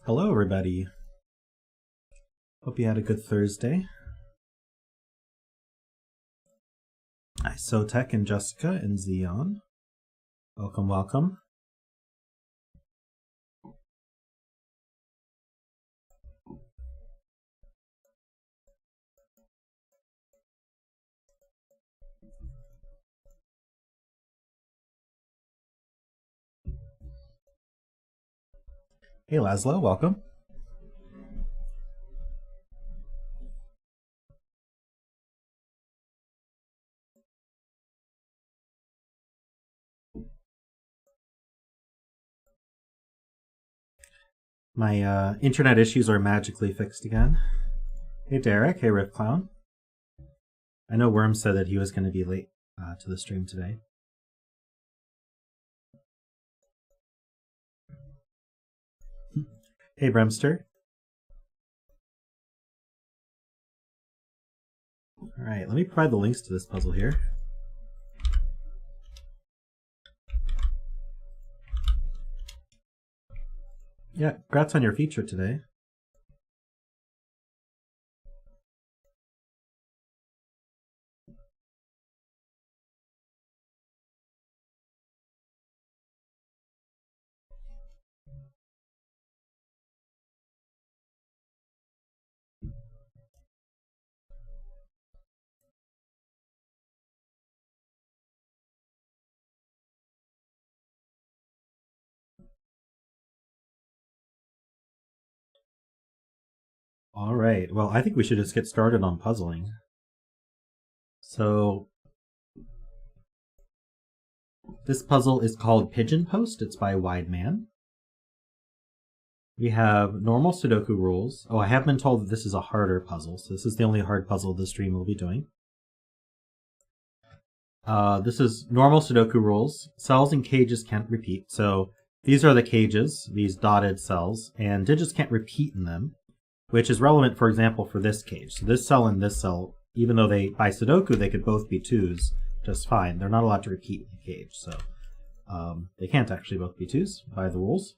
Hello, everybody. Hope you had a good Thursday. Hi, Sotek and Jessica and Xeon. Welcome, welcome. Hey, Laszlo, welcome. My internet issues are magically fixed again. Hey, Derek. Hey, Rift Clown. I know Worm said that he was going to be late to the stream today. Hey, Bremster. All right, let me provide the links to this puzzle here. Yeah, congrats on your feature today. All right, well, I think we should just get started on puzzling. So, this puzzle is called Pigeon Post. It's by Wideman. We have normal Sudoku rules. Oh, I have been told that this is a harder puzzle, so this is the only hard puzzle the stream will be doing. This is normal Sudoku rules. Cells and cages can't repeat. So these are the cages, these dotted cells, and digits can't repeat in them, which is relevant, for example, for this cage. So this cell and this cell, even though by Sudoku they could both be 2s just fine, they're not allowed to repeat in the cage. So they can't actually both be 2s by the rules.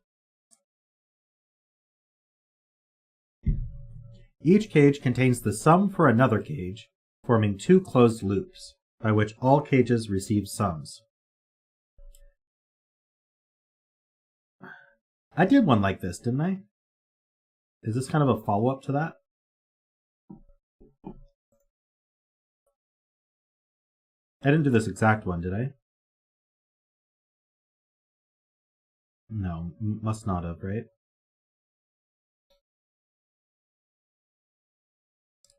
Each cage contains the sum for another cage, forming 2 closed loops, by which all cages receive sums. I did one like this, didn't I? Is this kind of a follow-up to that? I didn't do this exact one, did I? No, must not have, right?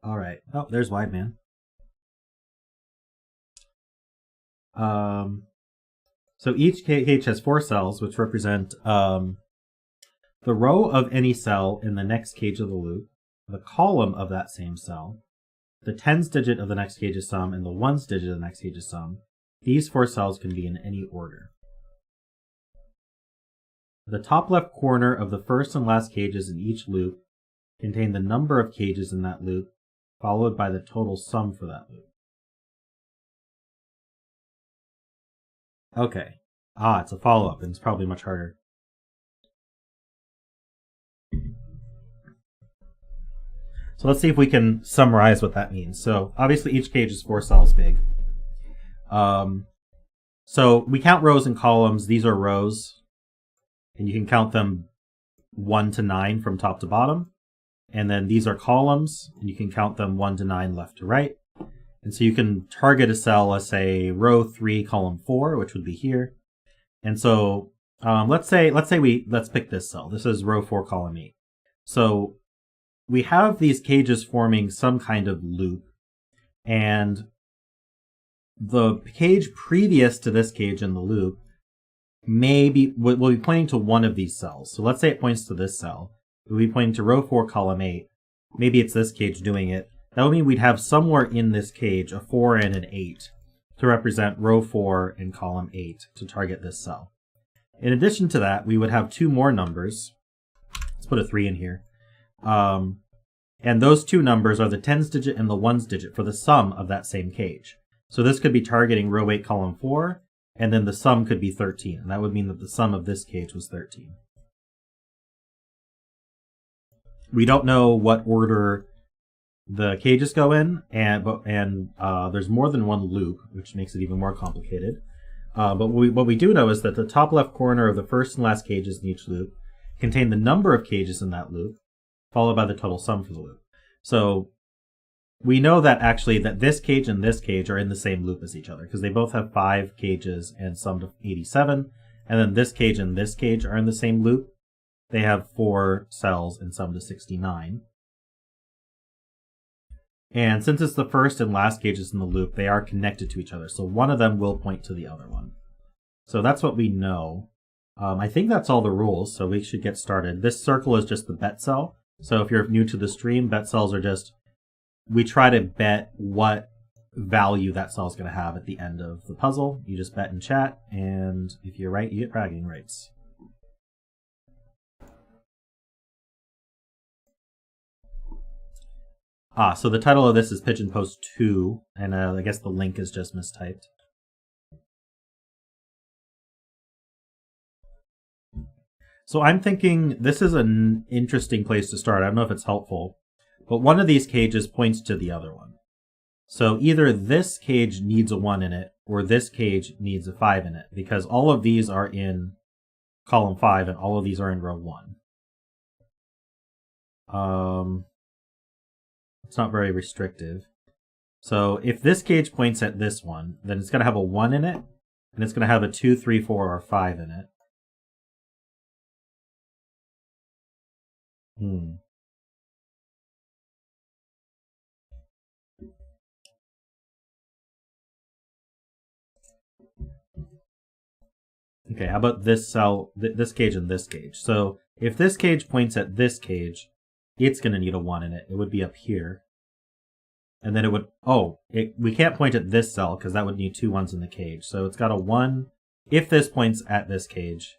All right. Oh, there's Wideman. So each cage has 4 cells, which represent the row of any cell in the next cage of the loop, the column of that same cell, the tens digit of the next cage's sum, and the ones digit of the next cage's sum. These 4 cells can be in any order. The top left corner of the first and last cages in each loop contain the number of cages in that loop, followed by the total sum for that loop. Okay. It's a follow-up, and it's probably much harder. So let's see if we can summarize what that means. So obviously each cage is 4 cells big. So we count rows and columns. These are rows, and you can count them 1 to 9 from top to bottom. And then these are columns, and you can count them 1 to 9 left to right. And so you can target a cell as, say, row 3, column 4, which would be here. And so let's pick this cell. This is row 4, column 8. So we have these cages forming some kind of loop, and the cage previous to this cage in the loop will be pointing to one of these cells. So let's say it points to this cell. It will be pointing to row 4, column 8. Maybe it's this cage doing it. That would mean we'd have somewhere in this cage a 4 and an 8 to represent row 4 and column 8 to target this cell. In addition to that, we would have 2 more numbers. Let's put a 3 in here. And those 2 numbers are the tens digit and the ones digit for the sum of that same cage. So this could be targeting row 8, column 4, and then the sum could be 13. And that would mean that the sum of this cage was 13. We don't know what order the cages go in, and there's more than one loop, which makes it even more complicated. But what we do know is that the top left corner of the first and last cages in each loop contain the number of cages in that loop, followed by the total sum for the loop. So we know that actually that this cage and this cage are in the same loop as each other, because they both have 5 cages and sum to 87, and then this cage and this cage are in the same loop. They have 4 cells and sum to 69. And since it's the first and last cages in the loop, they are connected to each other. So one of them will point to the other one. So that's what we know. I think that's all the rules, so we should get started. This circle is just the bet cell. So if you're new to the stream, bet cells are just, we try to bet what value that cell is going to have at the end of the puzzle. You just bet in chat, and if you're right, you get bragging rights. So the title of this is Pigeon Post 2, and I guess the link is just mistyped. So I'm thinking this is an interesting place to start. I don't know if it's helpful, but one of these cages points to the other one. So either this cage needs a 1 in it, or this cage needs a 5 in it, because all of these are in column 5, and all of these are in row 1. It's not very restrictive. So if this cage points at this one, then it's going to have a 1 in it, and it's going to have a 2, 3, 4, or 5 in it. Okay, how about this cell, this cage and this cage? So if this cage points at this cage, it's going to need a 1 in it. It would be up here. And then it would, we can't point at this cell because that would need 2 1s in the cage. So it's got a 1. If this points at this cage,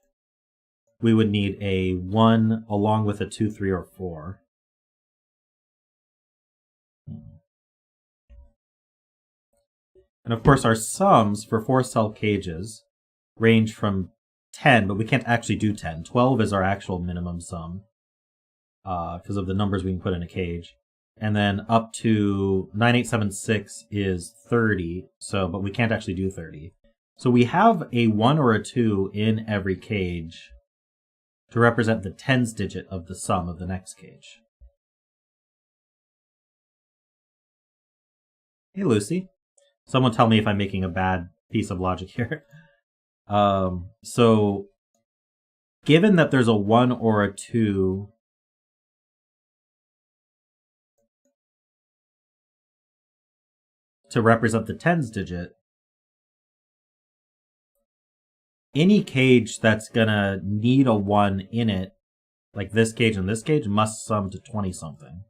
we would need a 1 along with a 2, 3, or 4. And of course our sums for 4-cell cages range from 10, but we can't actually do 10. 12 is our actual minimum sum because of the numbers we can put in a cage. And then up to 9876 is 30, but we can't actually do 30. So we have a 1 or a 2 in every cage to represent the tens digit of the sum of the next cage. Hey, Lucy. Someone tell me if I'm making a bad piece of logic here. So given that there's a 1 or a 2 to represent the tens digit, any cage that's gonna need a 1 in it, like this cage and this cage, must sum to 20 something.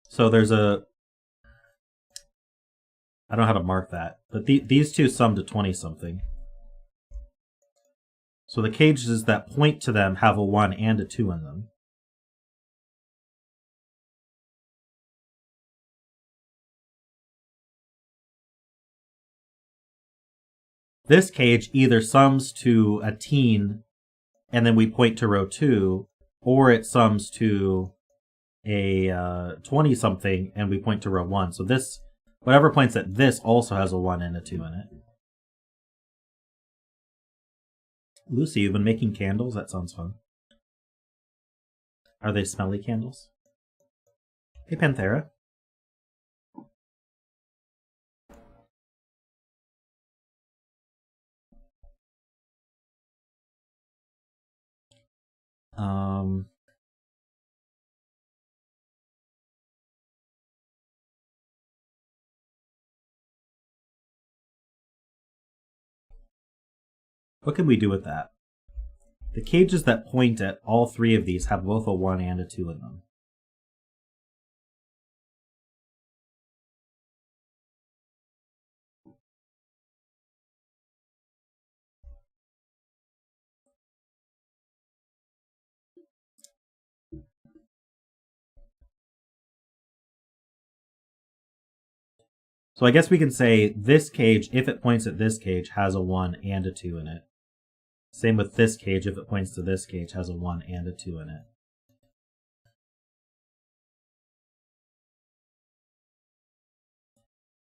So there's I don't know how to mark that, but these two sum to 20 something. So the cages that point to them have a 1 and a 2 in them. This cage either sums to a teen and then we point to row 2, or it sums to a 20 something and we point to row 1. So this, whatever points at this, also has a 1 and a 2 in it. Lucy, you've been making candles? That sounds fun. Are they smelly candles? Hey, Panthera. What can we do with that? The cages that point at all 3 of these have both a 1 and a 2 in them. So I guess we can say this cage, if it points at this cage, has a 1 and a 2 in it. Same with this cage, if it points to this cage, has a 1 and a 2 in it.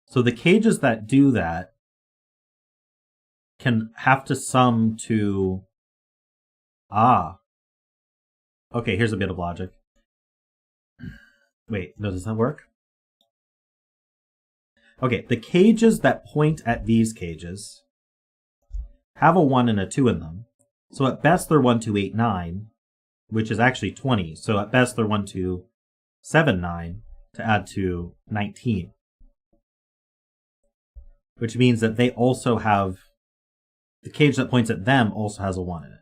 So the cages that do that can have to sum to... Okay, here's a bit of logic. Wait, no, does that work? Okay, the cages that point at these cages have a 1 and a 2 in them. So at best they're 1, 2, 8, 9, which is actually 20. So at best they're 1, 2, 7, 9 to add to 19. Which means that they also have, the cage that points at them also has a 1 in it.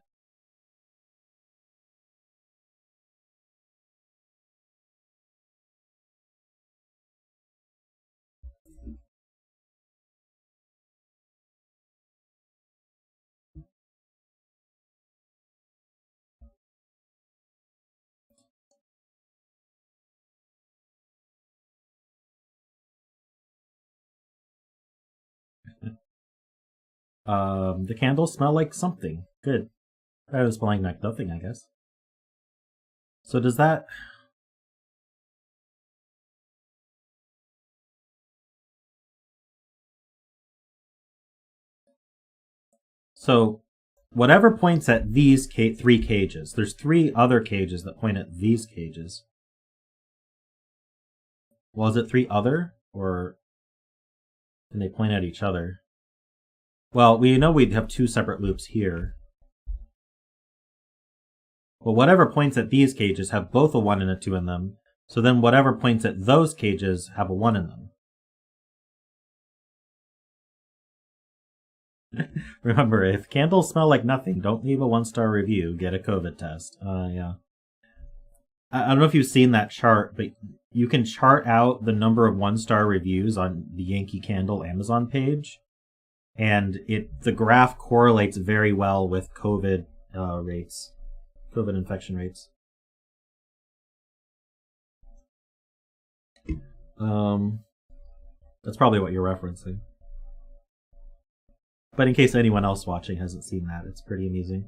The candles smell like something. Good. I was smelling like nothing, I guess. So does that... So whatever points at these 3 cages, there's 3 other cages that point at these cages. Well, is it 3 other? Or can they point at each other? Well, we know we'd have 2 separate loops here. Well, whatever points at these cages have both a 1 and a 2 in them. So then whatever points at those cages have a 1 in them. Remember, if candles smell like nothing, don't leave a 1-star review, get a COVID test. Yeah. I don't know if you've seen that chart, but you can chart out the number of 1-star reviews on the Yankee Candle Amazon page. And the graph correlates very well with COVID rates, COVID infection rates. That's probably what you're referencing. But in case anyone else watching hasn't seen that, it's pretty amusing.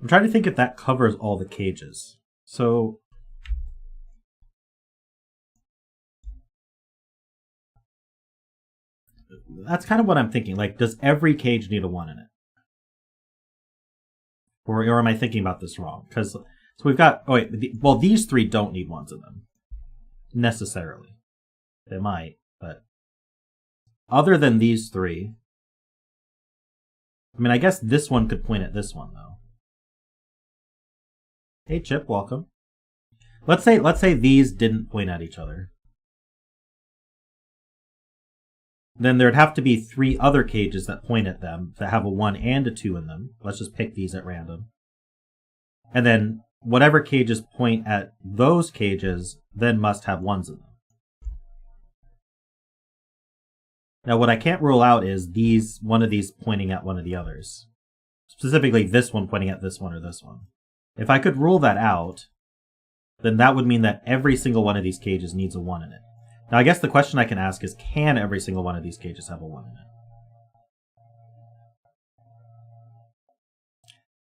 I'm trying to think if that covers all the cages. So that's kind of what I'm thinking. Like, does every cage need a 1 in it? Or am I thinking about this wrong? Because so we've got... Oh, wait. Well, these 3 don't need 1s in them. Necessarily. They might, but... Other than these 3... I mean, I guess this one could point at this one, though. Hey, Chip, welcome. Let's say these didn't point at each other. Then there'd have to be 3 other cages that point at them that have a 1 and a 2 in them. Let's just pick these at random. And then whatever cages point at those cages then must have 1s in them. Now what I can't rule out is one of these pointing at one of the others. Specifically this one pointing at this one or this one. If I could rule that out, then that would mean that every single one of these cages needs a 1 in it. Now I guess the question I can ask is, can every single one of these cages have a 1 in it?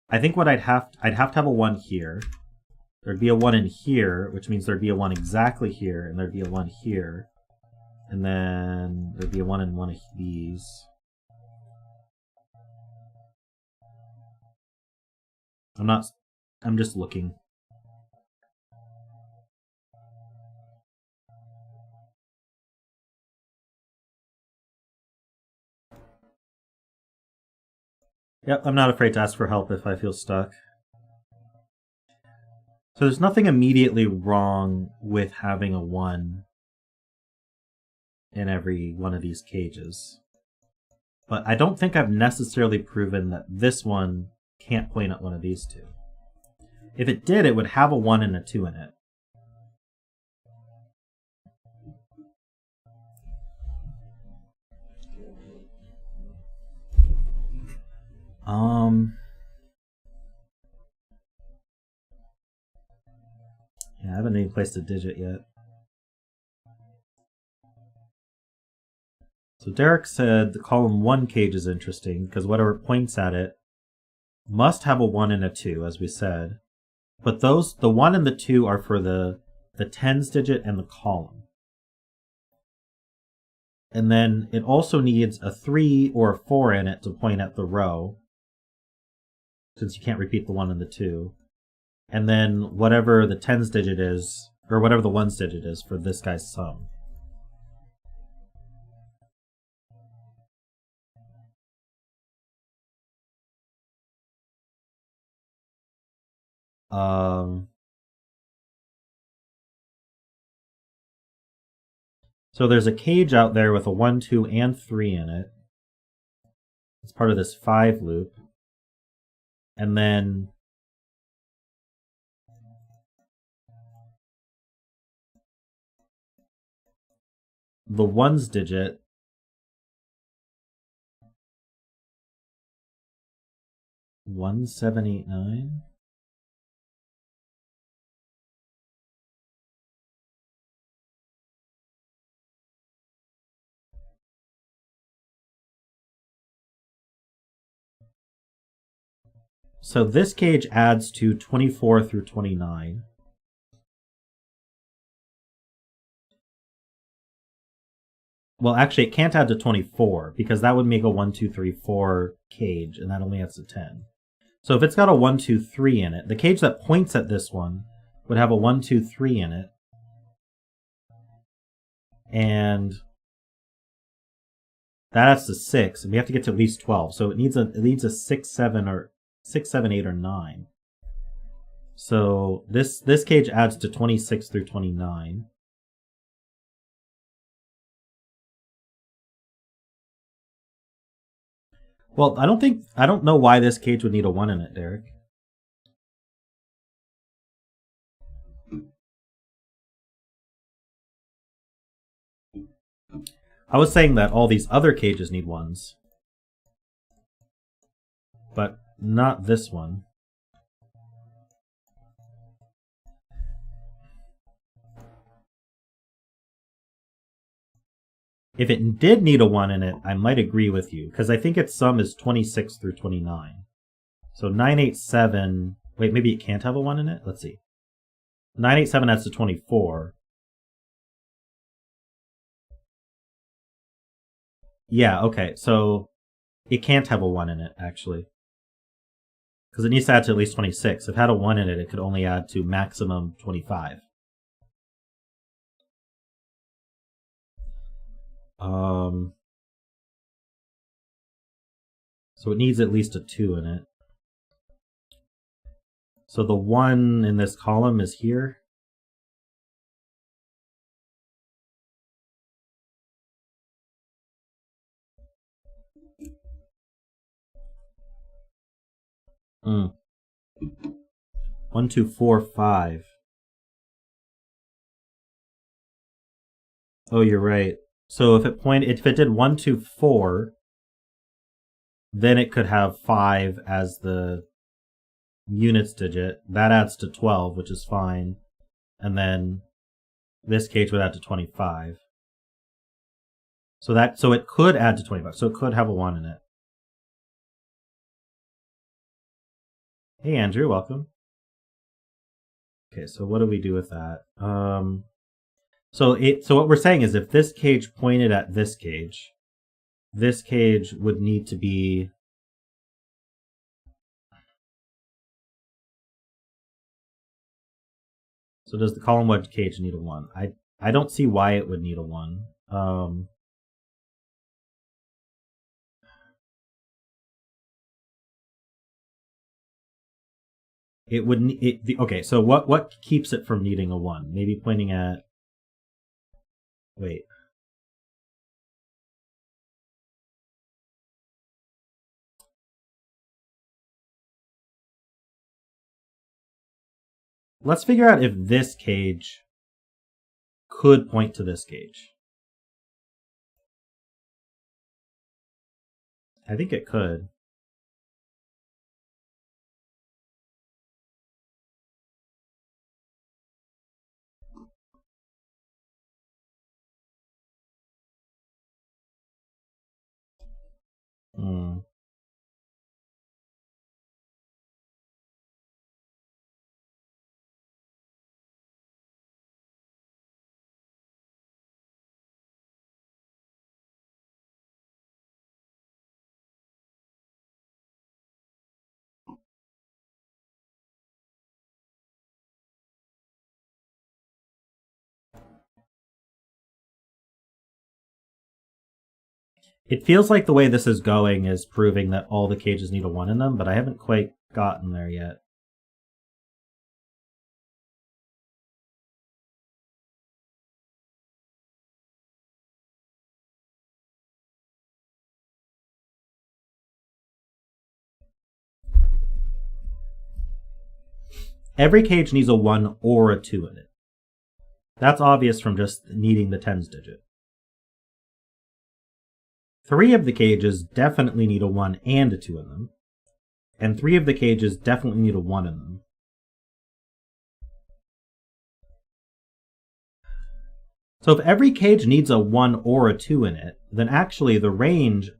I think what I'd have to have a 1 here. There'd be a 1 in here, which means there'd be a 1 exactly here, and there'd be a 1 here. And then there'd be a 1 in one of these. I'm just looking. Yep, I'm not afraid to ask for help if I feel stuck. So there's nothing immediately wrong with having a 1 in every one of these cages. But I don't think I've necessarily proven that this one can't point at one of these two. If it did, it would have a 1 and a 2 in it. Yeah, I haven't even placed a digit yet. So Derek said the column 1 cage is interesting because whatever points at it must have a 1 and a 2, as we said. But the 1 and the 2 are for the tens digit and the column. And then it also needs a 3 or a 4 in it to point at the row, since you can't repeat the 1 and the 2. And then whatever the tens digit is, or whatever the ones digit is for this guy's sum. So there's a cage out there with a 1, 2, and 3 in it. It's part of this 5 loop. And then the ones digit (1, 7, 8, 9). So this cage adds to 24 through 29. Well, actually, it can't add to 24 because that would make a 1, 2, 3, 4 cage, and that only adds to 10. So if it's got a 1, 2, 3 in it, the cage that points at this one would have a 1, 2, 3 in it. And that adds to 6, and we have to get to at least 12. So it needs a 6, 7, or 6, 7, 8, or 9. So this cage adds to 26 through 29. Well, I don't know why this cage would need a 1 in it, Derek. I was saying that all these other cages need 1s. But not this one. If it did need a 1 in it, I might agree with you, because I think its sum is 26 through 29. So 9, 8, 7... Wait, maybe it can't have a 1 in it? Let's see. 9, 8, 7 adds to 24. Yeah, okay, so it can't have a 1 in it, actually. Because it needs to add to at least 26. If it had a 1 in it, it could only add to maximum 25. So it needs at least a 2 in it. So the 1 in this column is here. Mm. 1, 2, 4, 5. Oh, you're right. So if it did 1, 2, 4, then it could have 5 as the units digit. That adds to 12, which is fine. And then this cage would add to 25. So it could add to 25. So it could have a 1 in it. Hey Andrew, welcome. Okay, so what do we do with that? So what we're saying is if this cage pointed at this cage would need to be So does the column wedge cage need a 1? I don't see why it would need a 1. It would okay, so what keeps it from needing a 1? Maybe pointing at Wait. let's figure out if this cage could point to this cage. I think it could. It feels like the way this is going is proving that all the cages need a 1 in them, but I haven't quite gotten there yet. Every cage needs a 1 or a 2 in it. That's obvious from just needing the tens digit. 3 of the cages definitely need a 1 and a 2 in them. And 3 of the cages definitely need a 1 in them. So if every cage needs a 1 or a 2 in it, then actually the range,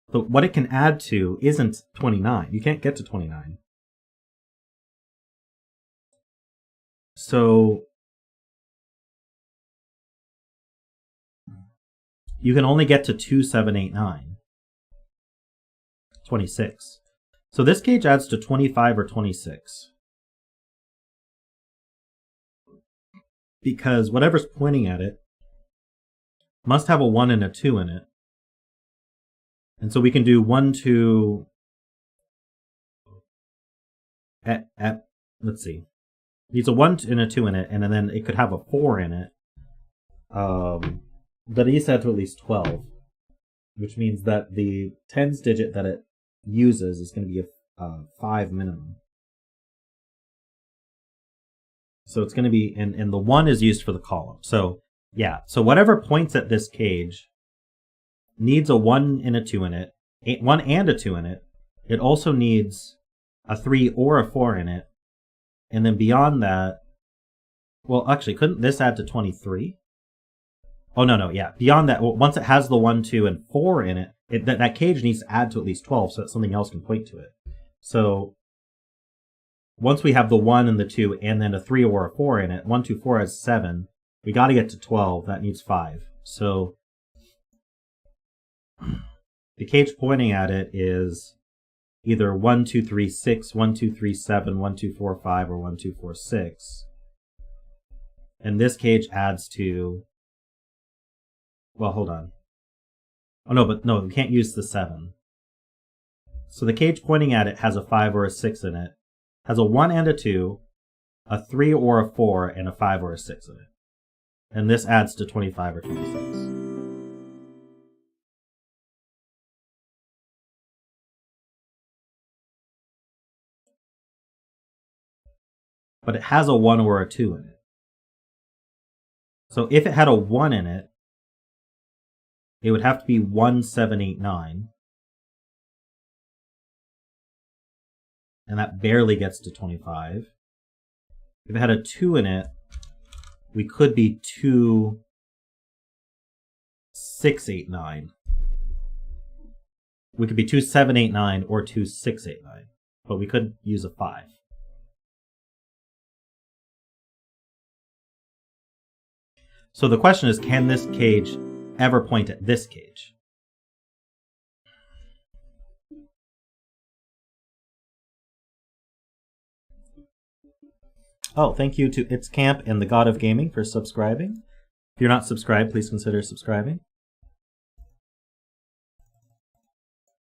what it can add to, isn't 29. You can't get to 29. So you can only get to 2, 7, 8, 9. 26. So this cage adds to 25 or 26. Because whatever's pointing at it must have a 1 and a 2 in it. And so we can do 1, 2... let's see. Needs a 1 and a 2 in it, and then it could have a 4 in it. But it needs to add to at least 12. Which means that the tens digit that it uses is going to be a 5 minimum. So it's going to be, and the 1 is used for the column. So, yeah. So whatever points at this cage needs a 1 and a 2 in it, 1 and a 2 in it. It also needs a 3 or a 4 in it. And then beyond that, well, actually, couldn't this add to 23? Oh, no, yeah. Beyond that, once it has the 1, 2, and 4 in it, that cage needs to add to at least 12 so that something else can point to it. So once we have the 1 and the 2 and then a 3 or a 4 in it, 1, 2, 4 has 7. We got to get to 12. That needs 5. So the cage pointing at it is either 1, 2, 3, 6, 1, 2, 3, 7, 1, 2, 4, 5, or 1, 2, 4, 6. And this cage adds to... Well, hold on. Oh, no, we can't use the 7. So the cage pointing at it has a 5 or a 6 in it, has a 1 and a 2, a 3 or a 4, and a 5 or a 6 in it. And this adds to 25 or 26. But it has a 1 or a 2 in it. So if it had a 1 in it, it would have to be 1, 7, 8, 9. And that barely gets to 25. If it had a 2 in it, we could be 2, 6, 8, 9. We could be 2, 7, 8, 9 or 2, 6, 8, 9. But we could use a 5. So the question is, can this cage ever point at this cage? Oh, thank you to It's Camp and the God of Gaming for subscribing. If you're not subscribed, please consider subscribing.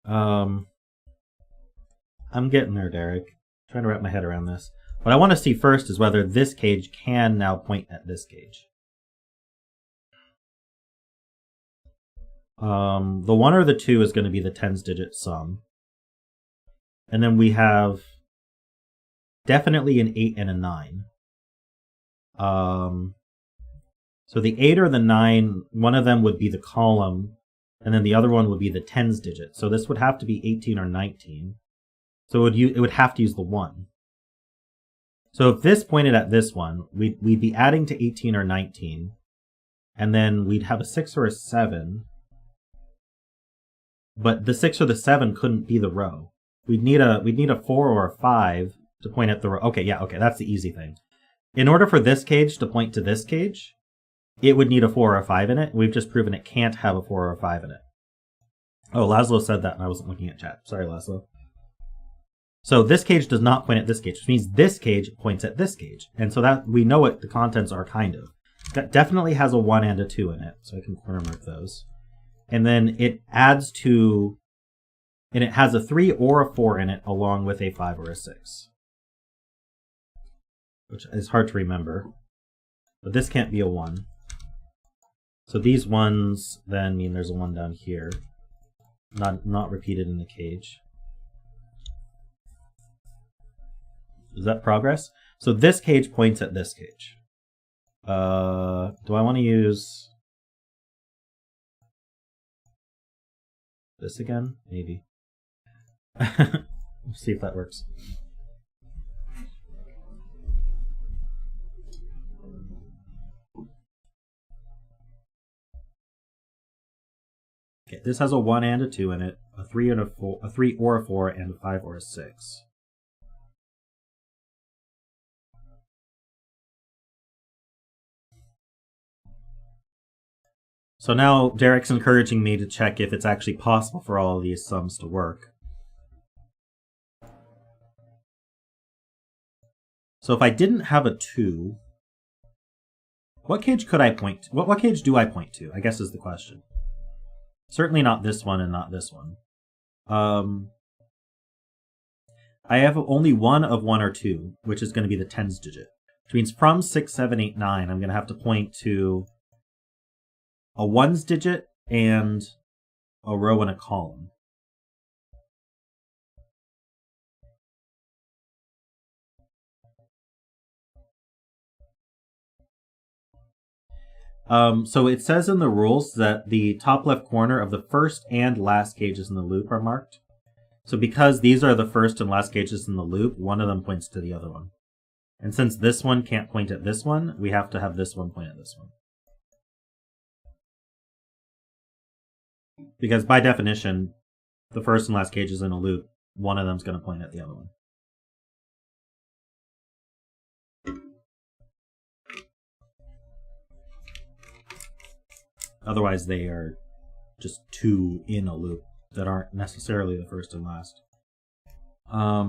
I'm getting there, Derek. I'm trying to wrap my head around this. What I want to see first is whether this cage can now point at this cage. The 1 or the 2 is going to be the tens digit sum. And then we have definitely an 8 and a 9. So the 8 or the 9, one of them would be the column, and then the other one would be the tens digit. So this would have to be 18 or 19. So it would have to use the 1. So if this pointed at this one, we'd be adding to 18 or 19, and then we'd have a 6 or a 7. But the 6 or the 7 couldn't be the row. We'd need a 4 or a 5 to point at the row. Okay, yeah, okay, that's the easy thing. In order for this cage to point to this cage, it would need a 4 or a 5 in it. We've just proven it can't have a 4 or a 5 in it. Oh, Laszlo said that and I wasn't looking at chat. Sorry, Laszlo. So this cage does not point at this cage, which means this cage points at this cage. And so that we know what the contents are, kind of. That definitely has a 1 and a 2 in it, so I can corner mark those. And then it adds to, and it has a 3 or a 4 in it along with a 5 or a 6. Which is hard to remember. But this can't be a 1. So these ones then mean there's a 1 down here. Not repeated in the cage. Is that progress? So this cage points at this cage. Do I want to use this again? Maybe. Let's see if that works. Okay, this has a 1 and a 2 in it, a 3 and a 4, a 3 or a 4, and a 5 or a 6. So now Derek's encouraging me to check if it's actually possible for all of these sums to work. So if I didn't have a 2, what cage could I point to? What cage do I point to, I guess is the question. Certainly not this one and not this one. I have only one of 1 or 2, which is going to be the tens digit. Which means from 6, 7, 8, 9, I'm going to have to point to a ones digit and a row and a column. So it says in the rules that the top left corner of the first and last cages in the loop are marked. So because these are the first and last cages in the loop, one of them points to the other one. And since this one can't point at this one, we have to have this one point at this one. Because by definition, the first and last cages in a loop, one of them is going to point at the other one. Otherwise, they are just 2 in a loop that aren't necessarily the first and last. I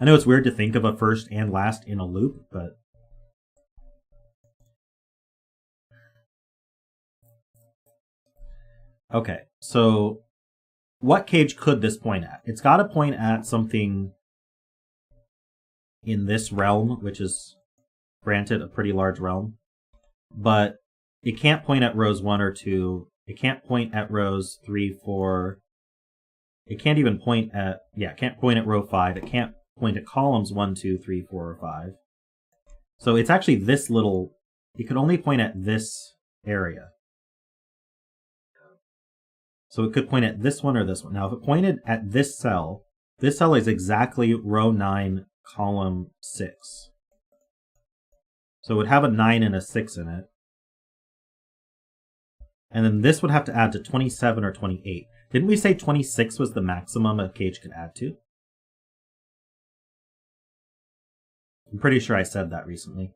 know it's weird to think of a first and last in a loop, but okay, so what cage could this point at? It's got to point at something in this realm, which is granted a pretty large realm, but it can't point at rows 1 or 2. It can't point at rows 3, 4. It can't even point at, it can't point at row 5. It can't point at columns 1, 2, 3, 4, or 5. So it's actually this little, it could only point at this area. So it could point at this one or this one. Now, if it pointed at this cell is exactly row 9, column 6. So it would have a 9 and a 6 in it. And then this would have to add to 27 or 28. Didn't we say 26 was the maximum a cage could add to? I'm pretty sure I said that recently.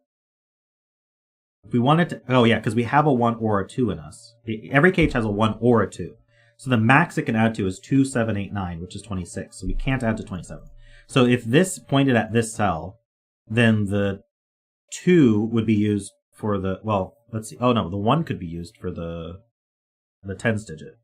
If we wanted to, oh yeah, because we have a 1 or a 2 in us. Every cage has a 1 or a 2. So the max it can add to is 2, 7, 8, 9, which is 26. So we can't add to 27. So if this pointed at this cell, then the 2 would be used for the, well, let's see. Oh no, the 1 could be used for the tens digit.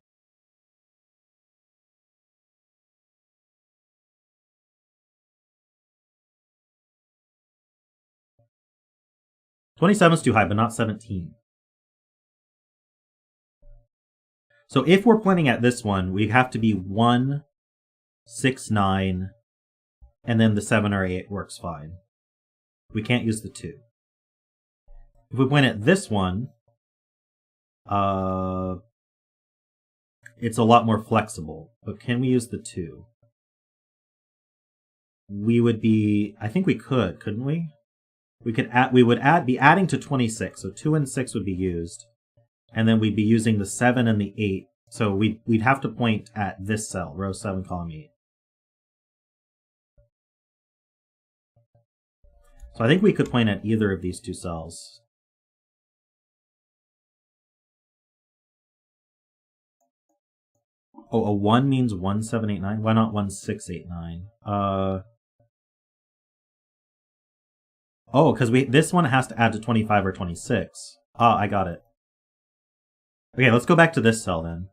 $27 is too high, but not 17. So if we're pointing at this one, we have to be 1, 6, 9, and then the 7 or 8 works fine. We can't use the 2. If we point at this one, it's a lot more flexible. But can we use the 2? We would be... I think we could, couldn't we? We could add, be adding to 26, so 2 and 6 would be used. And then we'd be using the 7 and the 8. So we'd have to point at this cell, row 7, column 8. So I think we could point at either of these 2 cells. Oh, a 1 means 1, 7, 8, 9? Why not 1, 6, 8, 9? Oh, because this one has to add to 25 or 26. Ah, I got it. Okay, let's go back to this cell then.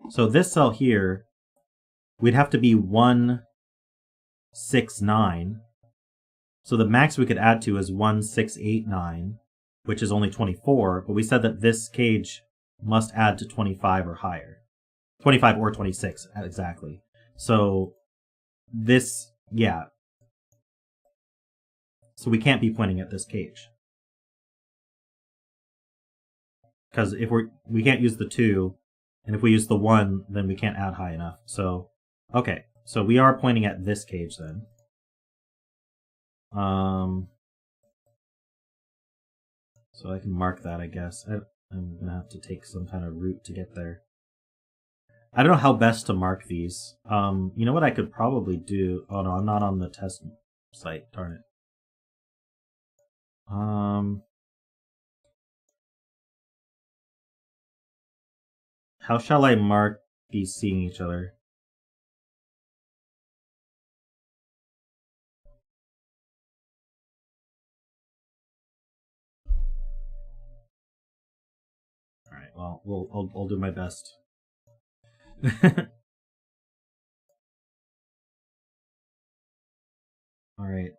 So this cell here, we'd have to be 1, 6, 9. So the max we could add to is 1, 6, 8, 9, which is only 24. But we said that this cage must add to 25 or higher. 25 or 26, exactly. So this, yeah. So we can't be pointing at this cage. Because if we can't use the 2, and if we use the 1, then we can't add high enough. So, okay. So we are pointing at this cage then. So I can mark that, I guess. I'm going to have to take some kind of route to get there. I don't know how best to mark these. You know what I could probably do? Oh no, I'm not on the test site, darn it. How shall I mark these seeing each other? Alright, well, I'll do my best. Alright,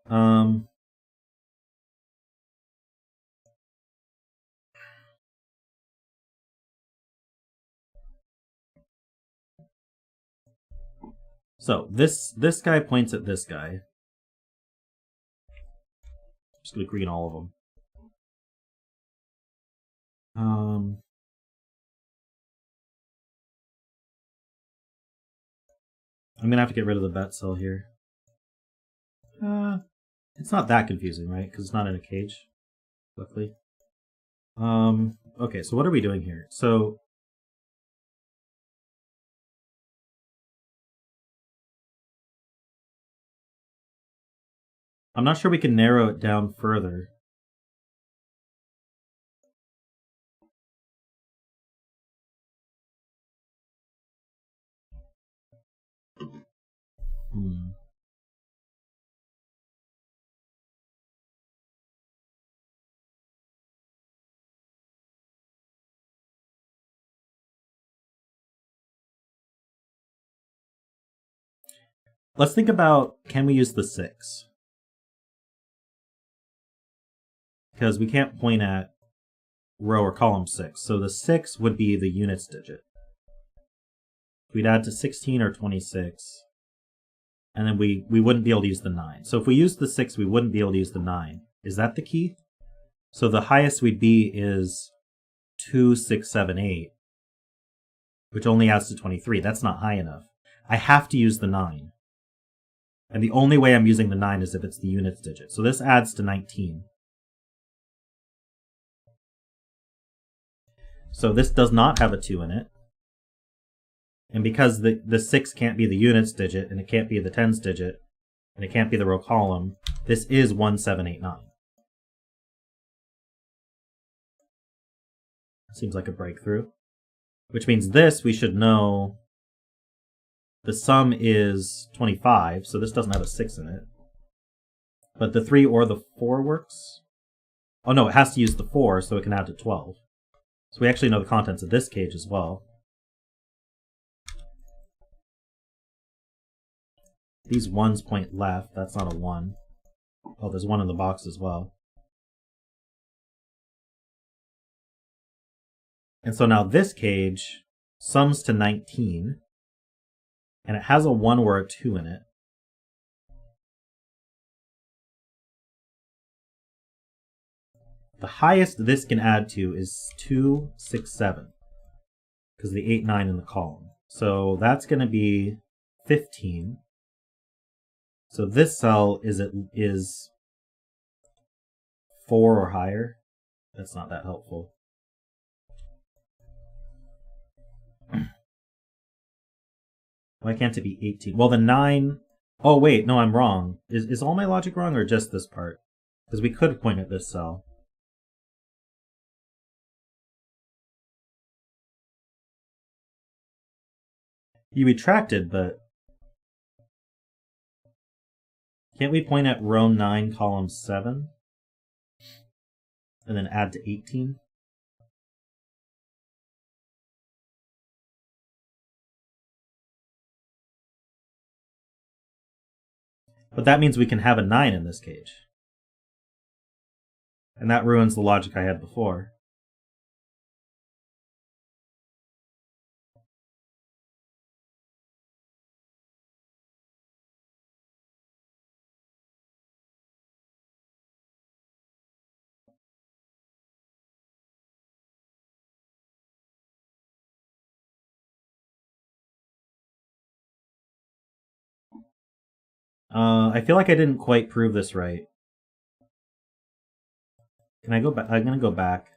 so this guy points at this guy. I'm just gonna green all of them. I'm gonna have to get rid of the bet cell here. It's not that confusing, right? Because it's not in a cage, luckily. Okay, so what are we doing here? So I'm not sure we can narrow it down further. Let's think about, can we use the 6? Because we can't point at row or column 6. So the 6 would be the units digit. We'd add to 16 or 26. And then we wouldn't be able to use the 9. So if we use the 6, we wouldn't be able to use the 9. Is that the key? So the highest we'd be is 2, 6, 7, 8. Which only adds to 23. That's not high enough. I have to use the 9. And the only way I'm using the 9 is if it's the units digit. So this adds to 19. So this does not have a 2 in it. And because the 6 can't be the units digit, and it can't be the tens digit, and it can't be the row column, this is 1, 7, 8, 9. Seems like a breakthrough. Which means this, we should know the sum is 25, so this doesn't have a 6 in it. But the 3 or the 4 works? Oh no, it has to use the 4, so it can add to 12. So we actually know the contents of this cage as well. These 1s point left, that's not a 1. Oh, there's 1 in the box as well. And so now this cage sums to 19, and it has a 1 or a 2 in it. The highest this can add to is 2, 6, 7. Because the 8, 9 in the column. So that's going to be 15. So this cell is 4 or higher. That's not that helpful. Why can't it be 18? Well, the 9... Oh, wait, no, I'm wrong. Is all my logic wrong or just this part? Because we could point at this cell. You retracted, but... Can't we point at row 9, column 7? And then add to 18? But that means we can have a 9 in this cage. And that ruins the logic I had before. I feel like I didn't quite prove this right. Can I go back? I'm going to go back.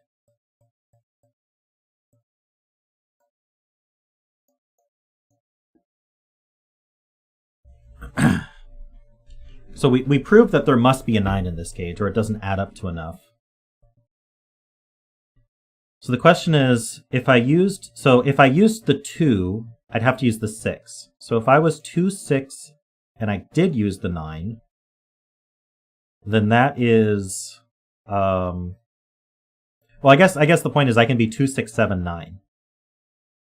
So we proved that there must be a 9 in this cage, or it doesn't add up to enough. So the question is, if I used the 2, I'd have to use the 6. So if I was 2, 6, and I did use the 9, then that is, well, I guess the point is I can be 2, 6, 7, 9.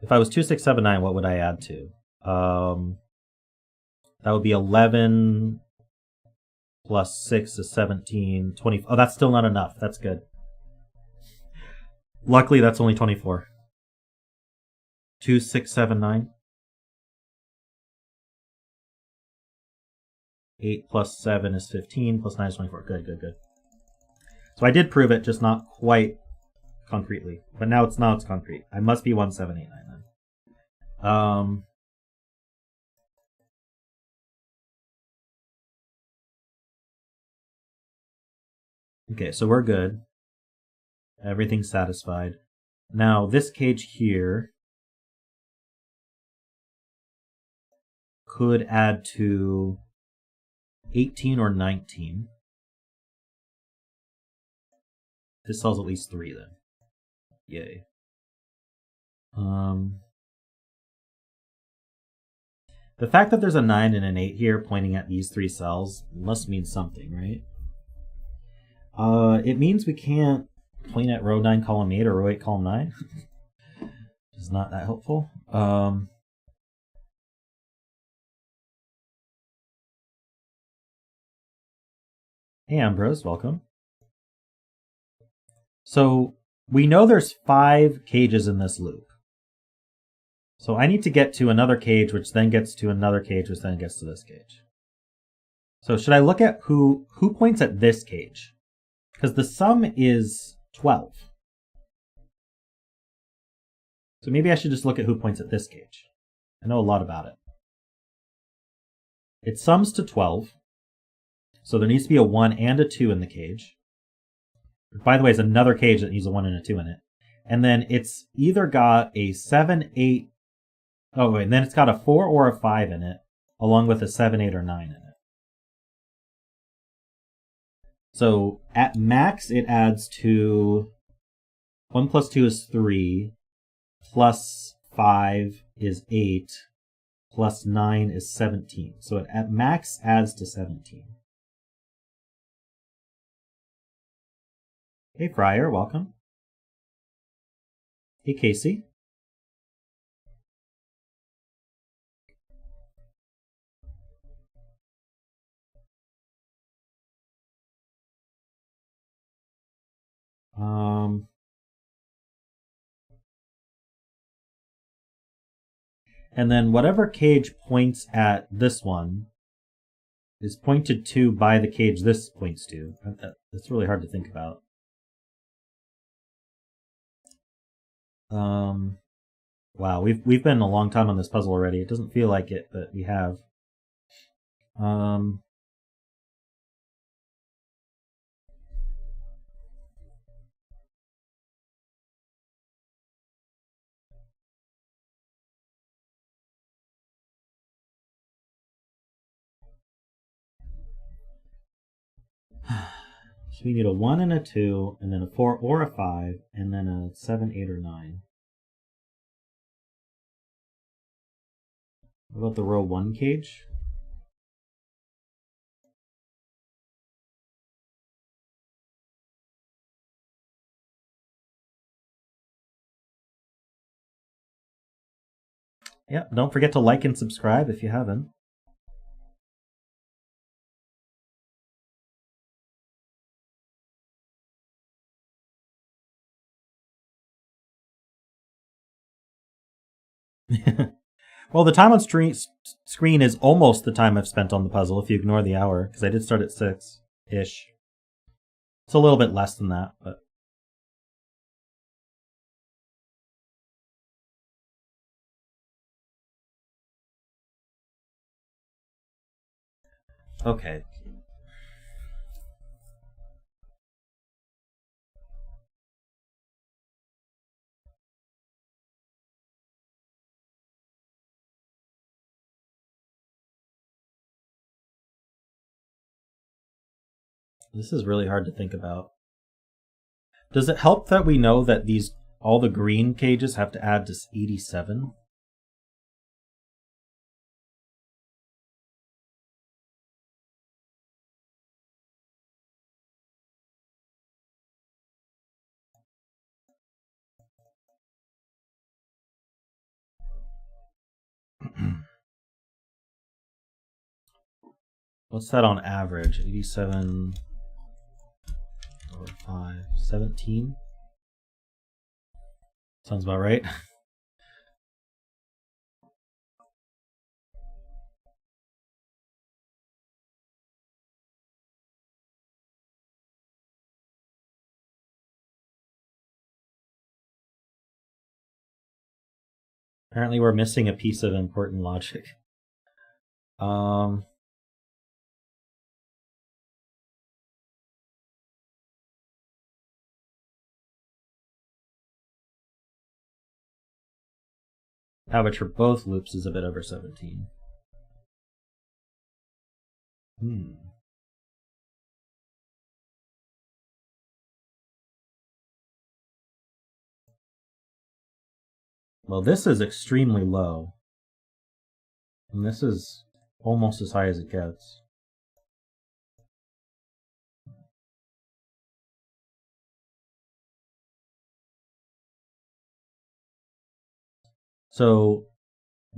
If I was 2, 6, 7, 9, what would I add to? That would be 11 plus 6 is 17, 20. Oh, that's still not enough. That's good. Luckily, that's only 24. 2, 6, 7, 9. 8 plus 7 is 15, plus 9 is 24. Good, good, good. So I did prove it, just not quite concretely. But now it's concrete. I must be 1, 7, 8, 9 then. Okay, so we're good. Everything's satisfied. Now, this cage here could add to 18 or 19. This sells at least 3 then. Yay. The fact that there's a 9 and an 8 here pointing at these 3 cells must mean something, right? It means we can't point at row 9, column 8 or row 8, column 9. It's not that helpful. Hey Ambrose, welcome. So we know there's 5 cages in this loop. So I need to get to another cage, which then gets to another cage, which then gets to this cage. So should I look at who points at this cage? Because the sum is 12. So maybe I should just look at who points at this cage. I know a lot about it. It sums to 12. So there needs to be a 1 and a 2 in the cage. By the way, it's another cage that needs a 1 and a 2 in it. And then it's either got a 7, 8... Oh, wait, and then it's got a 4 or a 5 in it, along with a 7, 8, or 9 in it. So at max, it adds to 1 plus 2 is 3, plus 5 is 8, plus 9 is 17. So it at max adds to 17. Hey Fryer, welcome. Hey Casey. And then whatever cage points at this one is pointed to by the cage this points to. That's really hard to think about. Wow, we've been a long time on this puzzle already. It doesn't feel like it, but we have. So we need a 1 and a 2, and then a 4 or a 5, and then a 7, 8, or 9. What about the row 1 cage? Yeah, don't forget to like and subscribe if you haven't. Well, the time on screen is almost the time I've spent on the puzzle, if you ignore the hour, because I did start at 6-ish. It's a little bit less than that, but... Okay. This is really hard to think about. Does it help that we know that all the green cages have to add to 87? What's that on average? 87 over 5, 17? Sounds about right. Apparently we're missing a piece of important logic. Average for both loops is a bit over 17. Well, this is extremely low. And this is almost as high as it gets. So,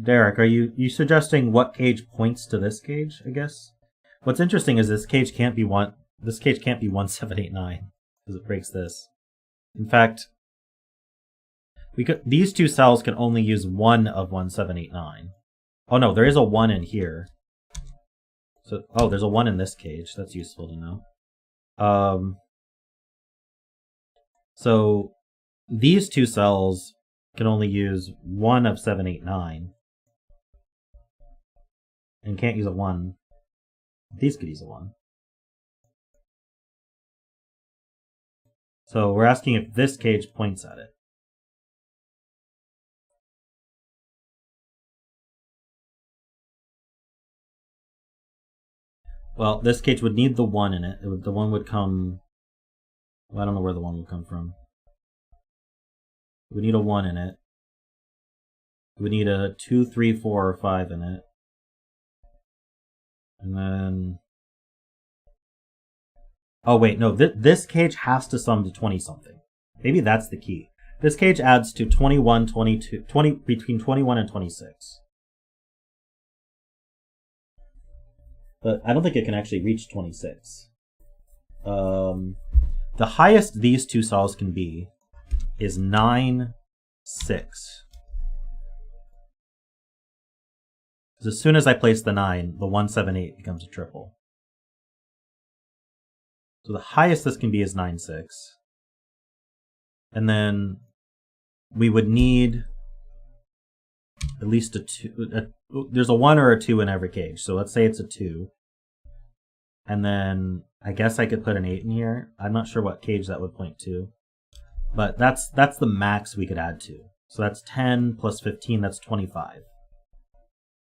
Derek, are you suggesting what cage points to this cage, I guess? What's interesting is this cage can't be 1789 because it breaks this. In fact, these two cells can only use one of 1789. Oh no, there is a 1 in here. So there's a 1 in this cage. That's useful to know. So these two cells can only use one of 789. And can't use a 1. These could use a 1. So we're asking if this cage points at it. Well, this cage would need the 1 in it. The 1 would come... Well, I don't know where the 1 would come from. We need a 1 in it. We need a 2, 3, 4, or 5 in it. And then... Oh wait, no, this cage has to sum to 20-something. Maybe that's the key. This cage adds to 21, 22, between 21 and 26. But I don't think it can actually reach 26. The highest these two cells can be is 9, 6. Because as soon as I place the 9, the 178 becomes a triple. So the highest this can be is 9, 6. And then we would need at least a 2. There's a 1 or a 2 in every cage. So let's say it's a 2. And then I guess I could put an 8 in here. I'm not sure what cage that would point to. But that's the max we could add to. So that's 10 plus 15, that's 25.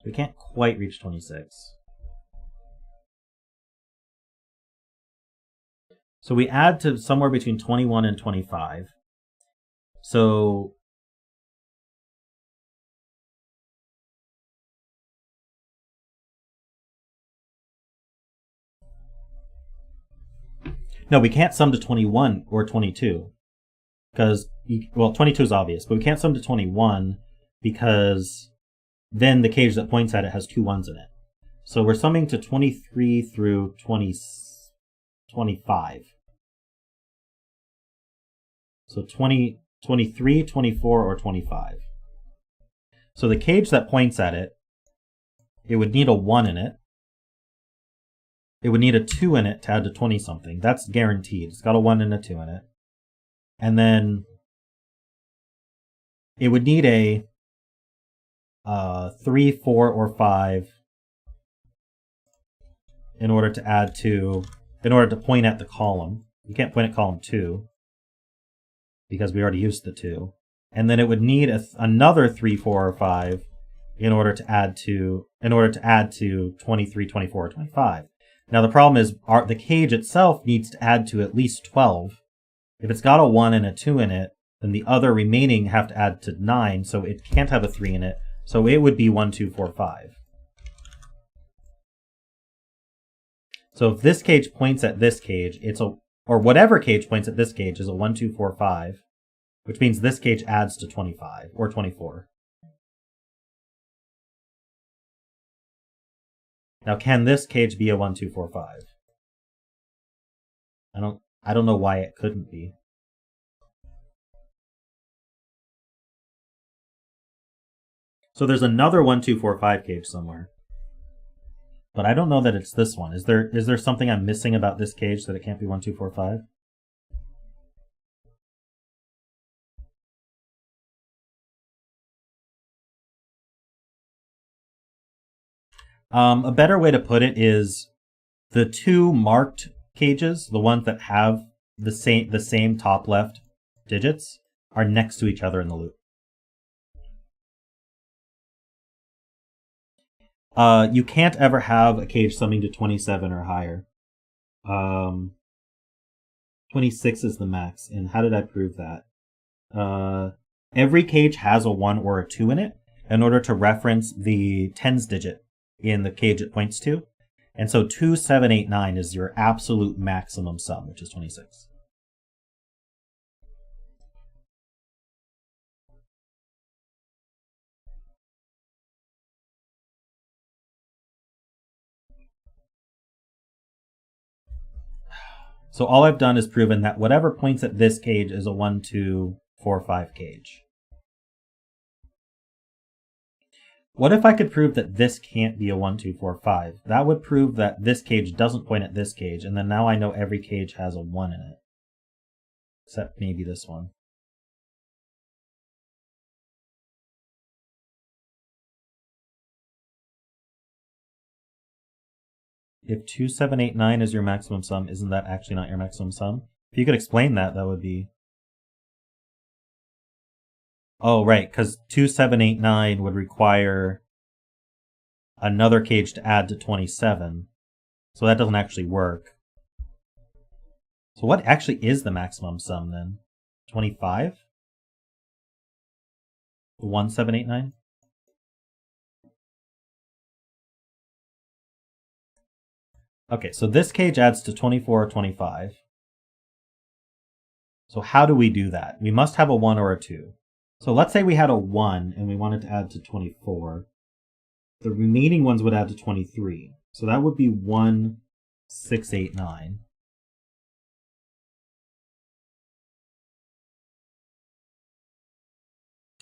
We can't quite reach 26. So we add to somewhere between 21 and 25. So no, we can't sum to 21 or 22. Because, well, 22 is obvious, but we can't sum to 21 because then the cage that points at it has 2 1s in it. So we're summing to 23 through 25. So 23, 24, or 25. So the cage that points at it, it would need a 1 in it. It would need a 2 in it to add to 20-something. That's guaranteed. It's got a 1 and a 2 in it. And then it would need a 3, 4, or 5 in order to point at the column. You can't point at column 2 because we already used the 2. And then it would need another 3, 4, or 5 in order to add to 23, 24, or 25. Now the problem is the cage itself needs to add to at least 12. If it's got a 1 and a 2 in it, then the other remaining have to add to 9, so it can't have a 3 in it. So it would be 1, 2, 4, 5. So if this cage points at this cage, or whatever cage points at this cage is a 1, 2, 4, 5, which means this cage adds to 25 or 24. Now, can this cage be a 1, 2, 4, 5? I don't know why it couldn't be. So there's another 1, 2, 4, 5 cage somewhere. But I don't know that it's this one. Is there something I'm missing about this cage that it can't be 1, 2, 4, 5? A better way to put it is the 2 marked cages, the ones that have the same top left digits, are next to each other in the loop. You can't ever have a cage summing to 27 or higher. 26 is the max, and how did I prove that? Every cage has a 1 or a 2 in it in order to reference the tens digit in the cage it points to. And so 2, 7, 8, 9 is your absolute maximum sum, which is 26. So all I've done is proven that whatever points at this cage is a 1, 2, 4, 5 cage. What if I could prove that this can't be a 1, 2, 4, 5? That would prove that this cage doesn't point at this cage, and then now I know every cage has a 1 in it. Except maybe this one. If 2, 7, 8, 9 is your maximum sum, isn't that actually not your maximum sum? If you could explain that, that would be... Oh, right, because 2, 7, 8, 9 would require another cage to add to 27. So that doesn't actually work. So what actually is the maximum sum then? 25? 1, 7, 8, 9? Okay, so this cage adds to 24 or 25. So how do we do that? We must have a 1 or a 2. So let's say we had a 1 and we wanted to add to 24. The remaining ones would add to 23. So that would be 1, 6, 8, 9.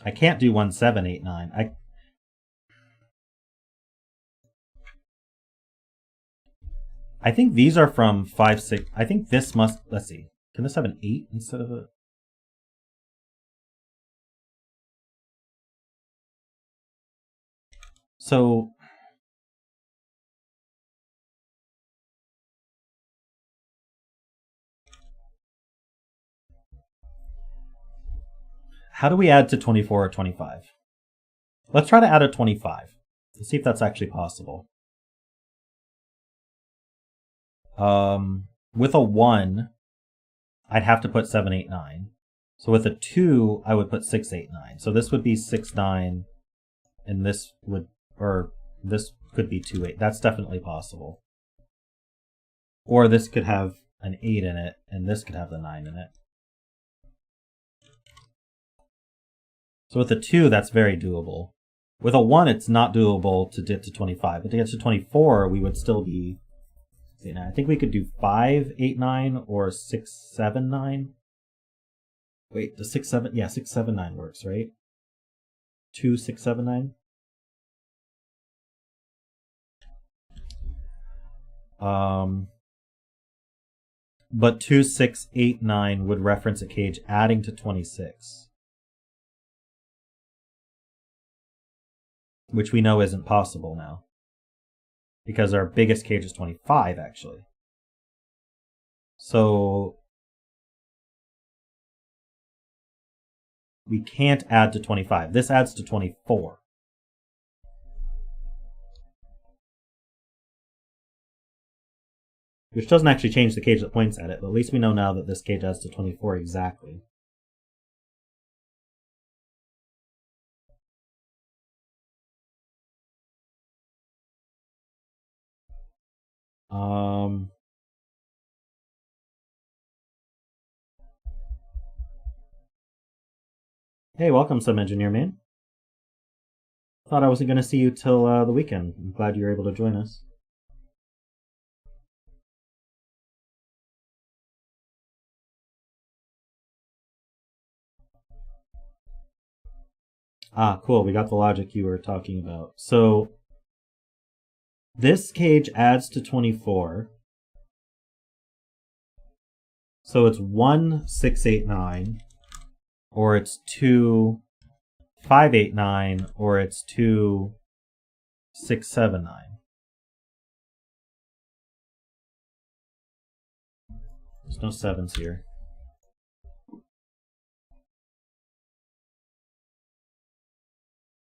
I can't do 1, 7, 8, 9. I think these are from 5, 6. I think this must, let's see. Can this have an 8 instead of a... So how do we add to 24 or 25? Let's try to add a 25. Let's see if that's actually possible. With a 1, I'd have to put 7, 8, 9. So with a 2, I would put 6, 8, 9. So this would be 6, 9, and this would, or this could be 2, 8. That's definitely possible. Or this could have an 8 in it, and this could have the 9 in it. So with a 2, that's very doable. With a 1, it's not doable to get to 25. But to get to 24, we would still be... I think we could do 5, 8, 9, or 6, 7, 9. Wait, the 6, 7... Yeah, 6, 7, 9 works, right? 2, 6, 7, 9. But 2, 6, 8, 9 would reference a cage adding to 26. Which we know isn't possible now. Because our biggest cage is 25, actually. So we can't add to 25. This adds to 24. Which doesn't actually change the cage that points at it, but at least we know now that this cage adds to 24 exactly. Hey, welcome, Some Engineer Man. Thought I wasn't going to see you till the weekend. I'm glad you were able to join us. Ah, cool. We got the logic you were talking about. So this cage adds to 24. So it's 1, 6, 8, 9. Or it's 2, 5, 8, 9. Or it's 2, 6, 7, 9. There's no 7s here.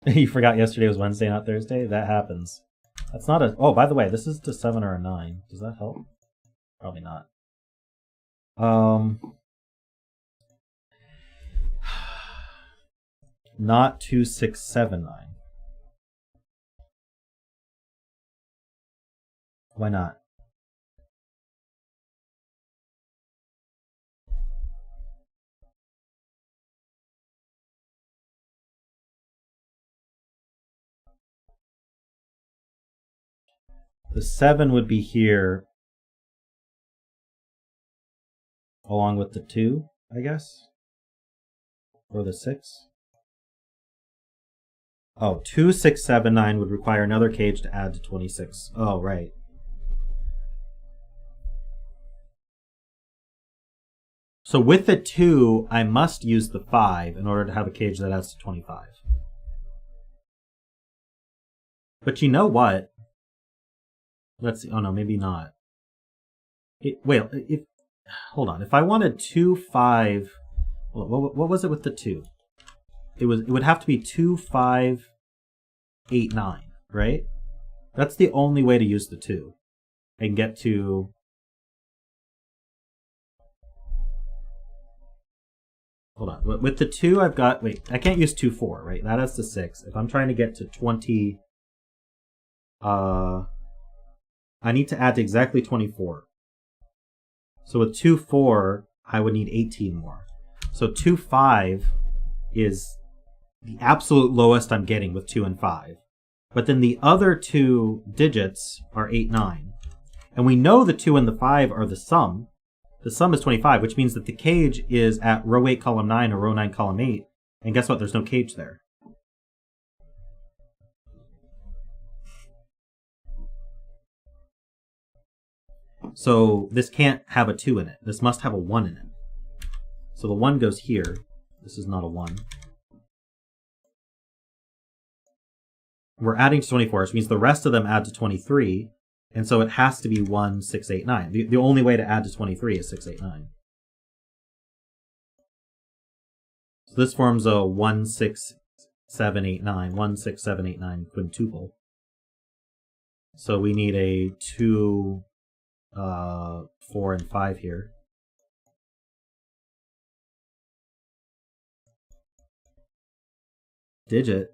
You forgot yesterday was Wednesday, not Thursday? That happens. That's not a... Oh, by the way, this is to 7 or a 9. Does that help? Probably not. Not 2, 6, 7, 9. Why not? The 7 would be here along with the 2, I guess? Or the 6? Oh, 2, 6, 7, 9 would require another cage to add to 26. Oh, right. So with the 2, I must use the 5 in order to have a cage that adds to 25. But you know what? Let's see. Oh, no, maybe not. Hold on. If I wanted 2, 5... What was it with the 2? It would have to be 2, 5, 8, 9, right? That's the only way to use the 2 and get to... Hold on. With the 2, I've got... Wait, I can't use 2, 4, right? That adds to 6. If I'm trying to get to 20... I need to add to exactly 24. So with 2, 4, I would need 18 more. So 2, 5 is the absolute lowest I'm getting with 2 and 5. But then the other 2 digits are 8, 9. And we know the 2 and the 5 are the sum. The sum is 25, which means that the cage is at row 8, column 9, or row 9, column 8. And guess what? There's no cage there. So this can't have a 2 in it. This must have a 1 in it. So the 1 goes here. This is not a 1. we're adding to 24, which means the rest of them add to 23, and so it has to be 1, 6, 8, 9. The only way to add to 23 is 6, 8, 9. So this forms a 1, 6, 7, 8, 9. 1, 6, 7, 8, 9 quintuple. So we need a 2, 4, and 5 here. Digit.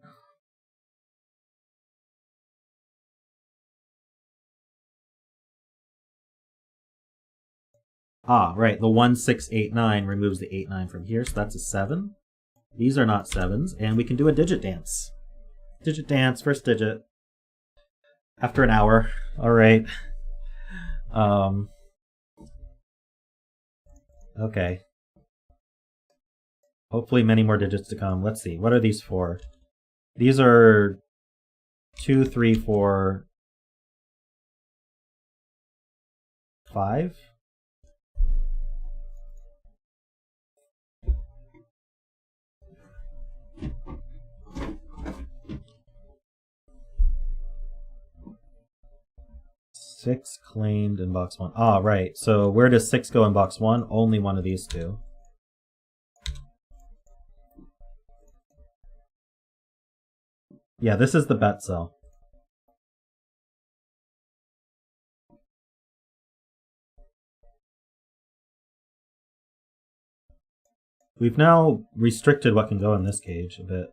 Ah, right. The 1, 6, 8, 9 removes the 8, 9 from here, so that's a 7. These are not 7s, and we can do a digit dance. Digit dance, first digit. After an hour. All right. Okay. Hopefully many more digits to come. Let's see. What are these for? These are 2, 3, 4, 5. Six claimed in box 1. Ah, right. So where does 6 go in box 1? Only one of these two. Yeah, this is the bet cell. We've now restricted what can go in this cage a bit.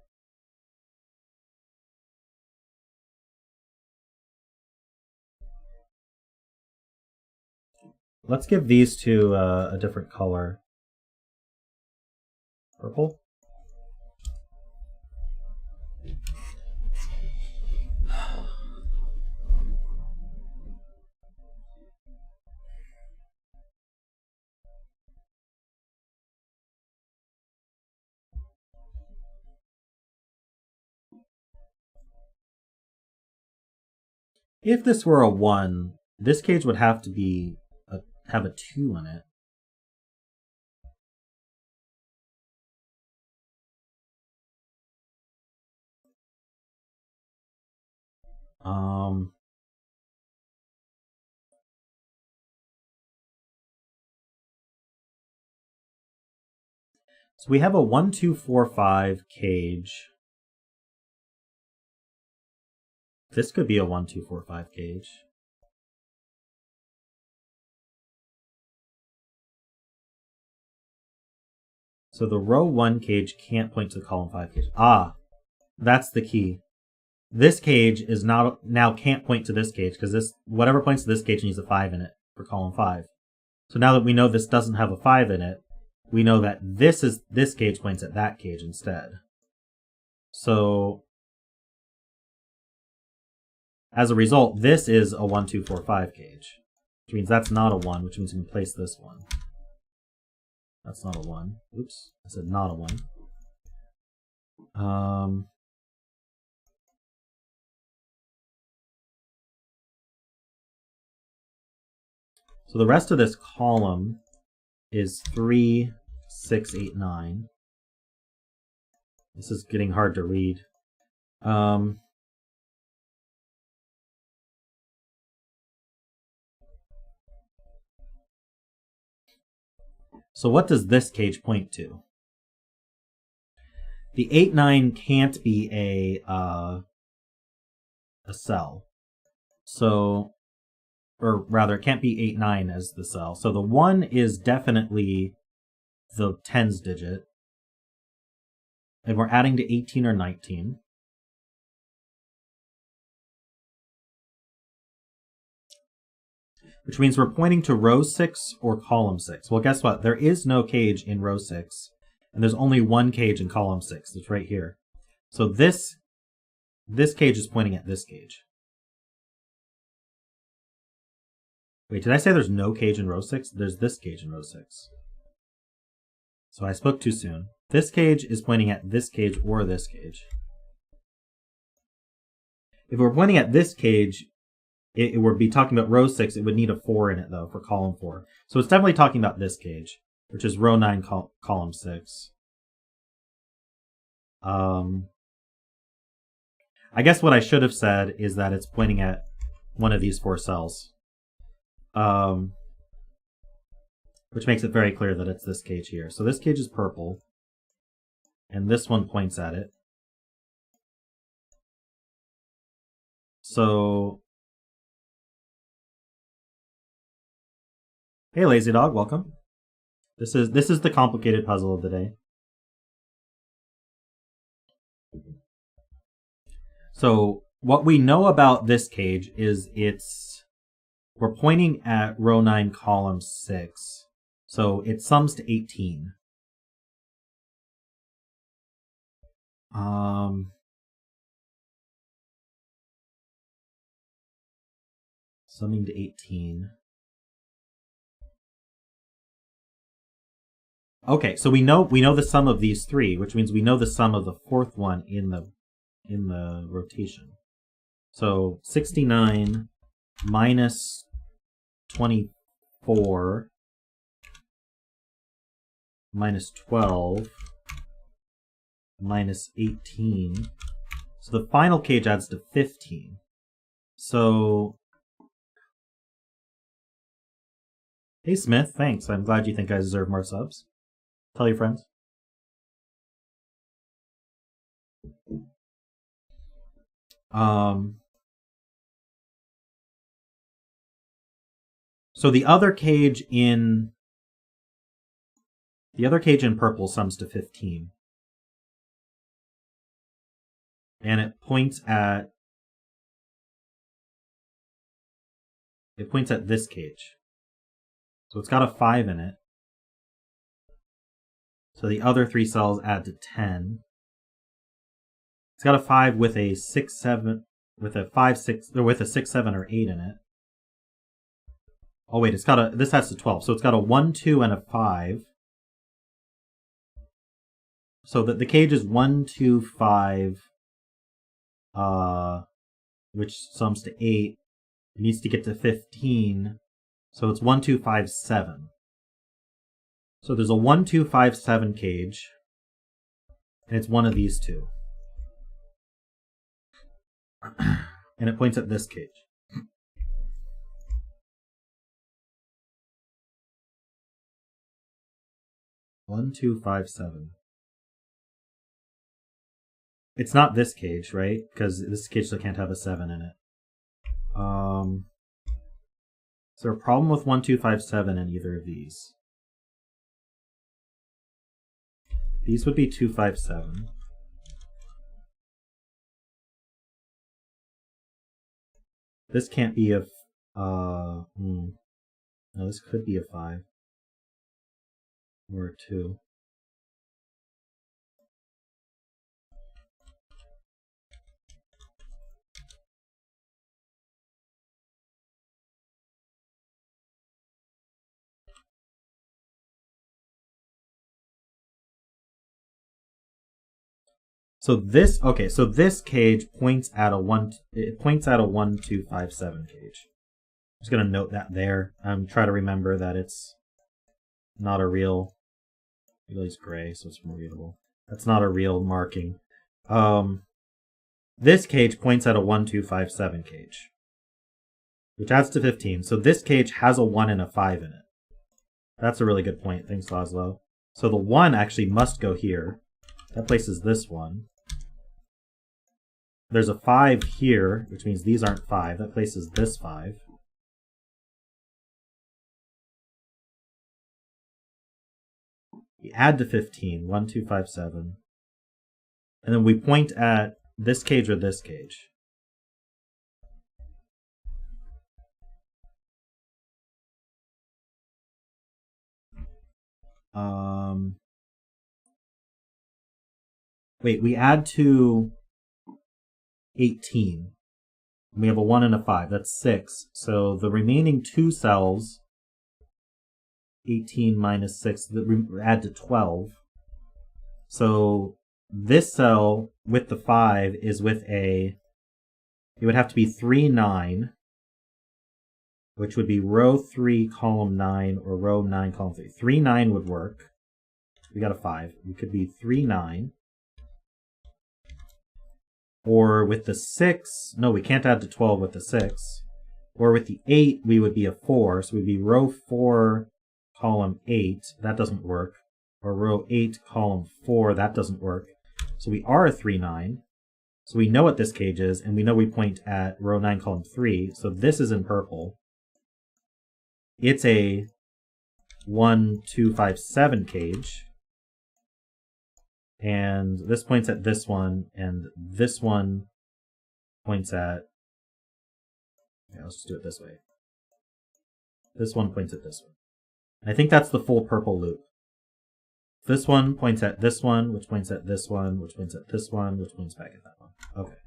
Let's give these two a different color. Purple? If this were a 1, this cage would have to be have a 2 in it. So we have a 1, 2, 4, 5 cage. This could be a 1, 2, 4, 5 cage. So the row 1 cage can't point to the column 5 cage. Ah, that's the key. This cage is now can't point to this cage because this whatever points to this cage needs a 5 in it for column 5. So now that we know this doesn't have a 5 in it, we know that this cage points at that cage instead. So as a result, this is a 1, 2, 4, 5 cage, which means that's not a 1, which means we can place this one. That's not a 1. Oops, I said not a 1. So the rest of this column is 3, 6, 8, 9. This is getting hard to read. So what does this cage point to? The 8, 9 can't be a cell. So, or rather, it can't be 8, 9 as the cell. So the 1 is definitely the tens digit. And we're adding to 18 or 19. Which means we're pointing to row 6 or column 6. Well, guess what? There is no cage in row 6, and there's only one cage in column 6. It's right here. So this cage is pointing at this cage. Wait, did I say there's no cage in row 6? There's this cage in row 6. So I spoke too soon. This cage is pointing at this cage or this cage. If we're pointing at this cage, it would be talking about row 6. It would need a 4 in it, though, for column 4. So it's definitely talking about this cage, which is row 9, column 6. I I guess what I should have said is that it's pointing at one of these 4 cells. Which makes it very clear that it's this cage here. So this cage is purple, and this one points at it. So, hey Lazy Dog, welcome. This is the complicated puzzle of the day. So what we know about this cage is we're pointing at row 9, column 6. So it sums to 18. Summing to 18. Okay, so we know the sum of these 3, which means we know the sum of the 4th one in the rotation. So 69 minus 24 minus 12 minus 18. So the final cage adds to 15. So, hey Smith, thanks. I'm glad you think I deserve more subs. Tell your friends. So the other cage in purple sums to 15. And it points at this cage. So it's got a 5 in it. So the other 3 cells add to 10. It's got a 5 with a 6, 7, with a 5, 6, or with a 6, 7, or 8 in it. Oh wait, this has to 12. So it's got a 1, 2, and a 5. So the cage is 1, 2, 5, which sums to 8. It needs to get to 15. So it's 1, 2, 5, 7. So there's a 1, 2, 5, 7 cage, and it's one of these 2. And it points at this cage. One, 2, 5, 7. It's not this cage, right? Because this cage still can't have a 7 in it. Is there a problem with 1, 2, 5, 7 in either of these? These would be 2, 5, 7. This can't be a... No, this could be a 5. Or a 2. So this cage points at a 1, 2, 5, 7 cage. I'm just gonna note that there. Try to remember that it's not a real, it's gray, so it's more readable. That's not a real marking. This cage points at a 1, 2, 5, 7 cage, which adds to 15. So this cage has a 1 and a 5 in it. That's a really good point. Thanks, Laszlo. So the 1 actually must go here. That places this 1. There's a 5 here, which means these aren't 5. That places this 5. We add to 15. 1, 2, 5, 7. And then we point at this cage or this cage. Wait, we add to 18. We have a 1 and a 5. That's 6. So the remaining 2 cells, 18 minus 6, add to 12. So this cell with the 5 is with it would have to be 3, 9, which would be row 3, column 9, or row 9, column 3. 3, 9 would work. We got a 5. We could be 3, 9. Or with the 6, no, we can't add to 12 with the 6. Or with the 8, we would be a 4, so we'd be row 4, column 8. That doesn't work. Or row 8, column 4. That doesn't work. So we are a 3, 9. So we know what this cage is, and we know we point at row 9, column 3. So this is in purple. It's a 1, 2, 5, 7 cage. And this points at this one, and this one points at... Yeah, let's just do it this way. This one points at this one. And I think that's the full purple loop. This one points at this one, which points at this one, which points at this one, which points back at that one. Okay.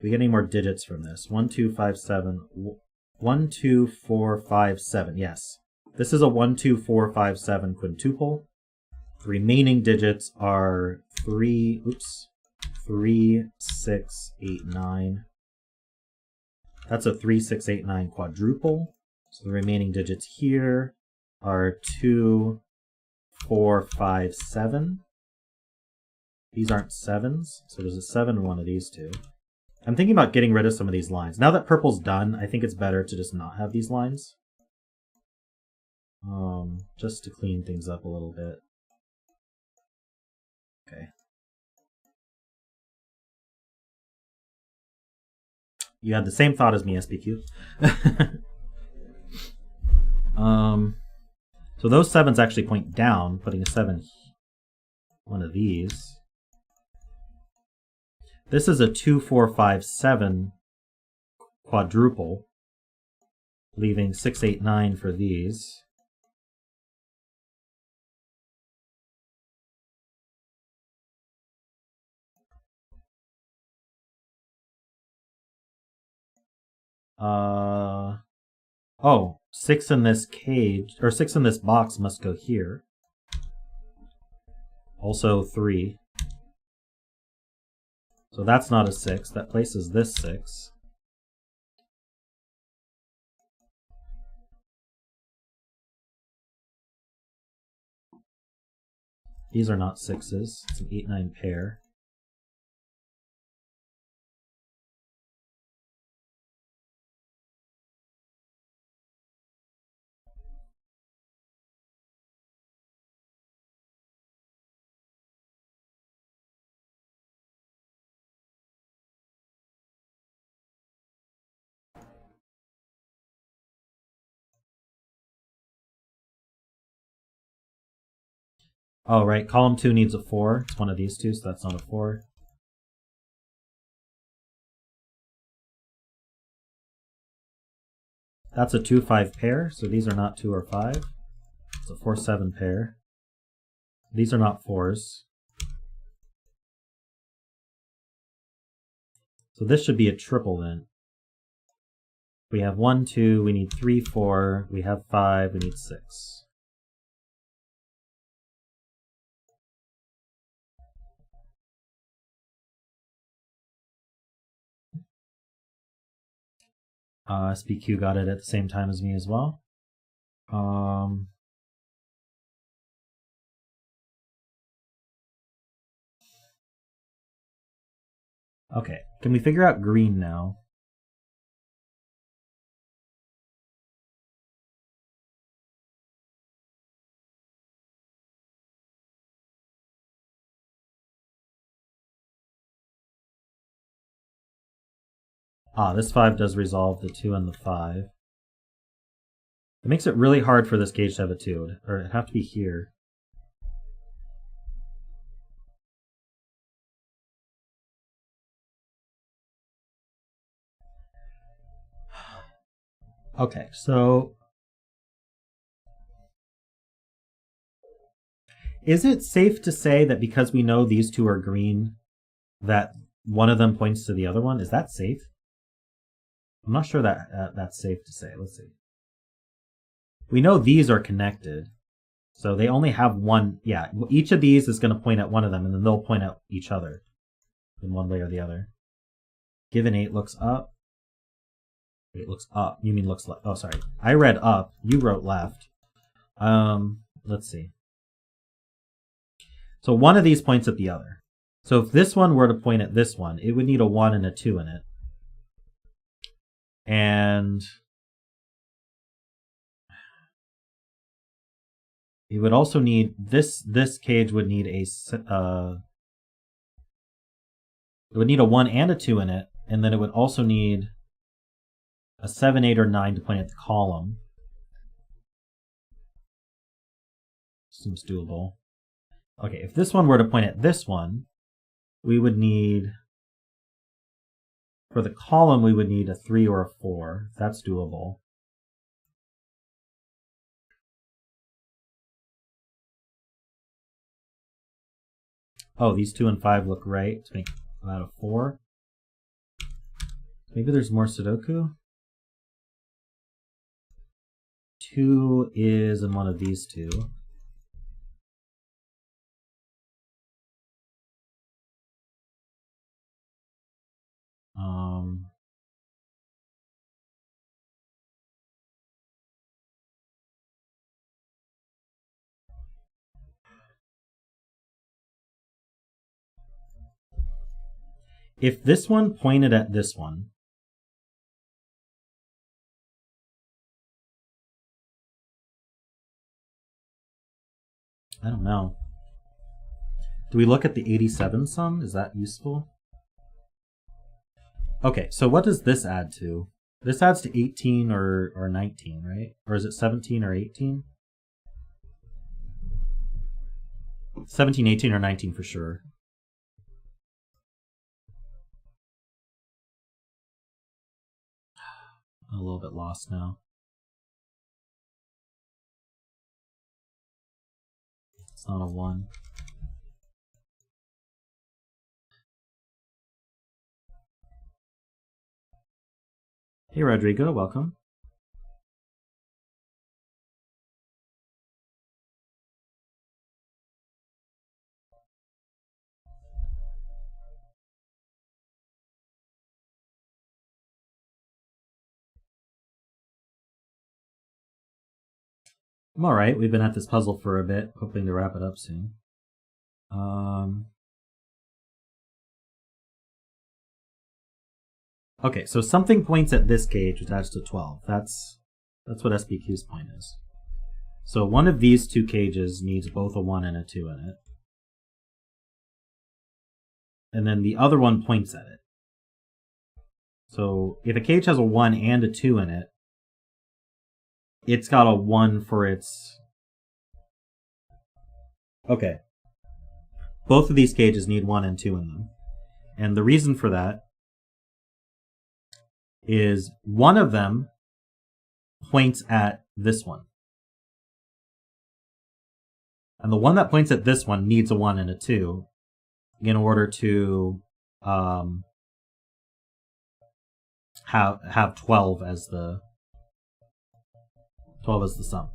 Do we get any more digits from this? 1, 2, 5, 7. 1, 2, 4, 5, 7. Yes. This is a 1, 2, 4, 5, 7 quintuple. The remaining digits are 3, 6, 8, 9. That's a 3, 6, 8, 9 quadruple. So the remaining digits here are 2, 4, 5, 7. These aren't 7s, so there's a 7 in one of these two. I'm thinking about getting rid of some of these lines. Now that purple's done, I think it's better to just not have these lines. Just to clean things up a little bit. Okay. You had the same thought as me, SPQ. So those 7s actually point down, putting a 7 one of these. This is a 2, 4, 5, 7 quadruple, leaving 6, 8, 9 for these. Oh, 6 in this cage, or 6 in this box must go here. Also 3. So that's not a 6. That places this 6. These are not 6s. It's an 8, 9 pair. Oh, right. Column 2 needs a 4. It's one of these two, so that's not a 4. That's a 2, 5 pair, so these are not 2 or 5. It's a 4, 7 pair. These are not 4s. So this should be a triple then. We have 1, 2, we need 3, 4, we have 5, we need 6. SPQ got it at the same time as me as well. Okay, can we figure out green now? This 5 does resolve the 2 and the 5. It makes it really hard for this cage to have a 2, or it'd have to be here. Okay, so is it safe to say that because we know these two are green, that one of them points to the other one? Is that safe? I'm not sure that that's safe to say. Let's see. We know these are connected, so they only have one. Yeah, each of these is going to point at one of them, and then they'll point at each other in one way or the other. Given 8 looks up. It looks up. You mean looks left? Oh, sorry. I read up. You wrote left. Let's see. So one of these points at the other. So if this one were to point at this one, it would need a 1 and a 2 in it. And it would also need, this cage would need a, it would need a 1 and a 2 in it, and then it would also need a 7, 8, or 9 to point at the column. Seems doable. Okay, if this one were to point at this one, we would need, for the column, we would need a 3 or a 4. That's doable. Oh, these 2 and 5 look right to make that a 4. Maybe there's more Sudoku? 2 is in one of these two. If this one pointed at this one, I don't know. Do we look at the 87 sum? Is that useful? Okay, so what does this add to? This adds to 18 or 19, right? Or is it 17 or 18? 17, 18, or 19 for sure. I'm a little bit lost now. It's not a 1. Hey Rodrigo, welcome. I'm alright, we've been at this puzzle for a bit, hoping to wrap it up soon. Okay, so something points at this cage, which adds to 12. That's what SBQ's point is. So one of these two cages needs both a 1 and a 2 in it. And then the other one points at it. So if a cage has a 1 and a 2 in it, it's got a 1 for its... Okay. Both of these cages need 1 and 2 in them. And the reason for that is one of them points at this one. And the one that points at this one needs a 1 and a 2 in order to have 12 as the sum.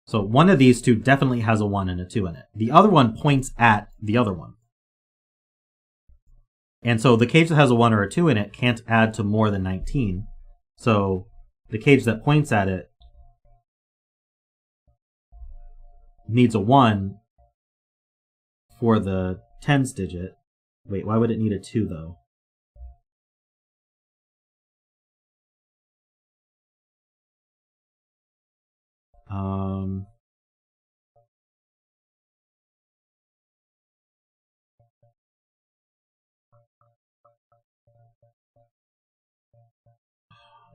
So one of these two definitely has a 1 and a 2 in it. The other one points at the other one. And so the cage that has a 1 or a 2 in it can't add to more than 19. So the cage that points at it needs a 1 for the tens digit. Wait, why would it need a 2 though?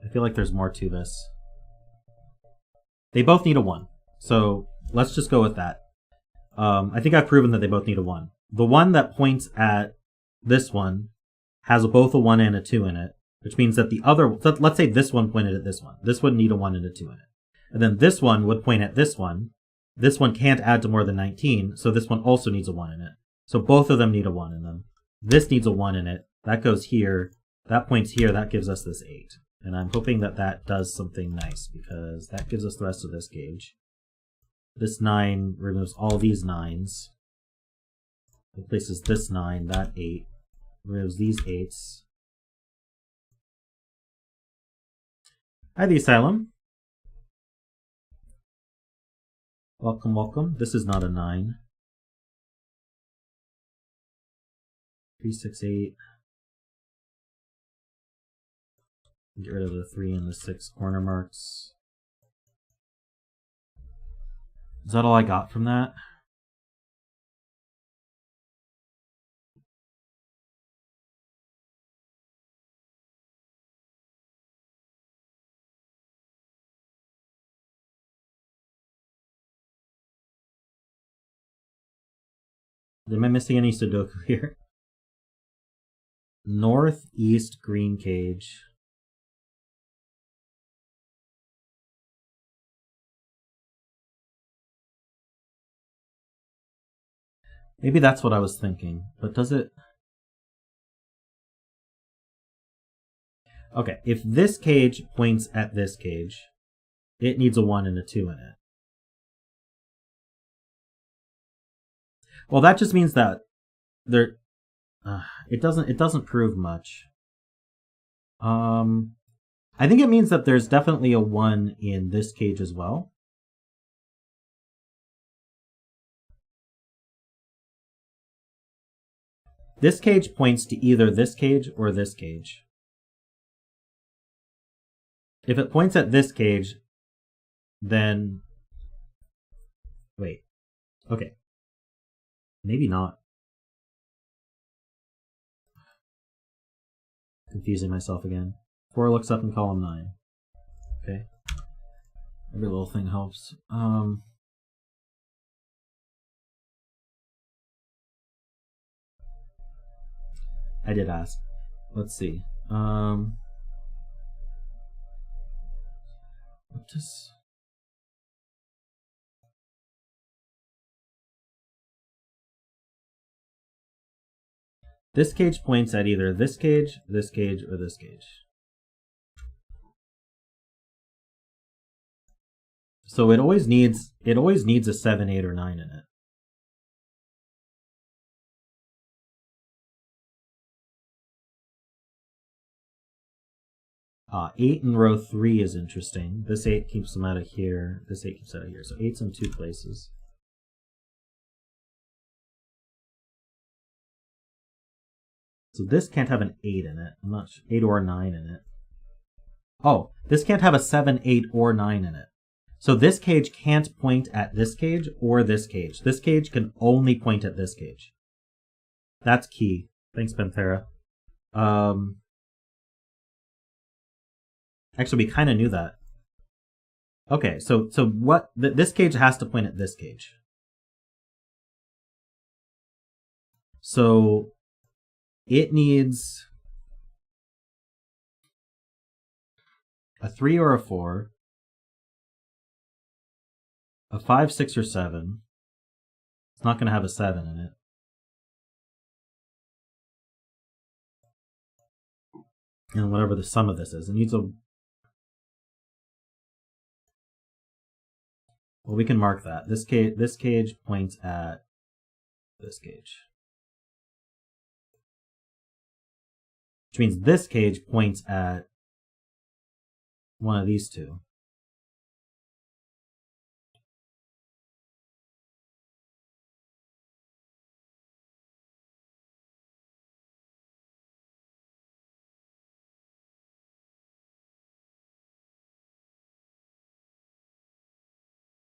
I feel like there's more to this. They both need a 1. So let's just go with that. I think I've proven that they both need a 1. The one that points at this one has both a 1 and a 2 in it, which means that the other, let's say this one pointed at this one. This would need a 1 and a 2 in it. And then this one would point at this one. This one can't add to more than 19, so this one also needs a 1 in it. So both of them need a 1 in them. This needs a 1 in it. That goes here. That points here. That gives us this 8. And I'm hoping that that does something nice, because that gives us the rest of this gauge. This 9 removes all these 9s. Replaces this 9, that 8. Removes these 8s. Hi, the Asylum. Welcome, welcome. This is not a 9. 3, 6, 8. Get rid of the 3 and the 6 corner marks. Is that all I got from that? Am I missing any Sudoku here? Northeast green cage. Maybe that's what I was thinking, but does it? Okay, if this cage points at this cage, it needs a 1 and a 2 in it. Well, that just means that there. It doesn't prove much. I think it means that there's definitely a 1 in this cage as well. This cage points to either this cage or this cage. If it points at this cage, then... Wait. Okay. Maybe not. Confusing myself again. 4 looks up in column 9. Okay. Every little thing helps. I did ask. Let's see. What does... This cage points at either this cage, or this cage. So it always needs a 7, 8, or 9 in it. Ah, 8 in row 3 is interesting. This 8 keeps them out of here. This 8 keeps out of here. So 8's in 2 places. So this can't have an 8 in it. I'm not sure. 8 or 9 in it. Oh, this can't have a 7, 8, or 9 in it. So this cage can't point at this cage or this cage. This cage can only point at this cage. That's key. Thanks, Panthera. Actually, we kind of knew that. Okay, so what? This cage has to point at this cage. So it needs a 3 or a 4, a 5, 6, or 7. It's not going to have a 7 in it. And whatever the sum of this is. It needs a... Well, we can mark that. This cage points at this cage. Which means this cage points at one of these two.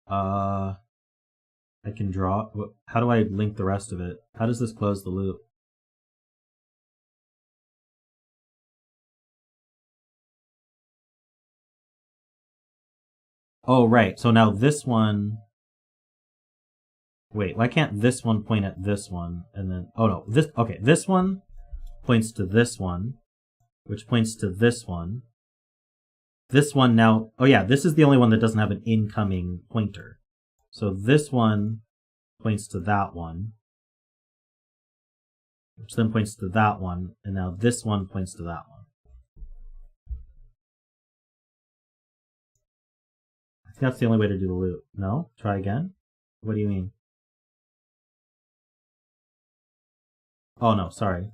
I can draw. How do I link the rest of it? How does this close the loop? Oh, right. So now this one... Wait, why can't this one point at this one? And then... Oh, no. This... Okay, this one points to this one, which points to this one. This one now... Oh, yeah, this is the only one that doesn't have an incoming pointer. So this one points to that one, which then points to that one, and now this one points to that one. I think that's the only way to do the loop. No? Try again? What do you mean? Oh, no, sorry.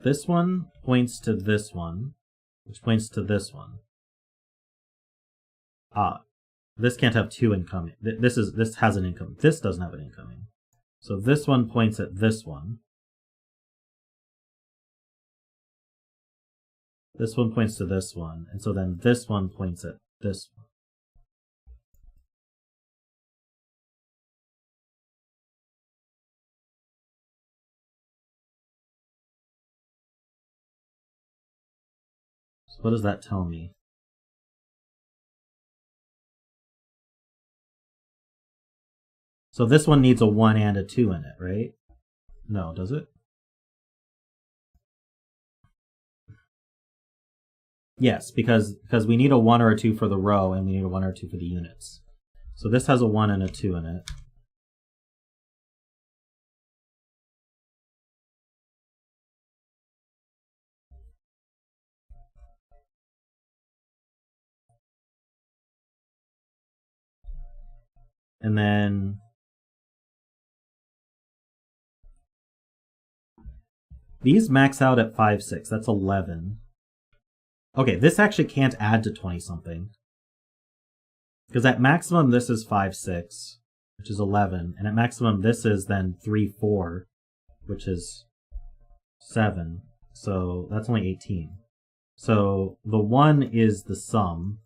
This one points to this one, which points to this one. Ah, This can't have two incoming. This has an incoming. This doesn't have an incoming. So this one points at this one. This one points to this one, and so then this one points at this one. So what does that tell me? So this one needs a 1 and a 2 in it, right? No, does it? Yes, because we need a 1 or a 2 for the row, and we need a 1 or 2 for the units. So this has a 1 and a 2 in it. And then these max out at 5, 6. That's 11. Okay, this actually can't add to 20-something. Because at maximum, this is 5, 6, which is 11. And at maximum, this is then 3, 4, which is 7. So that's only 18. So the 1 is the sum.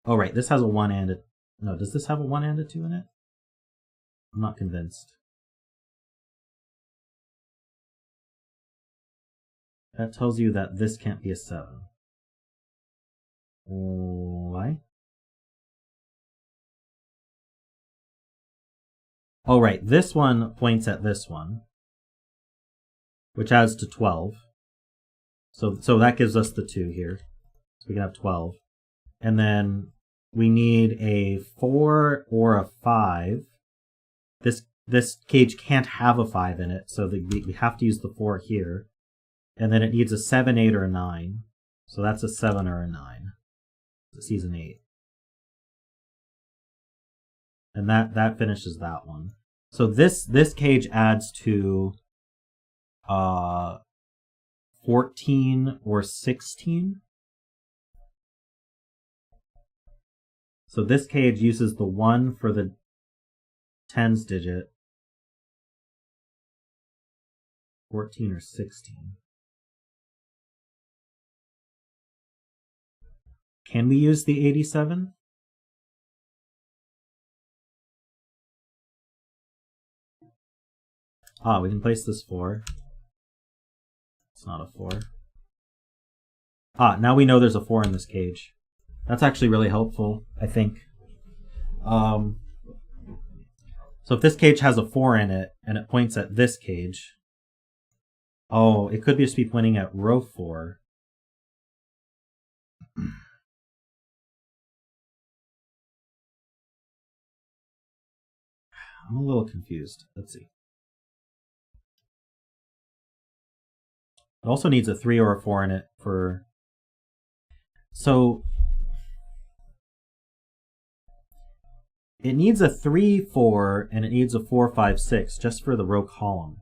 Oh, right, this has a 1 and a... No, does this have a 1 and a 2 in it? I'm not convinced. That tells you that this can't be a 7. Why? Oh, right, this one points at this one, which adds to 12. So that gives us the 2 here. So we can have 12. And then we need a 4 or a 5. This cage can't have a 5 in it, so we have to use the 4 here. And then it needs a 7, 8, or a 9. So that's a 7 or a 9. It sees an 8. And that finishes that one. So this cage adds to 14 or 16. So this cage uses the 1 for the tens digit. 14 or 16. Can we use the 87? Ah, we can place this 4. It's not a 4. Ah, now we know there's a 4 in this cage. That's actually really helpful, I think. So if this cage has a 4 in it, and it points at this cage... Oh, it could just be pointing at row 4. I'm a little confused. Let's see. It also needs a 3 or a 4 in it for... So... It needs a 3, 4, and it needs a 4, 5, 6 just for the row column.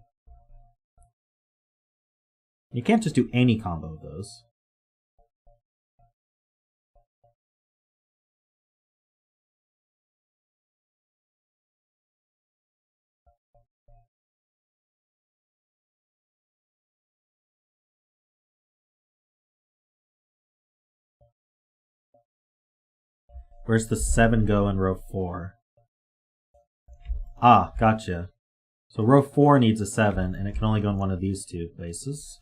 You can't just do any combo of those. Where's the 7 go in row 4? Ah, gotcha. So row 4 needs a 7, and it can only go in one of these two places,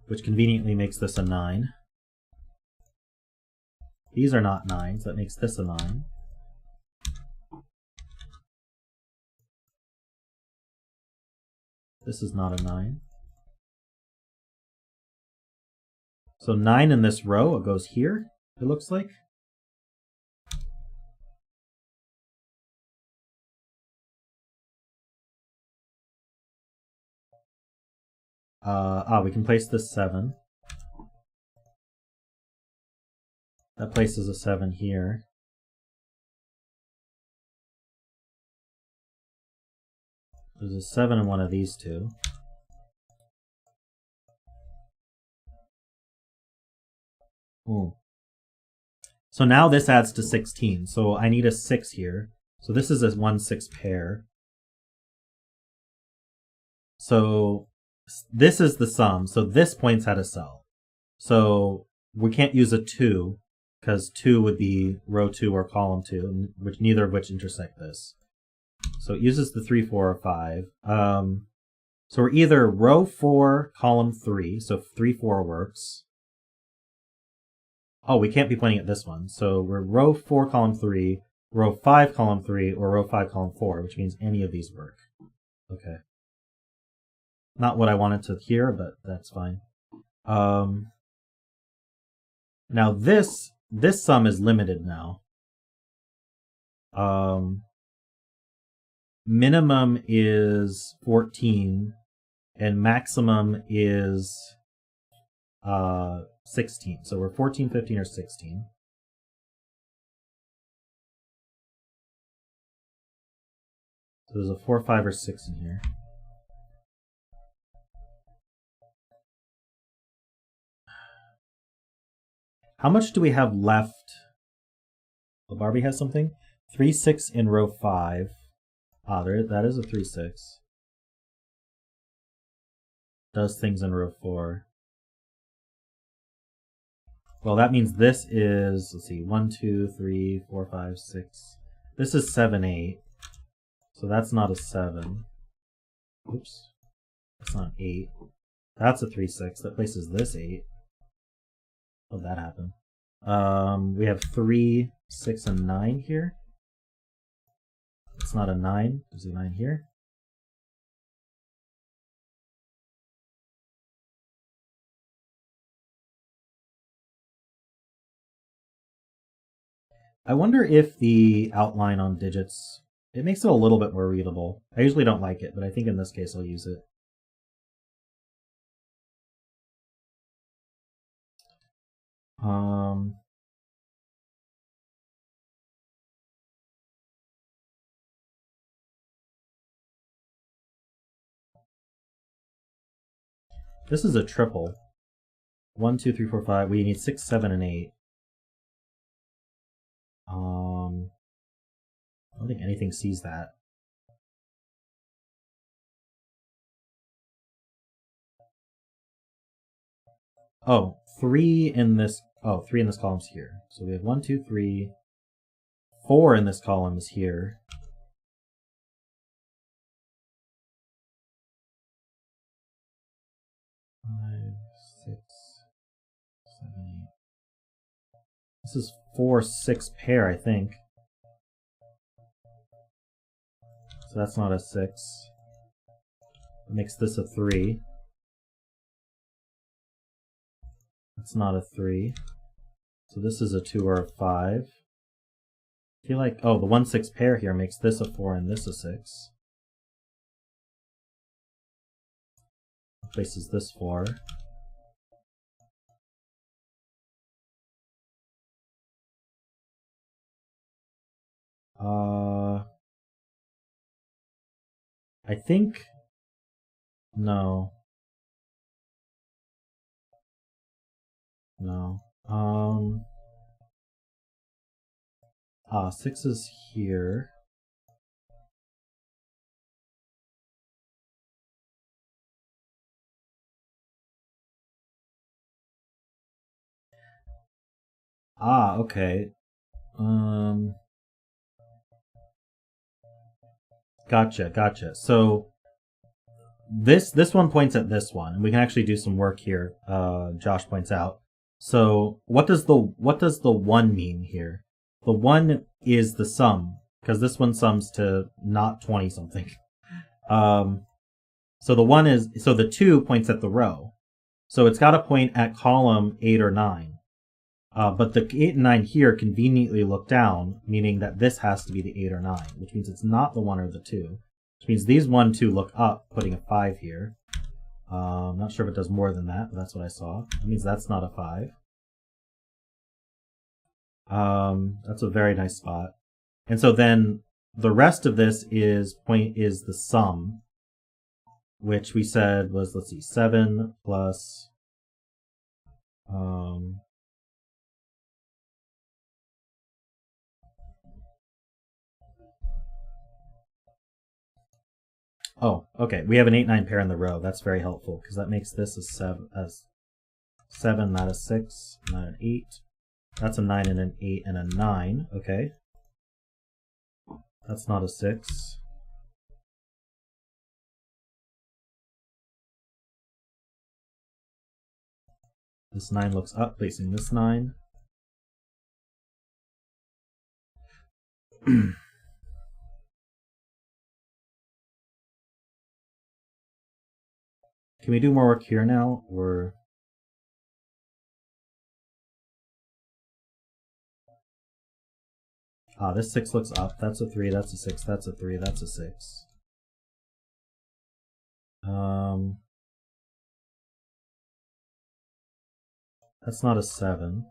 which conveniently makes this a 9. These are not 9s, that makes this a 9. This is not a 9. So 9 in this row, it goes here, it looks like. We can place this 7. That places a 7 here. There's a 7 in one of these two. Ooh. So now this adds to 16. So I need a 6 here. So this is a 1-6 pair. So this is the sum. So this points at a cell. So we can't use a 2 because 2 would be row 2 or column 2, which neither of which intersect this. So it uses the 3, 4, or 5. So we're either row 4, column 3. So 3, 4 works. Oh, we can't be pointing at this one. So we're row 4, column 3, row 5, column 3, or row 5, column 4, which means any of these work. Okay. Not what I wanted to hear, but that's fine. Now this sum is limited now. Minimum is 14, and maximum is 16. So we're 14, 15, or 16. So there's a 4, 5, or 6 in here. How much do we have left? The Barbie has something? 3, 6 in row 5. Ah, that is a 3, 6. Does things in row 4. Well, that means this is, let's see, 1, 2, 3, 4, 5, 6. This is 7, 8. So that's not a 7. Oops. That's not an 8. That's a 3, 6. That places this 8. How'd that happen? We have 3, 6, and 9 here. It's not a 9. There's a 9 here. I wonder if the outline on digits, it makes it a little bit more readable. I usually don't like it, but I think in this case I'll use it. This is a triple. 1, 2, 3, 4, 5. We need 6, 7, and 8. I don't think anything sees that. Oh, 3 in this. Oh, 3 in this column's here. So we have 1, 2, 3. 4 in this column is here. This is 4, 6 pair, I think. So that's not a 6. It makes this a 3. That's not a 3. So this is a 2 or a 5. I feel like, oh, the 1, 6 pair here makes this a 4 and this a 6. Places this 4. I think, no. 6 is here. Okay. Gotcha. So this one points at this one, and we can actually do some work here. Josh points out. So what does the 1 mean here? The 1 is the sum, because this one sums to not 20 something. So the 1 is, so the 2 points at the row. So it's got to point at column 8 or 9. But the 8 and 9 here conveniently look down, meaning that this has to be the 8 or 9, which means it's not the 1 or the 2. Which means these 1, 2 look up, putting a 5 here. I'm not sure if it does more than that, but that's what I saw. That means that's not a 5. That's a very nice spot. And so then the rest of this is the sum, which we said was, let's see, 7 plus Oh, okay. We have an 8-9 pair in the row. That's very helpful because that makes this a 7, not a 6, not an 8. That's a 9 and an 8 and a 9. Okay. That's not a 6. This 9 looks up, placing this 9. Can we do more work here now, or... this 6 looks up. That's a 3, that's a 6, that's a 3, that's a 6. That's not a 7.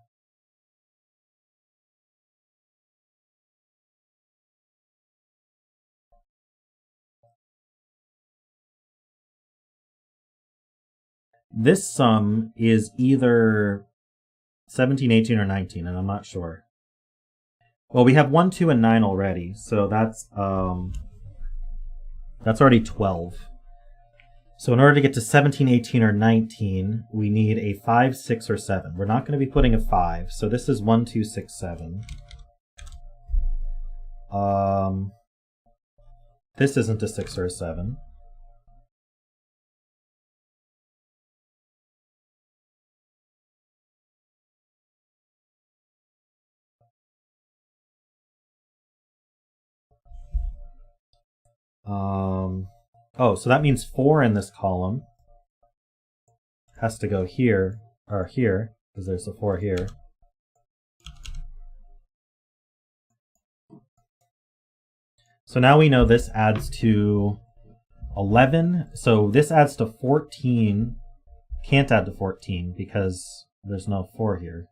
This sum is either 17, 18, or 19, and I'm not sure. Well, we have 1, 2, and 9 already, so that's already 12. So in order to get to 17, 18, or 19, we need a 5, 6, or 7. We're not going to be putting a 5, so this is 1, 2, 6, 7. This isn't a 6 or a 7. Oh, so that means 4 in this column has to go here, or here, because there's a 4 here. So now we know this adds to 11. So this adds to 14. Can't add to 14 because there's no 4 here.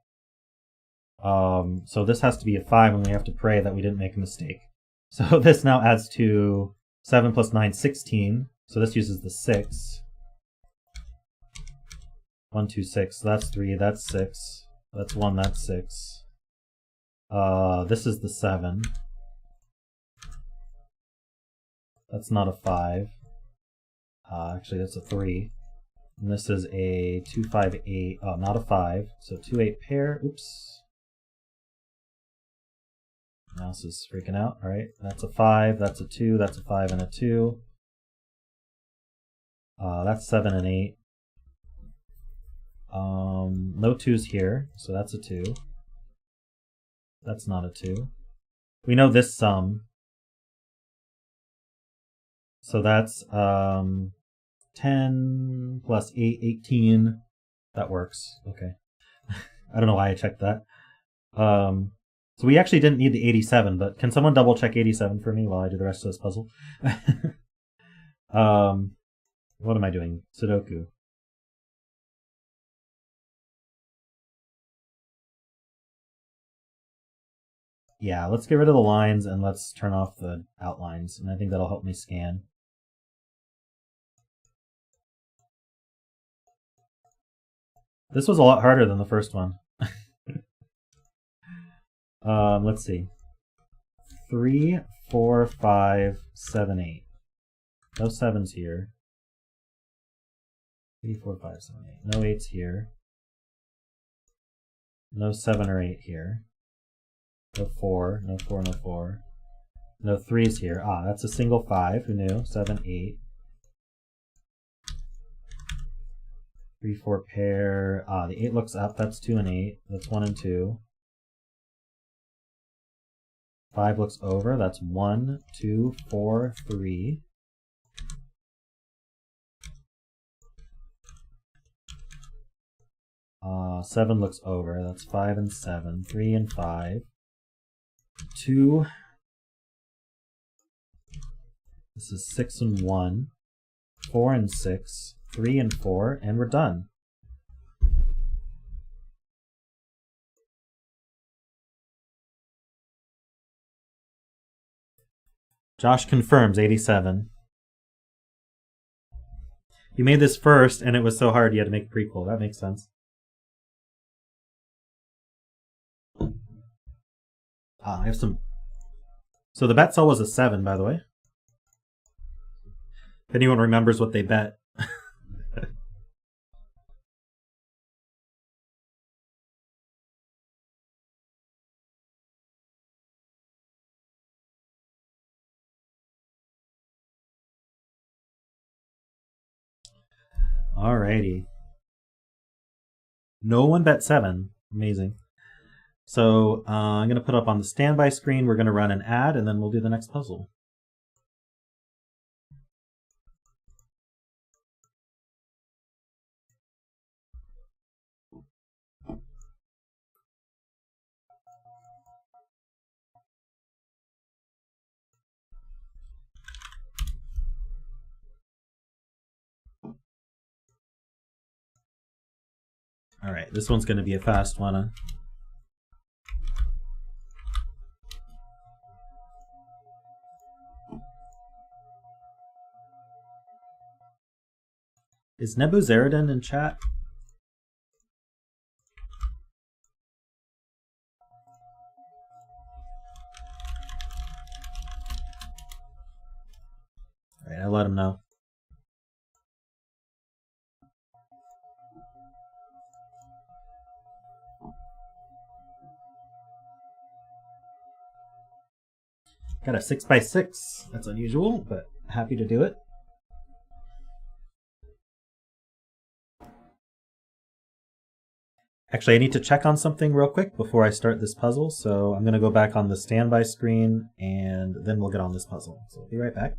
So this has to be a 5, and we have to pray that we didn't make a mistake. So this now adds to 7 plus 9, 16. So this uses the 6. 1, 2, 6. So that's 3. That's 6. That's 1. That's 6. This is the 7. That's not a 5. Actually, that's a 3. And this is a 2, 5, 8. Oh, not a 5. So 2, 8 pair. Oops. Mouse is freaking out. All right, that's a 5. That's a 2. That's a 5 and a 2. That's 7 and 8. No 2s here, so that's a 2. That's not a 2. We know this sum. So that's 10 plus 8, 18. That works. Okay. I don't know why I checked that. So we actually didn't need the 87, but can someone double check 87 for me while I do the rest of this puzzle? What am I doing? Sudoku. Yeah, let's get rid of the lines and let's turn off the outlines, and I think that'll help me scan. This was a lot harder than the first one. Let's see. 3, 4, 5, 7, 8. No 7s here. 3, 4, 5, 7, 8. No 8s here. No 7 or 8 here. No 4, no 4, no 4. No 3s here. Ah, that's a single 5. Who knew? 7, 8. 3, 4 pair. Ah, the 8 looks up. That's 2 and 8. That's 1 and 2. 5 looks over. That's 1, 2, 4, 3. Seven looks over. That's 5 and 7. 3 and 5. 2. This is 6 and 1. 4 and 6. 3 and 4. And we're done. Josh confirms 87. You made this first, and it was so hard you had to make a prequel. That makes sense. I have some... So the bet cell was a 7, by the way. If anyone remembers what they bet. Alrighty. No one bet 7. Amazing. So I'm going to put up on the standby screen, we're going to run an ad, and then we'll do the next puzzle. Alright, this one's going to be a fast one. Is Nebuzaradan in chat? Alright, I'll let him know. Got a 6x6. That's unusual, but happy to do it. Actually, I need to check on something real quick before I start this puzzle, so I'm going to go back on the standby screen, and then we'll get on this puzzle. So I'll be right back.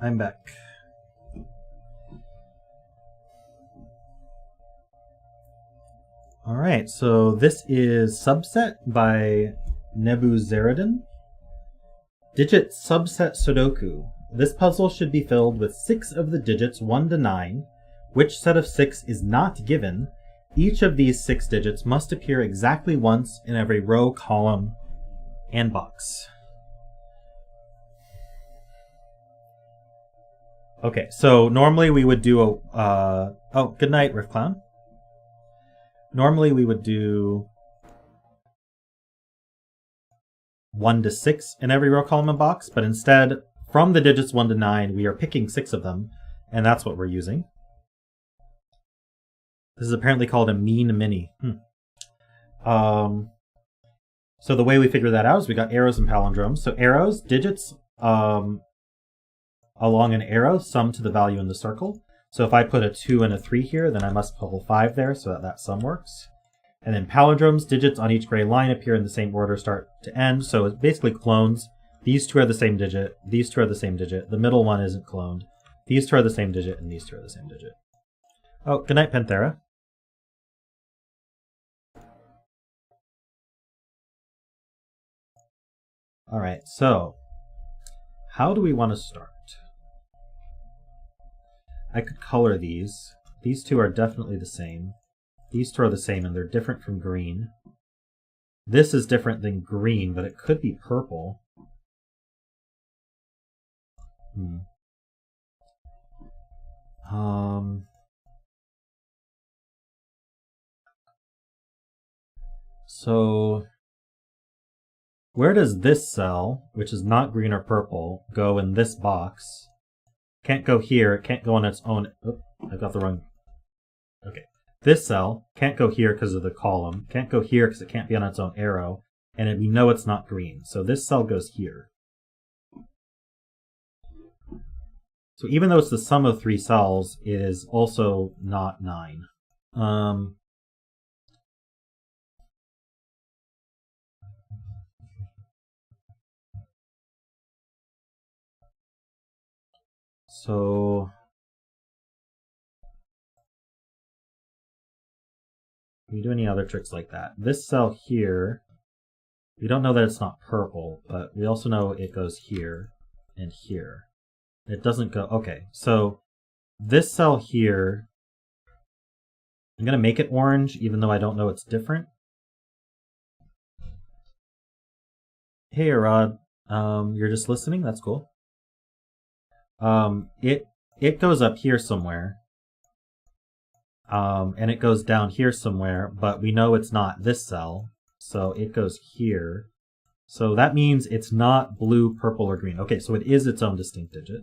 I'm back. Alright, so this is Subset by Nebuzaradan. Digit Subset Sudoku. This puzzle should be filled with 6 of the digits 1 to 9. Which set of 6 is not given? Each of these 6 digits must appear exactly once in every row, column, and box. Okay, so normally we would do a... oh, good night, Riff Clown. Normally we would do 1 to 6 in every row, column, and box, but instead, from the digits 1 to 9, we are picking 6 of them, and that's what we're using. This is apparently called a mean mini. So the way we figure that out is we got arrows and palindromes. So arrows, digits along an arrow sum to the value in the circle. So if I put a 2 and a 3 here, then I must put a 5 there so that sum works. And then palindromes, digits on each gray line appear in the same order start to end. So it's basically clones. These two are the same digit. These two are the same digit. The middle one isn't cloned. These two are the same digit, and these two are the same digit. Oh, good night, Panthera. All right, so how do we want to start? I could color these. These two are definitely the same. These two are the same, and they're different from green. This is different than green, but it could be purple. So where does this cell, which is not green or purple, go in this box? Can't go here. It can't go on its own. Oh, I got the wrong. Okay. This cell can't go here because of the column. Can't go here because it can't be on its own arrow. And we know it's not green. So this cell goes here. So even though it's the sum of 3 cells, it is also not 9. So can you do any other tricks like that? This cell here, we don't know that it's not purple, but we also know it goes here and here. It doesn't go, okay, so this cell here, I'm going to make it orange even though I don't know it's different. Hey, Arad, you're just listening? That's cool. It goes up here somewhere. And it goes down here somewhere, but we know it's not this cell, so it goes here. So that means it's not blue, purple, or green. Okay, so it is its own distinct digit.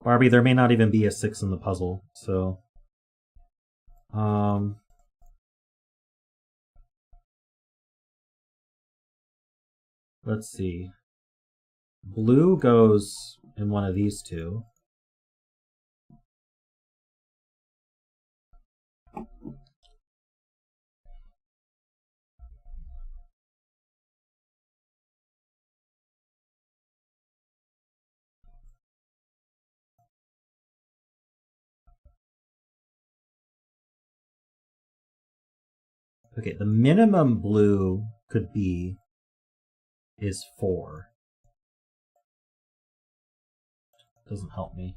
Barbie, there may not even be a 6 in the puzzle, so... let's see. Blue goes in one of these two. Okay, the minimum blue could be is 4. Doesn't help me.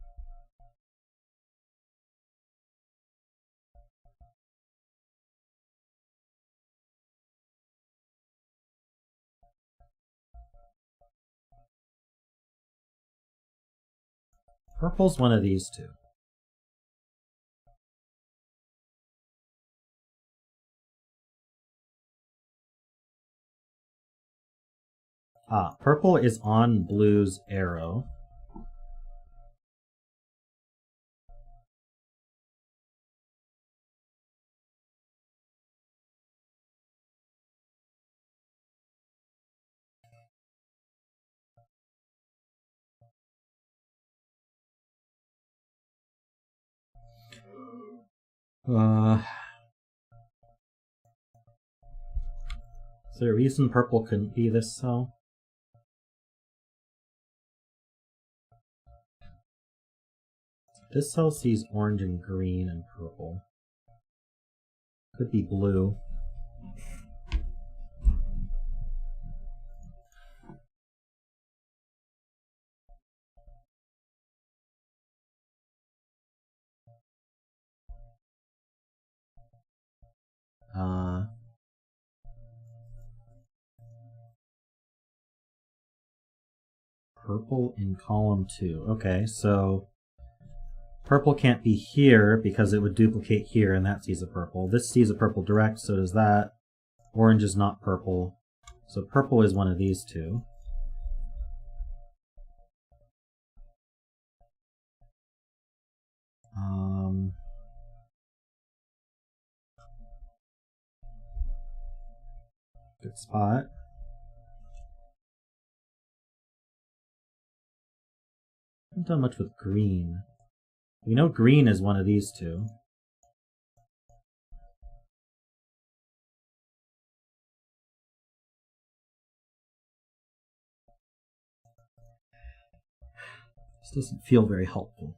Purple's one of these two. Ah, purple is on blue's arrow. Is there a reason purple couldn't be this cell? This cell sees orange and green and purple. Could be blue. Purple in column 2. Okay, so purple can't be here because it would duplicate here and that sees a purple. This sees a purple direct, so does that. Orange is not purple. So purple is one of these two. Good spot. Haven't done much with green. We know green is one of these two. This doesn't feel very helpful.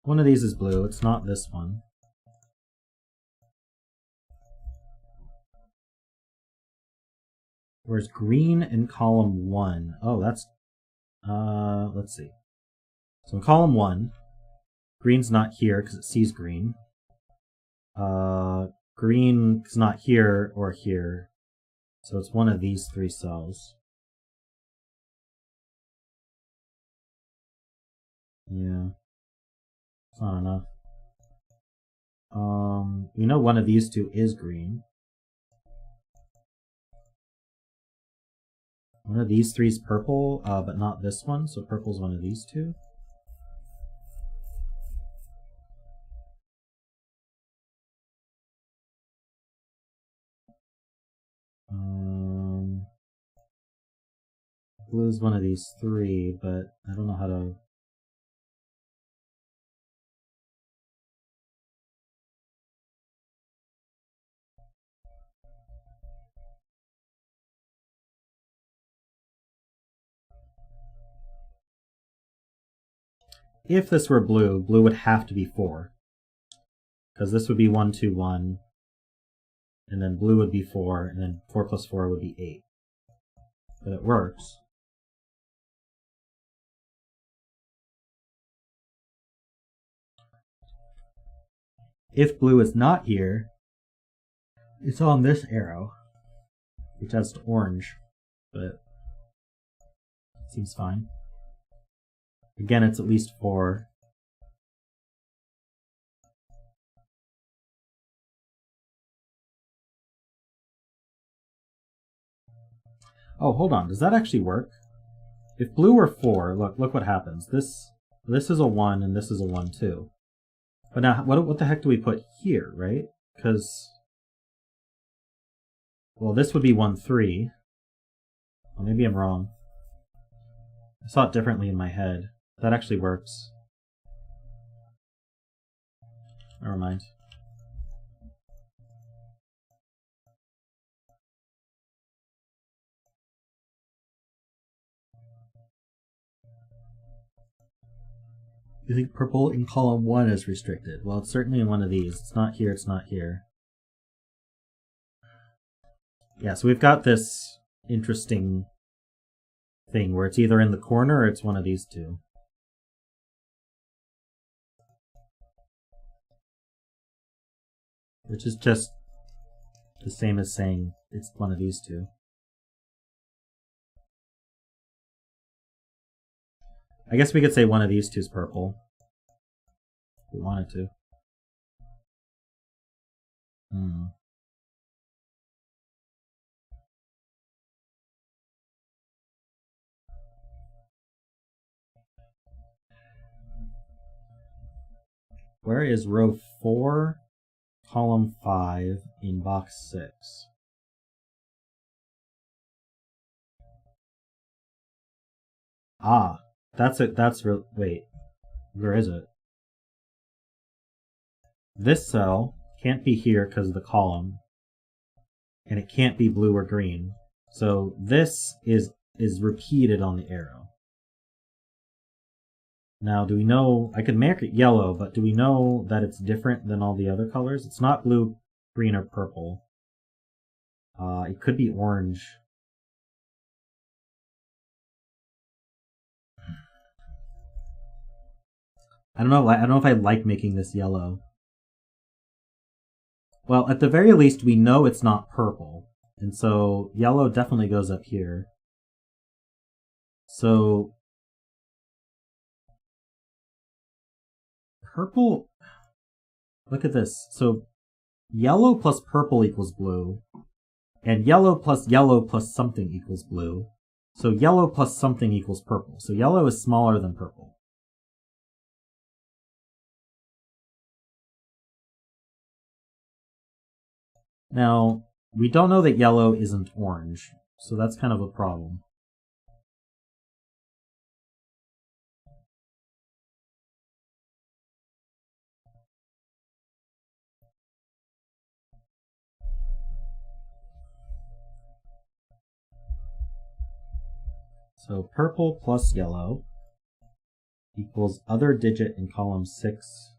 One of these is blue, it's not this one. Where's green in column 1? Oh, that's... let's see. So in column 1, green's not here because it sees green. Green is not here or here. So it's one of these 3 cells. Yeah. It's not enough. We know one of these 2 is green. One of these 3 is purple, but not this one, so purple's one of these 2. Blue's one of these 3, but I don't know how to... If this were blue, blue would have to be 4. Because this would be 1, 2, 1. And then blue would be 4, and then 4 plus 4 would be 8. But it works. If blue is not here, it's on this arrow, which has to orange, but it seems fine. Again, it's at least 4. Oh, hold on. Does that actually work? If blue were 4, look what happens. This is a 1 and this is a 1 too. But now, what the heck do we put here, right? Because, well, this would be 1, 3. Well, maybe I'm wrong. I saw it differently in my head. That actually works. Never mind. You think purple in column 1 is restricted? Well, it's certainly in one of these. It's not here, it's not here. Yeah, so we've got this interesting thing where it's either in the corner or it's one of these 2. Which is just the same as saying it's one of these 2. I guess we could say one of these 2 is purple. If we wanted to. Where is row 4, column 5 in box 6? Ah, that's it. Wait, where is it? This cell can't be here because of the column, and it can't be blue or green. So this is repeated on the arrow. Now, do we know, I could make it yellow, but do we know that it's different than all the other colors? It's not blue, green, or purple. It could be orange. I don't know if I like making this yellow. Well, at the very least, we know it's not purple. And so yellow definitely goes up here. So purple, look at this. So yellow plus purple equals blue. And yellow plus something equals blue. So yellow plus something equals purple. So yellow is smaller than purple. Now, we don't know that yellow isn't orange, so that's kind of a problem. So purple plus yellow equals other digit in column 6,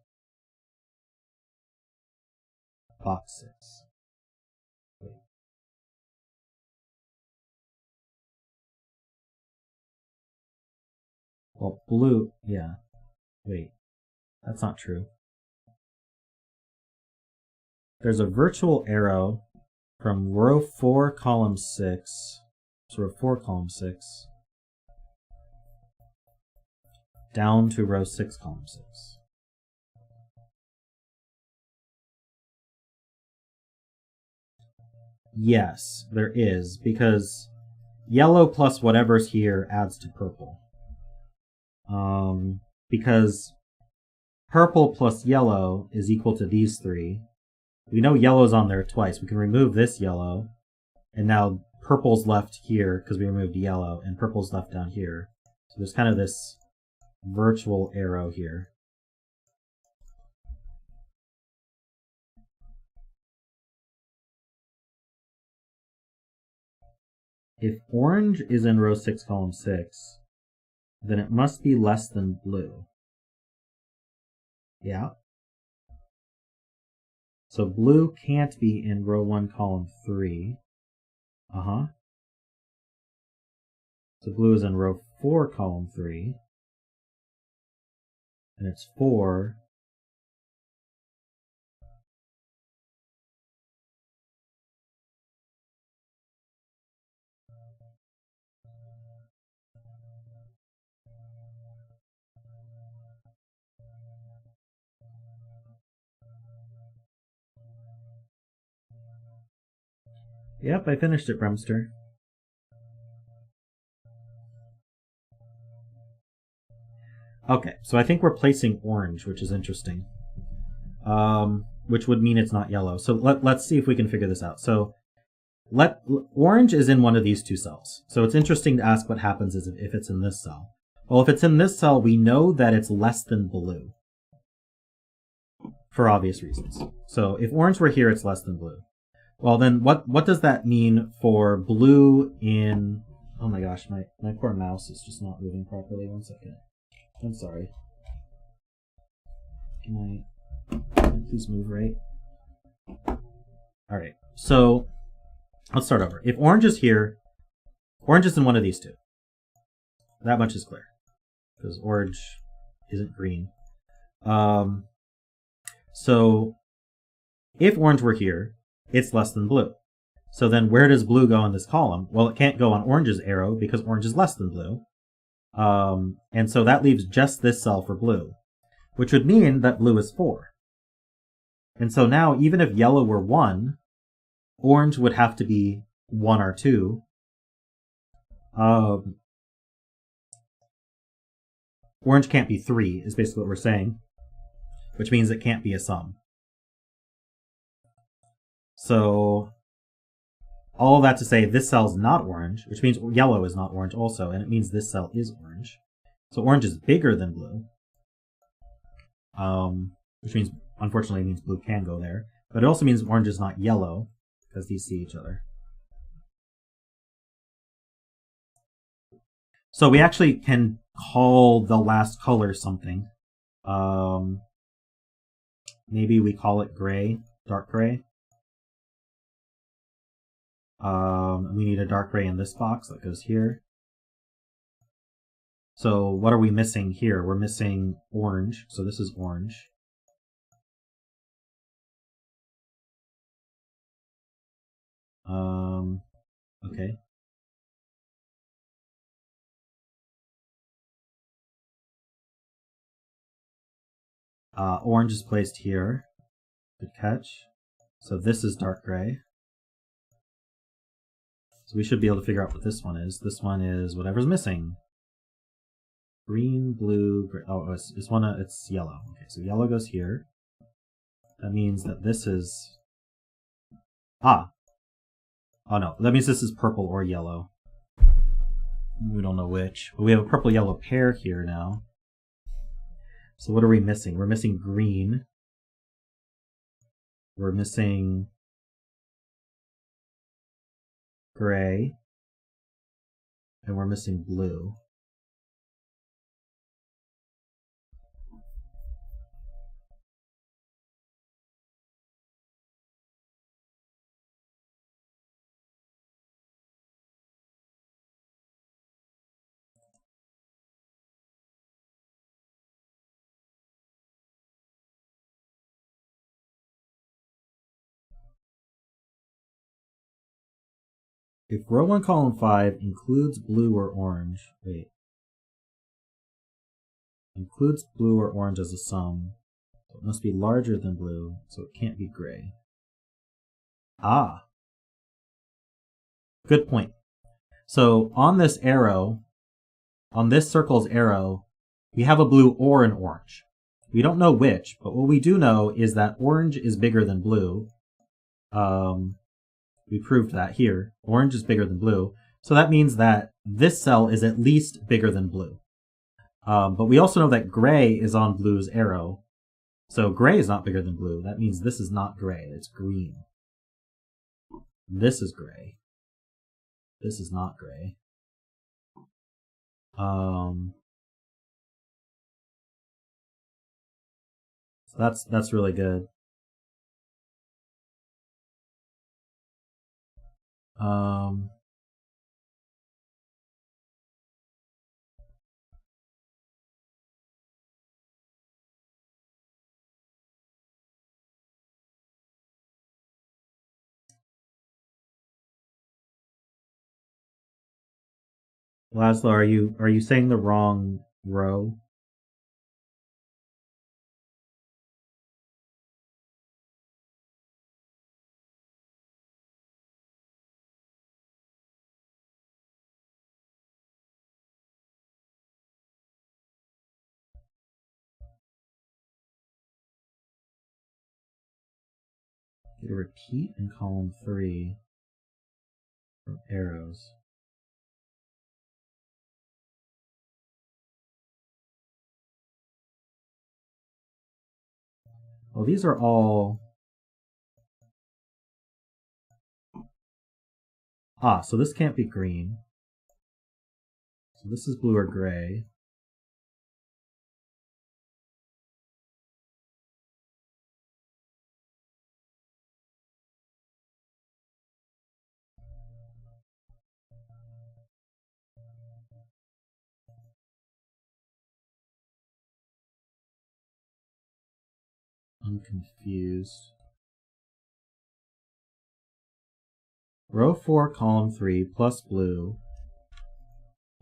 box 6. Well, blue, yeah. Wait, that's not true. There's a virtual arrow from row 4, column 6, so row 4, column 6, down to row 6, column 6. Yes, there is, because yellow plus whatever's here adds to purple. Because purple plus yellow is equal to these three. We know yellow's on there twice. We can remove this yellow, and now purple's left here because we removed yellow, and purple's left down here. So there's kind of this virtual arrow here. If orange is in row 6, column 6, then it must be less than blue. Yeah. So blue can't be in row 1, column 3. So blue is in row 4, column 3. And it's 4. Yep, I finished it, Bremster. Okay, so I think we're placing orange, which is interesting. Which would mean it's not yellow. So let's see if we can figure this out. So orange is in one of these two cells. So it's interesting to ask what happens if it's in this cell. Well, if it's in this cell, we know that it's less than blue. For obvious reasons. So if orange were here, it's less than blue. Well, then what does that mean for blue in... Oh my gosh, my poor mouse is just not moving properly. 1 second. I'm sorry. Can I please move right? Alright, so let's start over. If orange is here, orange is in one of these two. That much is clear. Because orange isn't green. So if orange were here, it's less than blue. So then where does blue go in this column? Well, it can't go on orange's arrow because orange is less than blue. And so that leaves just this cell for blue, which would mean that blue is 4. And so now, even if yellow were 1, orange would have to be 1 or 2. Orange can't be 3, is basically what we're saying, which means it can't be a sum. So all of that to say this cell's not orange, which means yellow is not orange also, and it means this cell is orange. So orange is bigger than blue, which means, unfortunately, means blue can go there. But it also means orange is not yellow, because these see each other. So we actually can call the last color something. Maybe we call it gray, dark gray. We need a dark gray in this box that goes here. So what are we missing here? We're missing orange, so this is orange. Okay. Orange is placed here. Good catch. So this is dark gray. So we should be able to figure out what this one is. This one is whatever's missing. Green, blue, gray. Oh, it's yellow. Okay, so yellow goes here. That means that this is... Ah! Oh no, that means this is purple or yellow. We don't know which. But we have a purple-yellow pair here now. So what are we missing? We're missing green. We're missing gray. And we're missing blue. If row 1, column 5 includes blue or orange, wait. Includes blue or orange as a sum, so it must be larger than blue, so it can't be gray. Ah! Good point. So on this arrow, on this circle's arrow, we have a blue or an orange. We don't know which, but what we do know is that orange is bigger than blue. We proved that here. Orange is bigger than blue. So that means that this cell is at least bigger than blue. But we also know that gray is on blue's arrow. So gray is not bigger than blue. That means this is not gray. It's green. This is gray. This is not gray. So that's really good. Laszlo, are you saying the wrong row? Get a repeat in column 3 from arrows. Well, these are all... Ah, so this can't be green. So this is blue or gray. I'm confused. Row 4, column 3 plus blue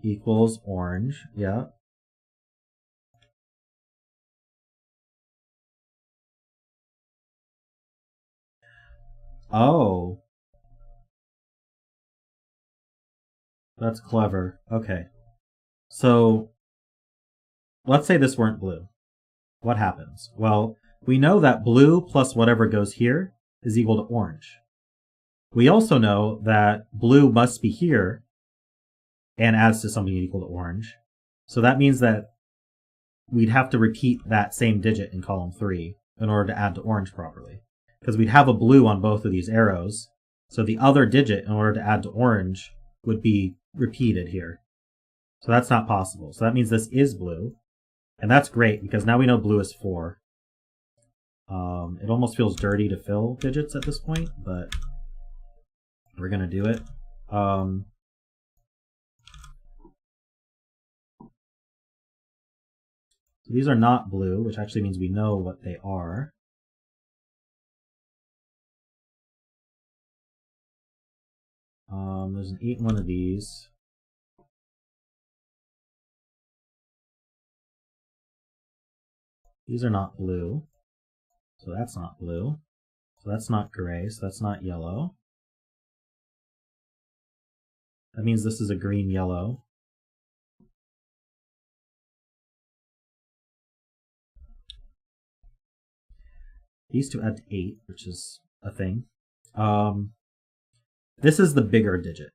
equals orange. Yeah. Oh. That's clever. Okay. So, let's say this weren't blue. What happens? Well, we know that blue plus whatever goes here is equal to orange. We also know that blue must be here and adds to something equal to orange. So that means that we'd have to repeat that same digit in column 3 in order to add to orange properly. Because we'd have a blue on both of these arrows. So the other digit in order to add to orange would be repeated here. So that's not possible. So that means this is blue. And that's great because now we know blue is 4. It almost feels dirty to fill digits at this point, but we're going to do it. So these are not blue, which actually means we know what they are. There's an 8 in one of these. These are not blue, so that's not blue. So that's not gray, so that's not yellow. That means this is a green-yellow. These two add to 8, which is a thing. This is the bigger digit.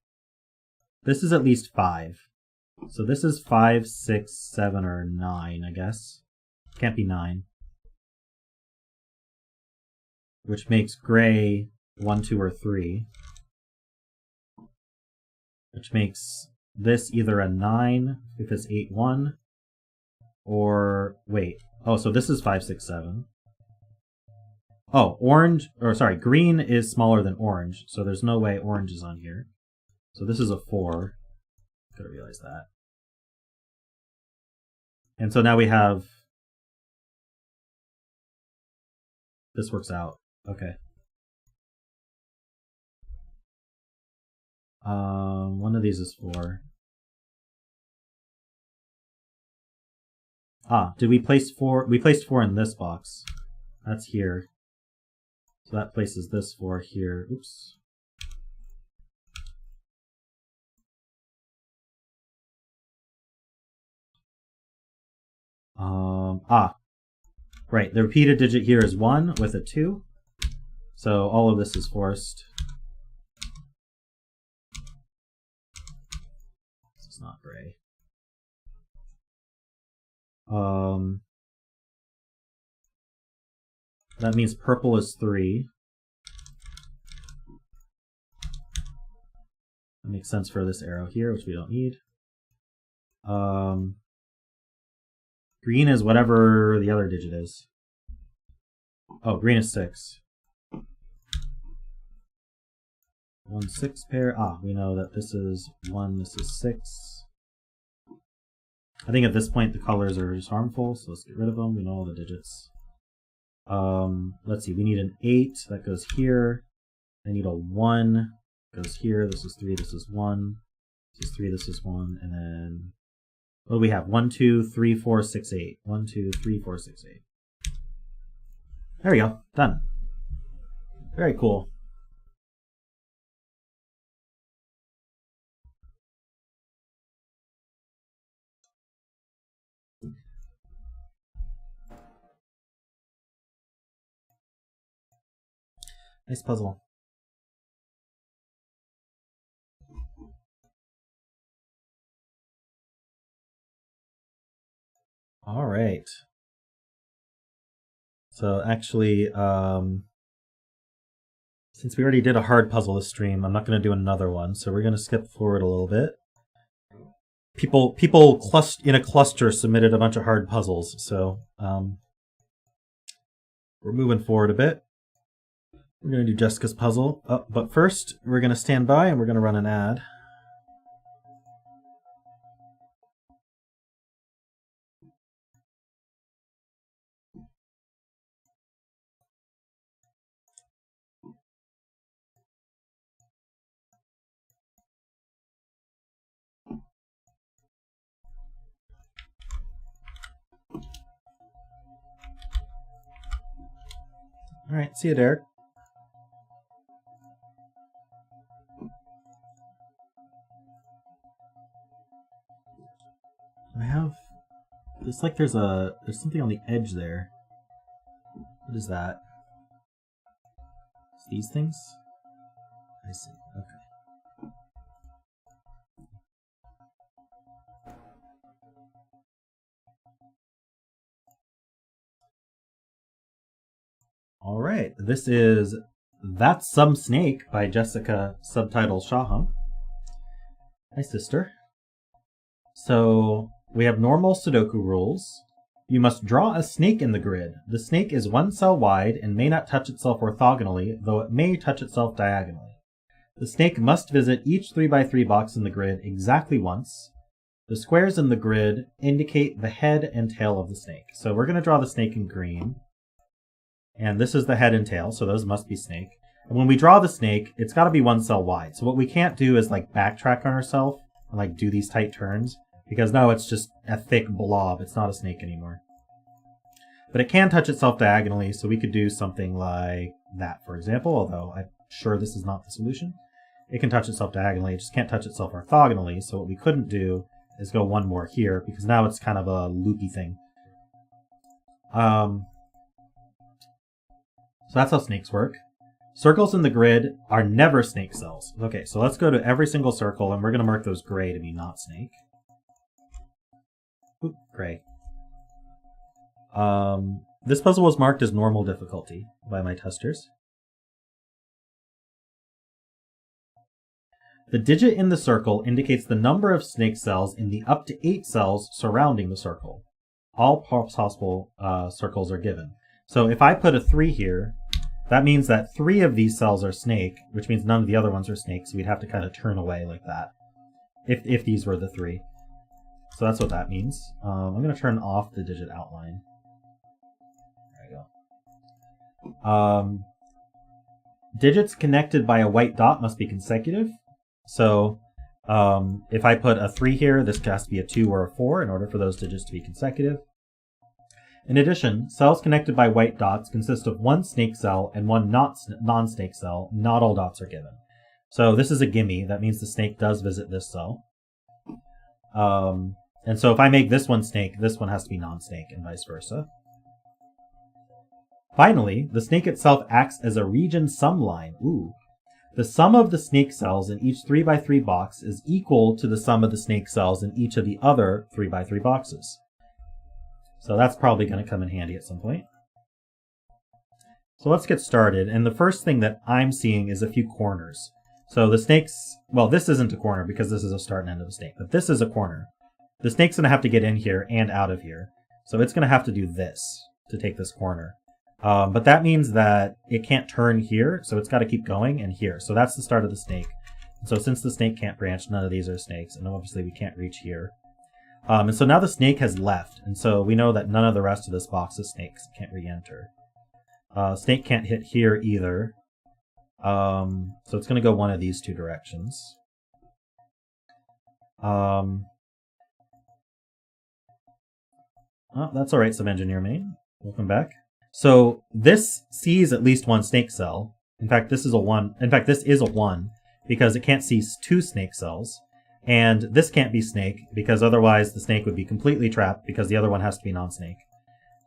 This is at least 5. So this is 5, 6, 7, or 9, I guess. Can't be 9. Which makes gray 1, 2, or 3. Which makes this either a 9 if it's 8, 1. Or, wait. Oh, so this is 5, 6, 7. Oh, green is smaller than orange, so there's no way orange is on here. So this is a 4. Gotta realize that. And so now we have... This works out. Okay. One of these is 4. Ah, did we place 4? We placed 4 in this box. That's here. So that places this 4 here. Oops. Right. The repeated digit here is 1 with a 2. So all of this is forced. This is not gray. That means purple is 3. That makes sense for this arrow here, which we don't need. Green is whatever the other digit is. Oh, green is 6. 1, 6 pair. Ah, we know that this is 1, this is 6. I think at this point the colors are just harmful, so let's get rid of them. We know all the digits. Let's see, we need an 8, that goes here. I need a 1, goes here. This is 3, this is 1. This is 3, this is 1. And then, what do we have? 1, 2, 3, 4, 6, 8. 1, 2, 3, 4, 6, 8. There we go, done. Very cool. Nice puzzle. All right. So actually, since we already did a hard puzzle this stream, I'm not going to do another one. So we're going to skip forward a little bit. People in a cluster submitted a bunch of hard puzzles, so we're moving forward a bit. We're going to do Jessica's puzzle, but first we're going to stand by and we're going to run an ad. All right, see you, Derek. It's like there's something on the edge there. What is that? It's these things? I see. Okay. All right. This is That's Some Snake by Jessica, subtitle Shaham. Hi, sister. So we have normal Sudoku rules. You must draw a snake in the grid. The snake is 1 cell wide and may not touch itself orthogonally, though it may touch itself diagonally. The snake must visit each 3x3 box in the grid exactly once. The squares in the grid indicate the head and tail of the snake. So we're going to draw the snake in green. And this is the head and tail, so those must be snake. And when we draw the snake, it's got to be 1 cell wide. So what we can't do is like backtrack on ourselves and like do these tight turns. Because now it's just a thick blob. It's not a snake anymore. But it can touch itself diagonally, so we could do something like that, for example, although I'm sure this is not the solution. it can touch itself diagonally. It just can't touch itself orthogonally. So what we couldn't do is go one more here, because now it's kind of a loopy thing. So that's how snakes work. Circles in the grid are never snake cells. Okay, so let's go to every single circle, and we're going to mark those gray to be not snake. Oop, gray. This puzzle was marked as normal difficulty by my testers. The digit in the circle indicates the number of snake cells in the up to 8 cells surrounding the circle. All possible circles are given. So if I put a 3 here, that means that 3 of these cells are snake, which means none of the other ones are snake, so we'd have to kind of turn away like that, if these were the 3. So that's what that means. I'm going to turn off the digit outline. There we go. Digits connected by a white dot must be consecutive. So if I put a 3 here, this has to be a 2 or a 4 in order for those digits to be consecutive. In addition, cells connected by white dots consist of one snake cell and one non-snake cell. Not all dots are given. So this is a gimme. That means the snake does visit this cell. And so if I make this one snake, this one has to be non-snake, and vice versa. Finally, the snake itself acts as a region sum line. Ooh. The sum of the snake cells in each 3x3 box is equal to the sum of the snake cells in each of the other 3x3 boxes. So that's probably going to come in handy at some point. So let's get started. And the first thing that I'm seeing is a few corners. So the snakes, well, this isn't a corner because this is a start and end of a snake, but this is a corner. The snake's going to have to get in here and out of here. So it's going to have to do this to take this corner. But that means that it can't turn here, so it's got to keep going and here. So that's the start of the snake. So since the snake can't branch, none of these are snakes, and obviously we can't reach here. And so now the snake has left, and so we know that none of the rest of this box is snakes. It can't re-enter. Snake can't hit here either. So it's going to go one of these two directions. Oh, that's alright, some engineer main. Welcome back. So this sees at least one snake cell. In fact, this is a 1. In fact, this is a 1 because it can't see 2 snake cells. And this can't be snake because otherwise the snake would be completely trapped because the other one has to be non-snake.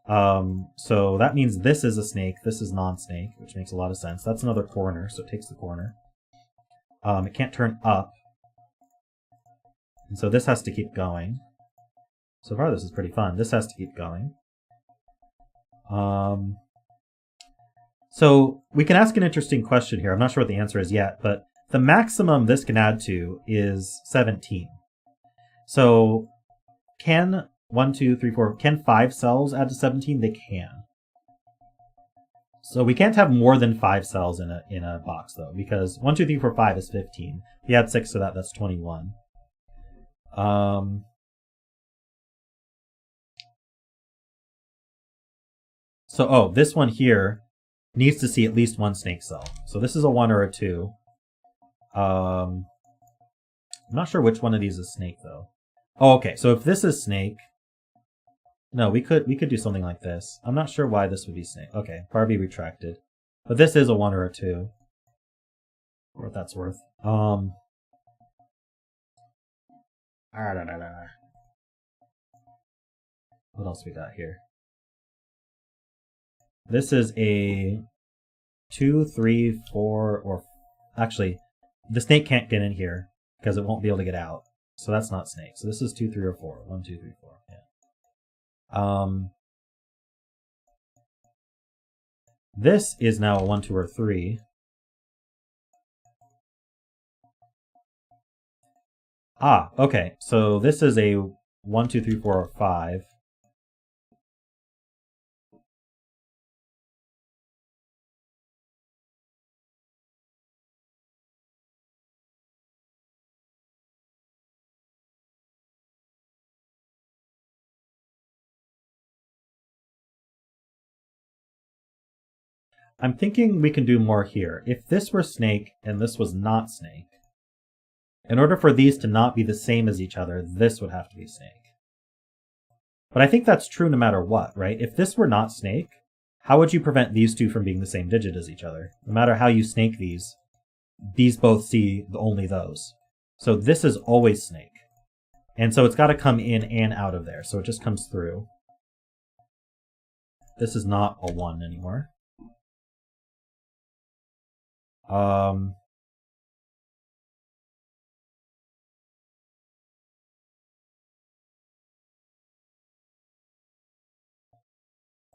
So that means this is a snake, this is non-snake, which makes a lot of sense. That's another corner, so it takes the corner. It can't turn up. And so this has to keep going. So far this is pretty fun. This has to keep going. So we can ask an interesting question here. I'm not sure what the answer is yet, but the maximum this can add to is 17. So can 1, 2, 3, 4, can 5 cells add to 17? They can. So we can't have more than 5 cells in a box though, because 1, 2, 3, 4, 5 is 15. If you add 6 to that, that's 21. So, oh, this one here needs to see at least one snake cell. So this is a 1 or a 2. I'm not sure which one of these is snake though. Oh, okay. So if this is snake, no, we could do something like this. I'm not sure why this would be snake. Okay, Barbie retracted. But this is a 1 or a 2. For what that's worth. What else we got here? This is a 2, 3, 4, or actually, the snake can't get in here because it won't be able to get out. So that's not snake. So this is 2, 3, or 4. 1, 2, 3, 4. Yeah. This is now a 1, 2, or 3. Ah, okay. So this is a 1, 2, 3, 4, or 5. I'm thinking we can do more here. If this were snake and this was not snake, in order for these to not be the same as each other, this would have to be snake. But I think that's true no matter what, right? If this were not snake, how would you prevent these two from being the same digit as each other? No matter how you snake these, these both see only those. So this is always snake. And so it's got to come in and out of there. So it just comes through. This is not a 1 anymore.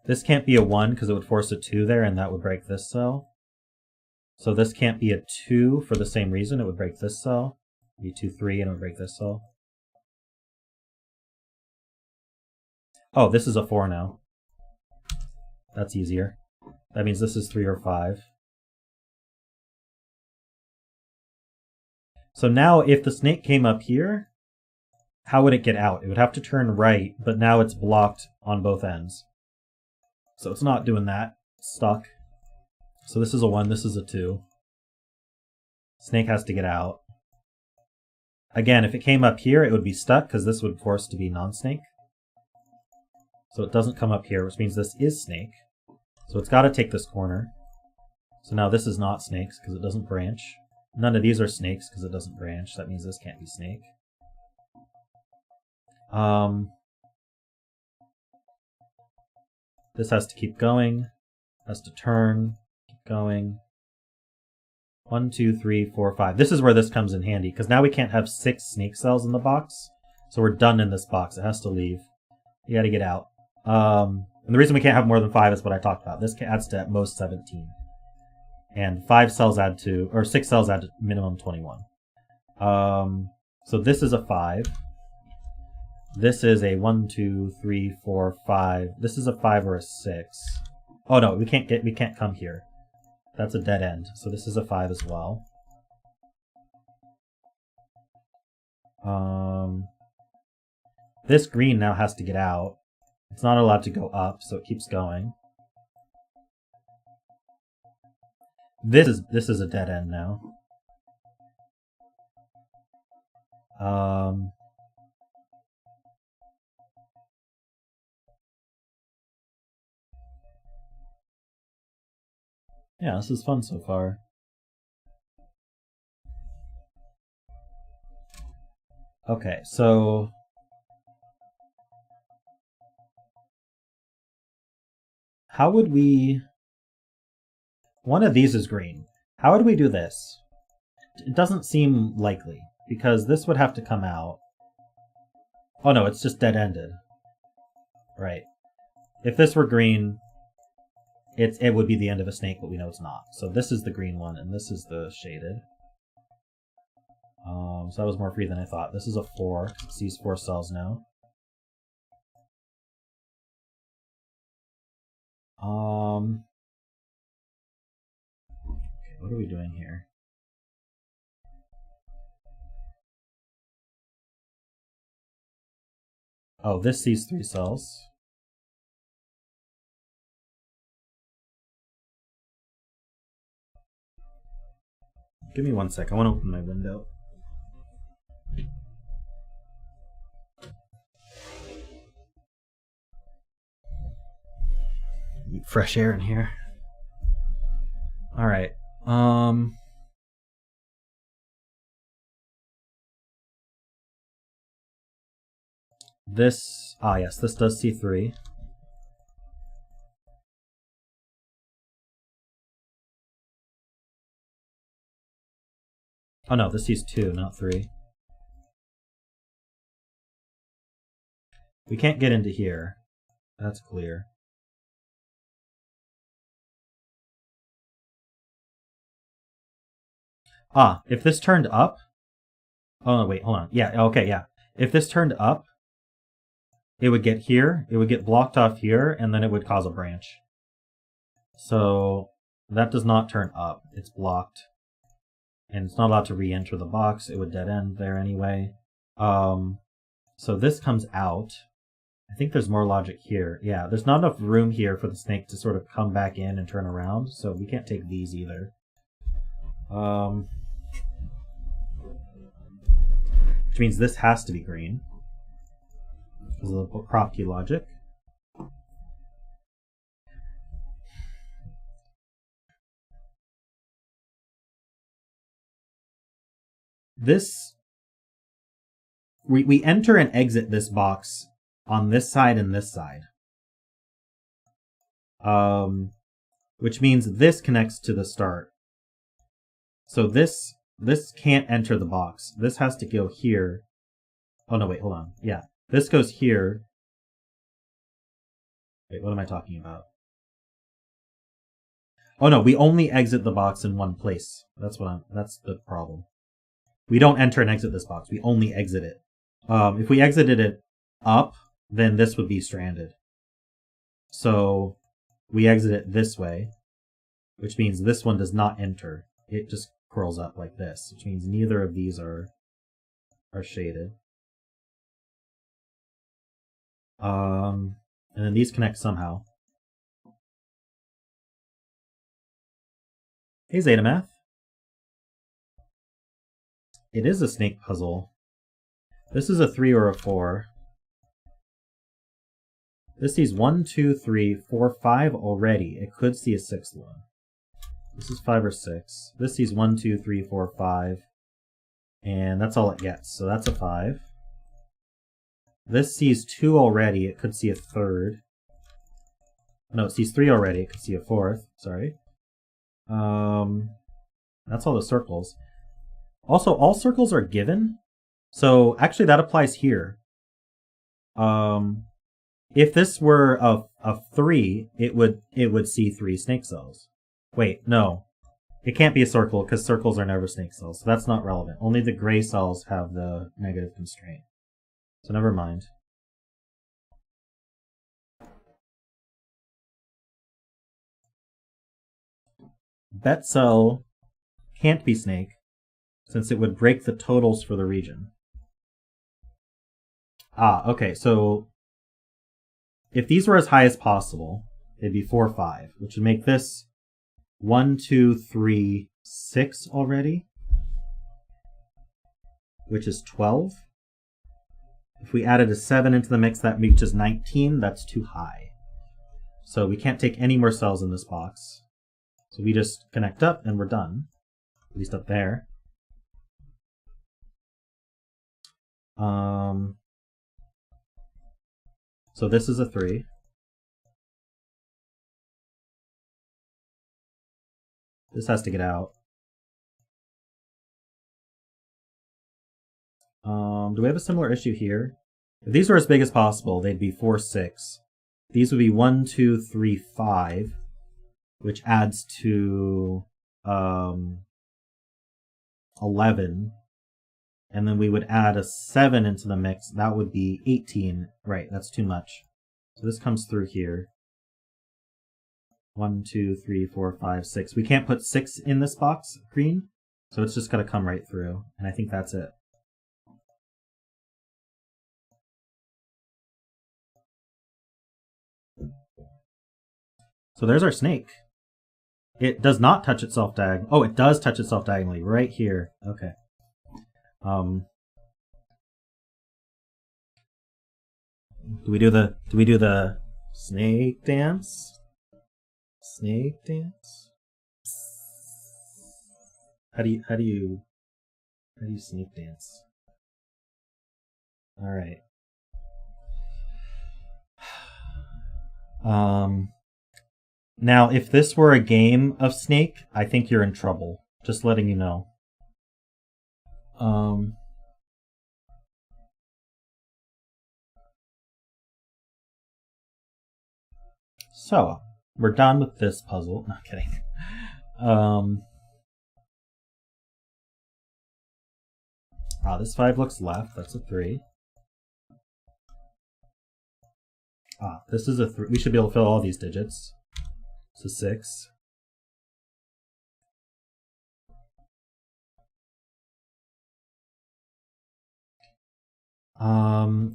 This can't be a 1 because it would force a 2 there, and that would break this cell. So this can't be a 2 for the same reason. It would break this cell. It'd be 2, 3, and it would break this cell. Oh, this is a 4 now. That's easier. That means this is 3 or 5. So now if the snake came up here, how would it get out? It would have to turn right, but now it's blocked on both ends. So it's not doing that. It's stuck. So this is a 1, this is a 2. Snake has to get out. Again, if it came up here, it would be stuck because this would force to be non-snake. So it doesn't come up here, which means this is snake. So it's got to take this corner. So now this is not snakes because it doesn't branch. None of these are snakes because it doesn't branch. That means this can't be snake. This has to keep going. Has to turn. Keep going. 1, 2, 3, 4, 5. This is where this comes in handy because now we can't have 6 snake cells in the box. So we're done in this box. It has to leave. You got to get out. And the reason we can't have more than 5 is what I talked about. This adds to at most 17. And 5 cells add to, or 6 cells add to minimum 21. So this is a 5. This is a 1, 2, 3, 4, 5. This is a 5 or a 6. Oh no, we can't come here. That's a dead end. So this is a 5 as well. This green now has to get out. It's not allowed to go up, so it keeps going. This is a dead end now. Yeah, this is fun so far. Okay, so how would we... One of these is green. How would we do this? It doesn't seem likely, because this would have to come out. Oh no, it's just dead-ended. Right. If this were green, it would be the end of a snake, but we know it's not. So this is the green one, and this is the shaded. So that was more free than I thought. This is a 4. It sees 4 cells now. Okay, what are we doing here? Oh, this sees 3 cells. Give me 1 sec. I want to open my window. Need fresh air in here. All right. This, yes, this does see 3. Oh no, this sees 2, not 3. We can't get into here. That's clear. If this turned up... Oh no, wait, hold on. Yeah, okay, yeah. If this turned up, it would get here, it would get blocked off here, and then it would cause a branch. So that does not turn up. It's blocked. And it's not allowed to re-enter the box. It would dead end there anyway. So this comes out. I think there's more logic here. Yeah, there's not enough room here for the snake to sort of come back in and turn around, so we can't take these either. Which means this has to be green. Because of the prop key logic. this, we enter and exit this box on this side and this side. Which means this connects to the start. So this can't enter the box. This has to go here. Oh no, wait, hold on. Yeah, this goes here. Wait, what am I talking about? Oh no, we only exit the box in one place. That's the problem. We don't enter and exit this box. We only exit it. If we exited it up, then this would be stranded. So we exit it this way, which means this one does not enter. It just curls up like this, which means neither of these are shaded. And then these connect somehow. Hey Zetamath. It is a snake puzzle. This is a 3 or a 4. This sees 1, 2, 3, 4, 5 already. It could see a 6th one. This is 5 or 6. This sees 1, 2, 3, 4, 5. And that's all it gets. So that's a 5. This sees 2 already. It could see a 3rd. No, it sees 3 already. It could see a 4th. Sorry. That's all the circles. Also, all circles are given. So actually that applies here. If this were a 3, it would see 3 snake cells. Wait, no. It can't be a circle because circles are never snake cells. So that's not relevant. Only the gray cells have the negative constraint. So never mind. Bet cell can't be snake since it would break the totals for the region. Ah, okay, so if these were as high as possible, it'd be 4, 5, which would make this 1, 2, 3, 6 already, which is 12. If we added a 7 into the mix, that reaches 19. That's too high. So we can't take any more cells in this box. So we just connect up and we're done, at least up there. So this is a 3. This has to get out. Do we have a similar issue here? If these were as big as possible, they'd be 4, 6. These would be 1, 2, 3, 5, which adds to 11. And then we would add a 7 into the mix. That would be 18. Right, that's too much. So this comes through here. 1, 2, 3, 4, 5, 6. We can't put 6 in this box, green. So it's just got to come right through. And I think that's it. So there's our snake. It does not touch itself diagonally. Oh, it does touch itself diagonally right here. Okay. Do we do the snake dance? Snake dance? How do you snake dance? All right. Now, if this were a game of Snake, I think you're in trouble. Just letting you know. So, we're done with this puzzle. Not kidding. This 5 looks left. That's a 3. This is a 3. We should be able to fill all these digits. It's a 6.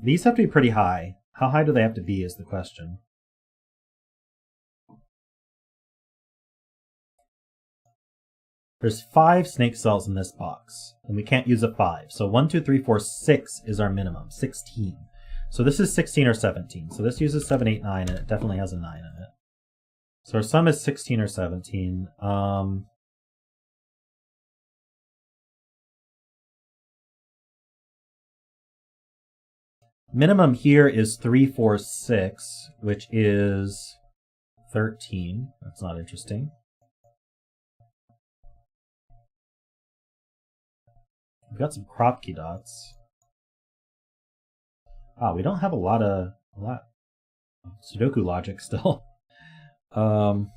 These have to be pretty high. How high do they have to be is the question. There's 5 snake cells in this box, and we can't use a 5. So 1, 2, 3, 4, 6 is our minimum. 16. So this is 16 or 17. So this uses 7, 8, 9, and it definitely has a 9 in it. So our sum is 16 or 17. Minimum here is 3, 4, 6, which is 13. That's not interesting. We've got some Kropke dots. Ah, we don't have a lot of Sudoku logic still. 5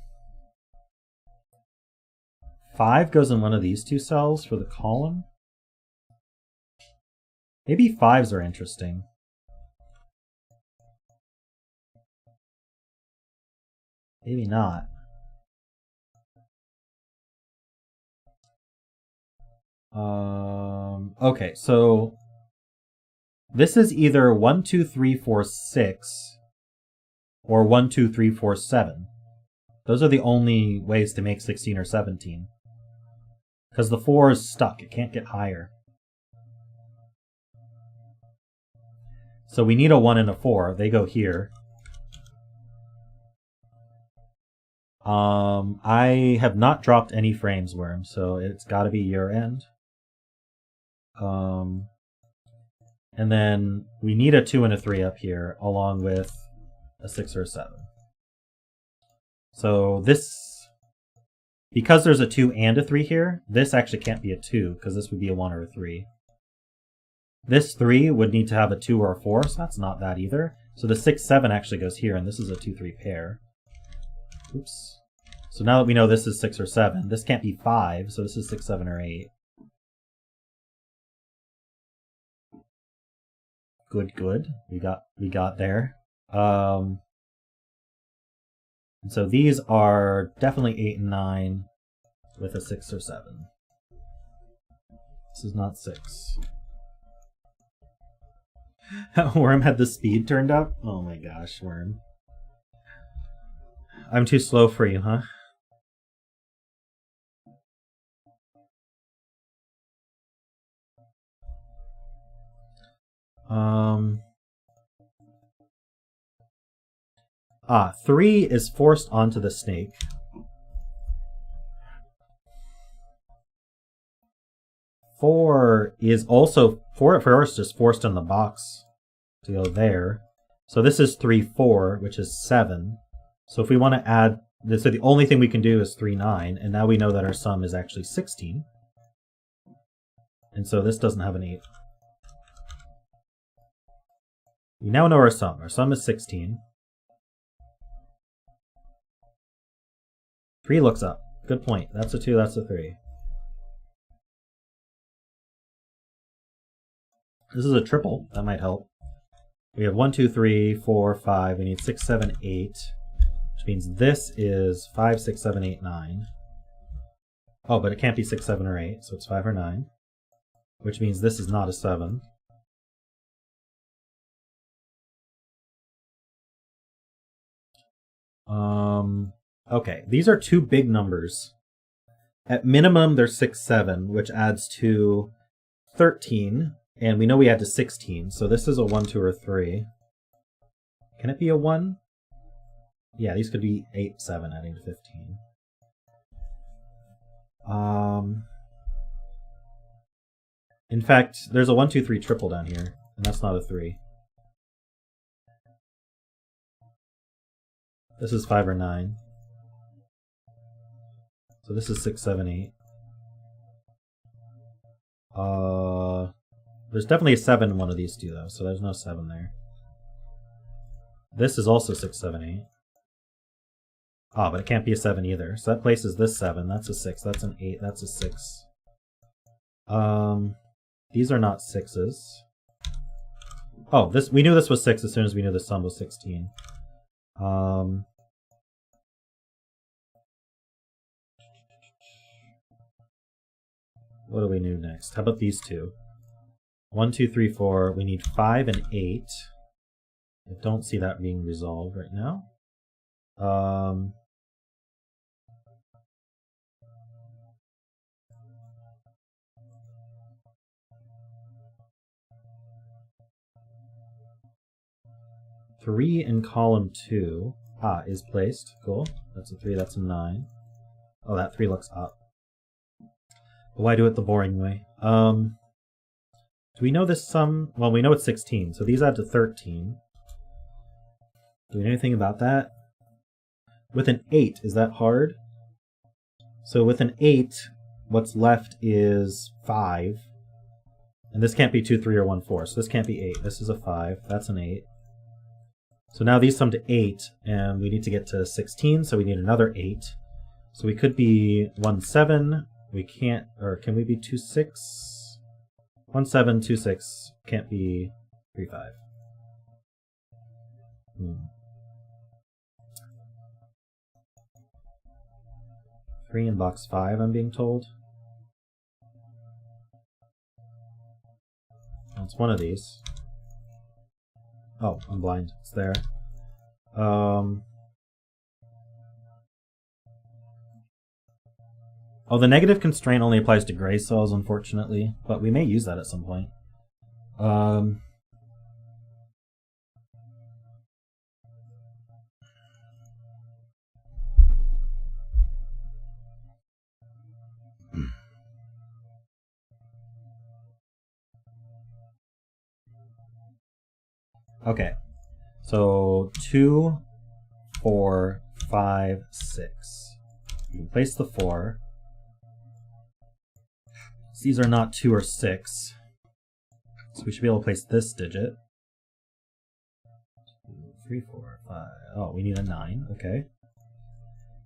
goes in one of these two cells for the column. Maybe 5s are interesting. Maybe not. Okay, so this is either 1, 2, 3, 4, 6 or 1, 2, 3, 4, 7. Those are the only ways to make 16 or 17. Because the 4 is stuck, it can't get higher. So we need a 1 and a 4. They go here. I have not dropped any frames, Worm, so it's got to be your end. And then we need a 2 and a 3 up here, along with a 6 or a 7. So this, because there's a 2 and a 3 here, this actually can't be a 2, because this would be a 1 or a 3. This 3 would need to have a 2 or a 4, so that's not that either. So the 6, 7 actually goes here, and this is a 2, 3 pair. Oops. So now that we know this is 6 or 7, this can't be 5, so this is 6, 7, or 8. Good, good. We got there. And so these are definitely 8 and 9 with a 6 or 7. This is not 6. Worm had the speed turned up? Oh my gosh, Worm. I'm too slow for you, huh? Ah, 3 is forced onto the snake. 4 is also, 4 at first is forced on the box to go there. So this is 3, 4, which is 7. So if we want to add, so the only thing we can do is 3, 9, and now we know that our sum is actually 16. And so this doesn't have an 8. We now know our sum. Our sum is 16. 3 looks up. Good point. That's a 2, that's a 3. This is a triple. That might help. We have 1, 2, 3, 4, 5. We need 6, 7, 8. Which means this is 5, 6, 7, 8, 9. Oh, but it can't be 6, 7, or 8, so it's 5 or 9. Which means this is not a 7. Okay, these are two big numbers. At minimum, they're 6, 7, which adds to 13, and we know we add to 16, so this is a 1, 2, or 3. Can it be a 1? Yeah, these could be 8, 7, adding to 15. In fact, there's a 1, 2, 3 triple down here, and that's not a 3. This is 5 or 9. So this is 6, 7, 8. There's definitely a 7 in one of these two, though, so there's no 7 there. This is also 6, 7, 8. Ah, but it can't be a 7 either. So that places this 7. That's a 6. That's an 8. That's a 6. These are not 6s. Oh, this, we knew this was 6 as soon as we knew the sum was 16. What do we do next? How about these two? 1, 2, 3, 4. We need 5 and 8. I don't see that being resolved right now. 3 in column 2. Ah, is placed. Cool. That's a 3, that's a 9. Oh, that 3 looks up. But why do it the boring way? Do we know this sum? Well, we know it's 16, so these add to 13. Do we know anything about that? With an 8, is that hard? So with an 8, what's left is 5. And this can't be 2, 3, or 1, 4. So this can't be 8. This is a 5. That's an 8. So now these sum to 8, and we need to get to 16, so we need another 8. So we could be 1, 7. We can't, or can we be 2, 6? 1, 7, 2, 6. Can't be 3, 5. 3 in box 5, I'm being told. Oh, it's one of these. Oh, I'm blind. It's there. Oh, the negative constraint only applies to gray cells, unfortunately, but we may use that at some point. Okay, so 2, 4, 5, 6. You can place the 4. These are not 2 or 6, so we should be able to place this digit. 2, 3, 4, 5. Oh, we need a 9. Okay.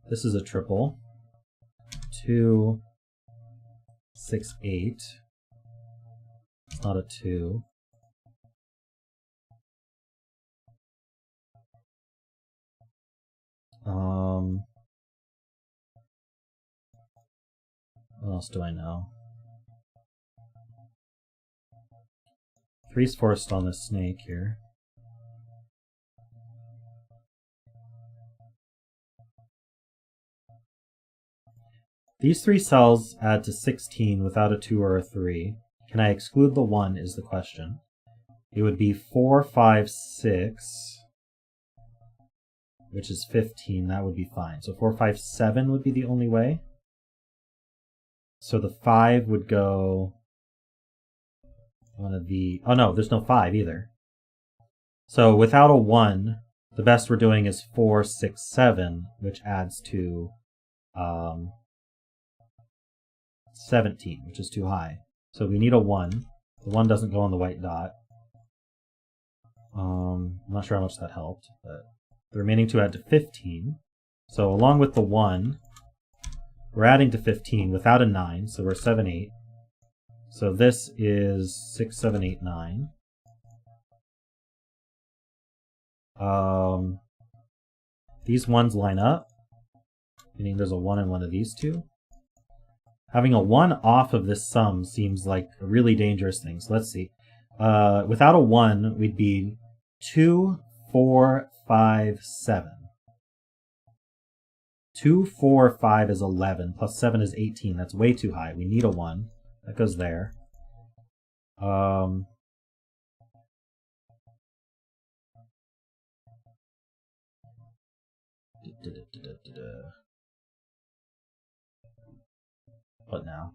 This is a triple. 2, 6, 8. It's not a 2. What else do I know? 3's forced on this snake here. These 3 cells add to 16 without a 2 or a 3. Can I exclude the 1 is the question. It would be 4, 5, 6, which is 15. That would be fine. So 4, 5, 7 would be the only way. So the 5 would go one of the... Oh no, there's no 5 either. So without a 1, the best we're doing is 4, 6, 7, which adds to 17, which is too high. So we need a 1. The 1 doesn't go on the white dot. I'm not sure how much that helped, but the remaining 2 add to 15. So along with the 1, we're adding to 15 without a 9, so we're 7, 8. So this is 6, 7, 8, 9. These 1s line up, meaning there's a 1 in one of these 2. Having a 1 off of this sum seems like a really dangerous thing. So let's see. Without a 1, we'd be 2, 4, 5, 7. 2, 4, 5 is 11, plus 7 is 18. That's way too high. We need a 1. That goes there. What now?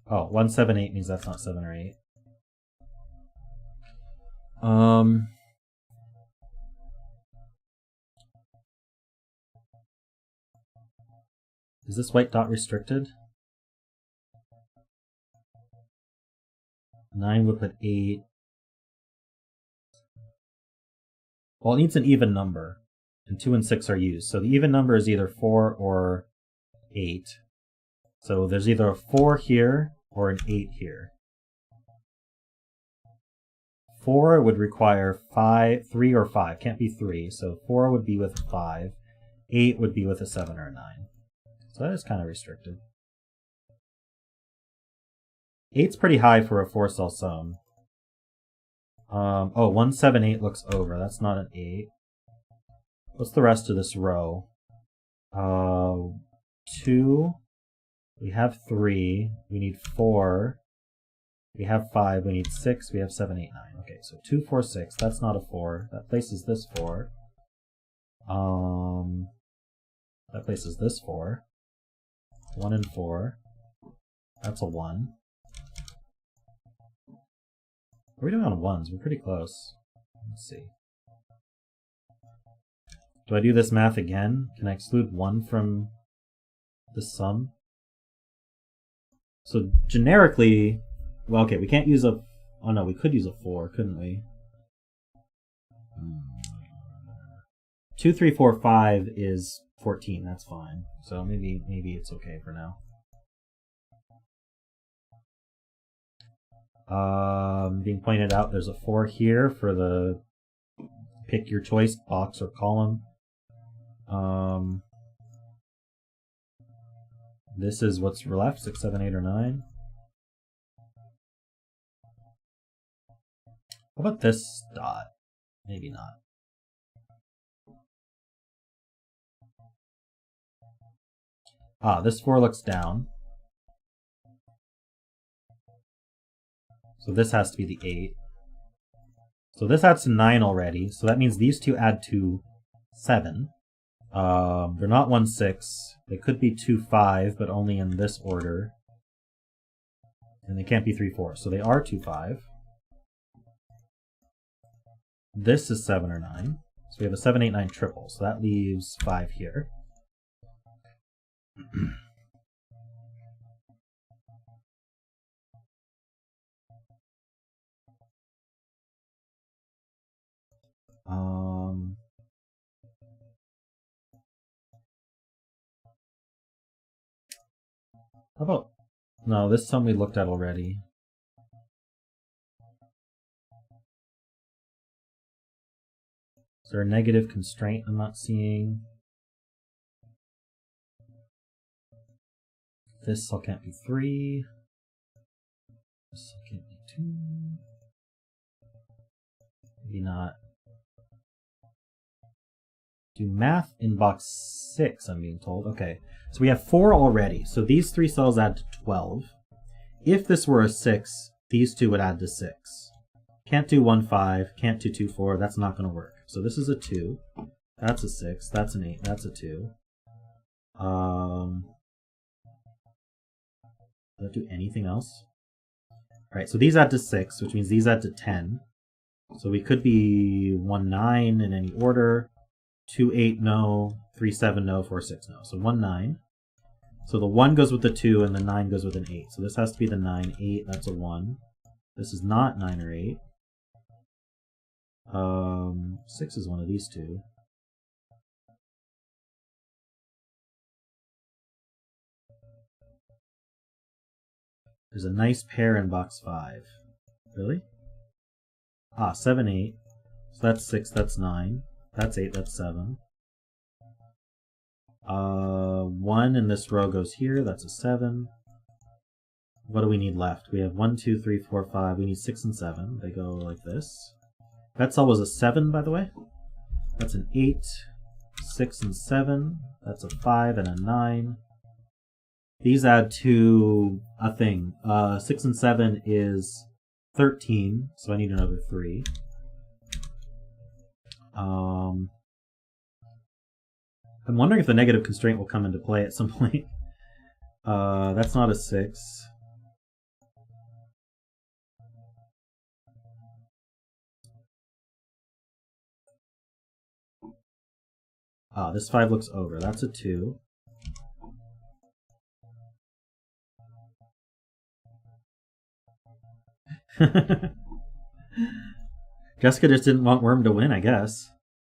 Oh, 1, 7, 8 means that's not 7 or 8. Is this white dot restricted? 9 would put 8. Well, it needs an even number, and 2 and 6 are used. So the even number is either 4 or 8. So there's either a 4 here or an 8 here. 4 would require 3 or 5. Can't be 3. So 4 would be with 5. 8 would be with a 7 or a 9. So that is kind of restricted. 8's pretty high for a 4-cell sum. Oh, 1, 7, 8 looks over. That's not an 8. What's the rest of this row? 2. We have 3. We need 4. We have 5. We need 6. We have 7, 8, 9. Okay, so 2, 4, 6. That's not a 4. That places this 4. That places this 4. 1 and 4. That's a 1. What are we doing on ones? We're pretty close. Let's see. Do I do this math again? Can I exclude 1 from the sum? So generically, well, okay, we can't use a... Oh no, we could use a 4, couldn't we? 2, 3, 4, 5 is 14. That's fine. So maybe it's okay for now. Being pointed out, there's a 4 here for the pick your choice box or column. This is what's left, 6, 7, 8, or 9. How about this dot? Maybe not. Ah, this 4 looks down. So this has to be the 8. So this adds to 9 already, so that means these two add to 7. They're not 1, 6. They could be 2, 5, but only in this order. And they can't be 3, 4, so they are 2, 5. This is 7 or 9. So we have a 7, 8, 9 triple, so that leaves 5 here. How about... No, this sum we looked at already. Is there a negative constraint I'm not seeing? This cell can't be 3. This cell can't be 2. Maybe not. Do math in box 6, I'm being told. Okay, so we have 4 already. So these 3 cells add to 12. If this were a 6, these 2 would add to 6. Can't do 1, 5. Can't do 2, 4. That's not going to work. So this is a 2. That's a 6. That's an 8. That's a 2. Does that do anything else? Alright, so these add to 6, which means these add to 10. So we could be 1, 9 in any order. 2, 8, no. 3, 7, no. 4, 6, no. So 1, 9. So the 1 goes with the 2, and the 9 goes with an 8. So this has to be the 9, 8. That's a 1. This is not 9 or 8. 6 is one of these two. There's a nice pair in box 5. Really? Ah, 7, 8. So that's 6, that's 9. That's 8, that's 7. 1 in this row goes here, that's a 7. What do we need left? We have 1, 2, 3, 4, 5. We need 6 and 7. They go like this. That cell was a 7, by the way. That's an 8, 6 and 7. That's a 5 and a 9. These add to a thing. 6 and 7 is 13, so I need another 3. I'm wondering if the negative constraint will come into play at some point. That's not a 6. This 5 looks over. That's a 2. Jessica just didn't want Worm to win, I guess.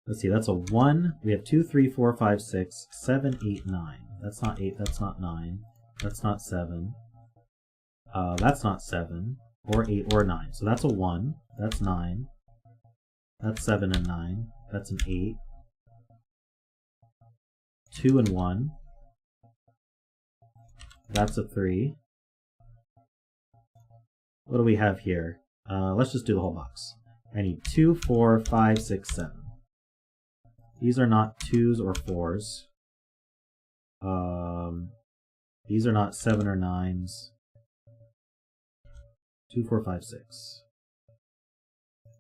Let's see, that's a 1. We have 2, 3, 4, 5, 6, 7, 8, 9. That's not 8, that's not 9. That's not 7. That's not 7, or 8, or 9. So that's a 1. That's 9. That's 7 and 9. That's an 8. 2 and 1. That's a 3. What do we have here? Let's just do the whole box. I need 2, 4, 5, 6, 7. These are not 2s or 4s. These are not 7 or 9s. 2, 4, 5, 6.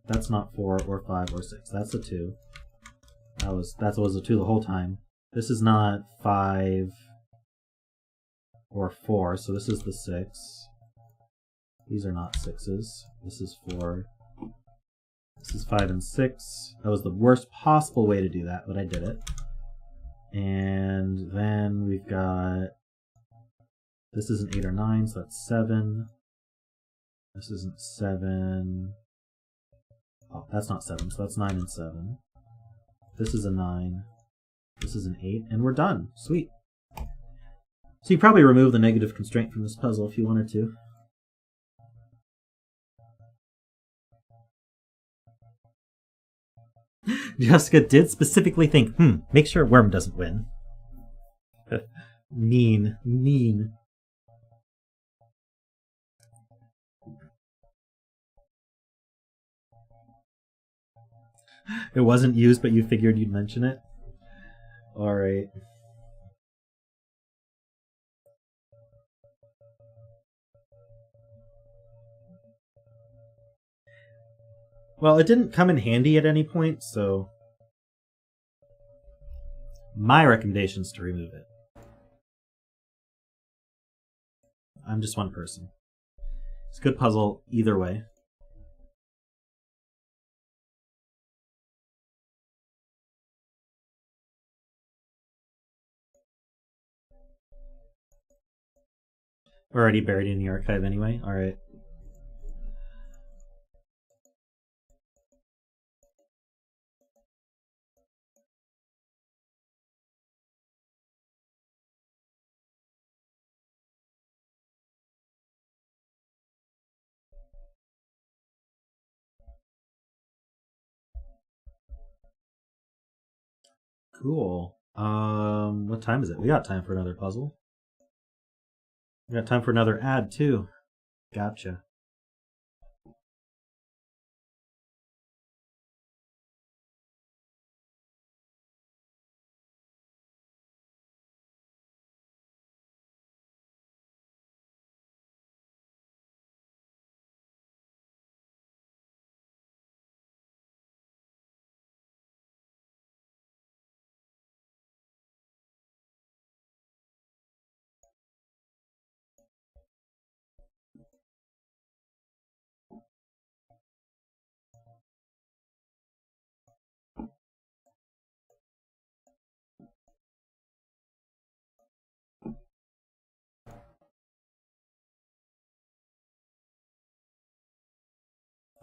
That's not 4 or 5 or 6. That's a 2. That was a 2 the whole time. This is not 5 or 4, so this is the 6. These are not 6s. This is 4. This is 5 and 6. That was the worst possible way to do that, but I did it. And then we've got... This is an 8 or 9, so that's 7. This isn't 7. Oh, that's not 7, so that's 9 and 7. This is a 9. This is an 8, and we're done. Sweet. So you probably remove the negative constraint from this puzzle if you wanted to. Jessica did specifically think, make sure Worm doesn't win. Mean. It wasn't used, but you figured you'd mention it? Alright. Well, it didn't come in handy at any point, so... My recommendation is to remove it. I'm just one person. It's a good puzzle either way. Already buried in the archive anyway? Alright. Cool. What time is it? We got time for another puzzle. We got time for another ad too. Gotcha.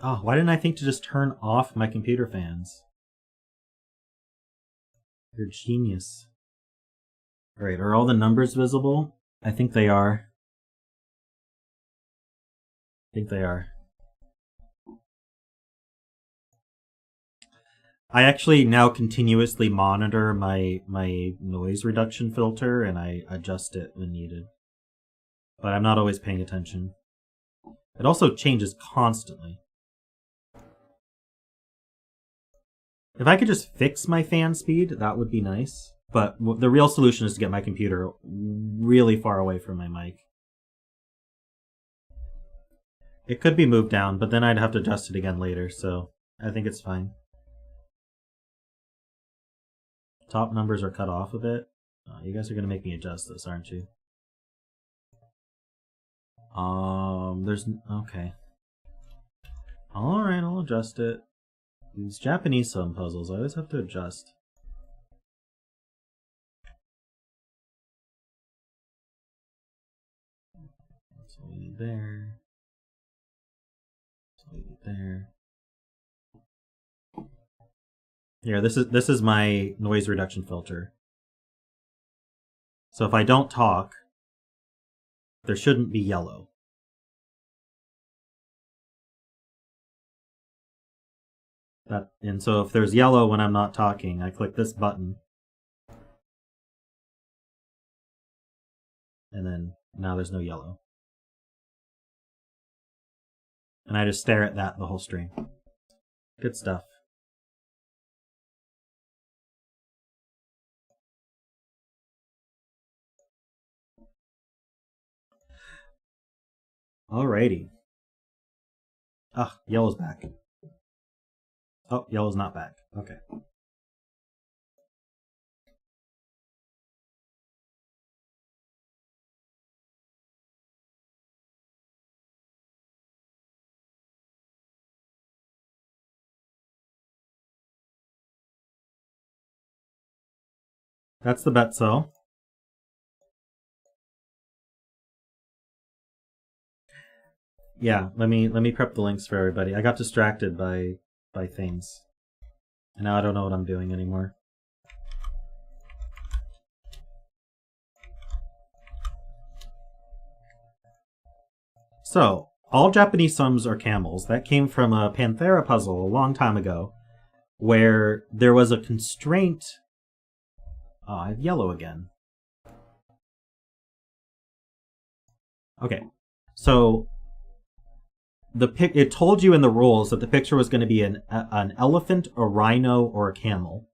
Oh, why didn't I think to just turn off my computer fans? You're genius. Alright, are all the numbers visible? I think they are. I actually now continuously monitor my noise reduction filter and I adjust it when needed. But I'm not always paying attention. It also changes constantly. If I could just fix my fan speed, that would be nice. But the real solution is to get my computer really far away from my mic. It could be moved down, but then I'd have to adjust it again later, so I think it's fine. Top numbers are cut off a bit. You guys are going to make me adjust this, aren't you? Okay. Alright, I'll adjust it. These Japanese sum puzzles, I always have to adjust. That's all we need there. That's all we need there. Here, this is my noise reduction filter. So if I don't talk, there shouldn't be yellow. And so if there's yellow when I'm not talking, I click this button. And then now there's no yellow. And I just stare at that the whole stream. Good stuff. Alrighty. Ah, yellow's back. Oh, yellow's not back. Okay. That's the bet cell. Yeah, let me prep the links for everybody. I got distracted by things. And now I don't know what I'm doing anymore. So, all Japanese sums are camels. That came from a Panthera puzzle a long time ago, where there was a constraint. Oh, I have yellow again. Okay, so it told you in the rules that the picture was going to be an elephant, a rhino, or a camel,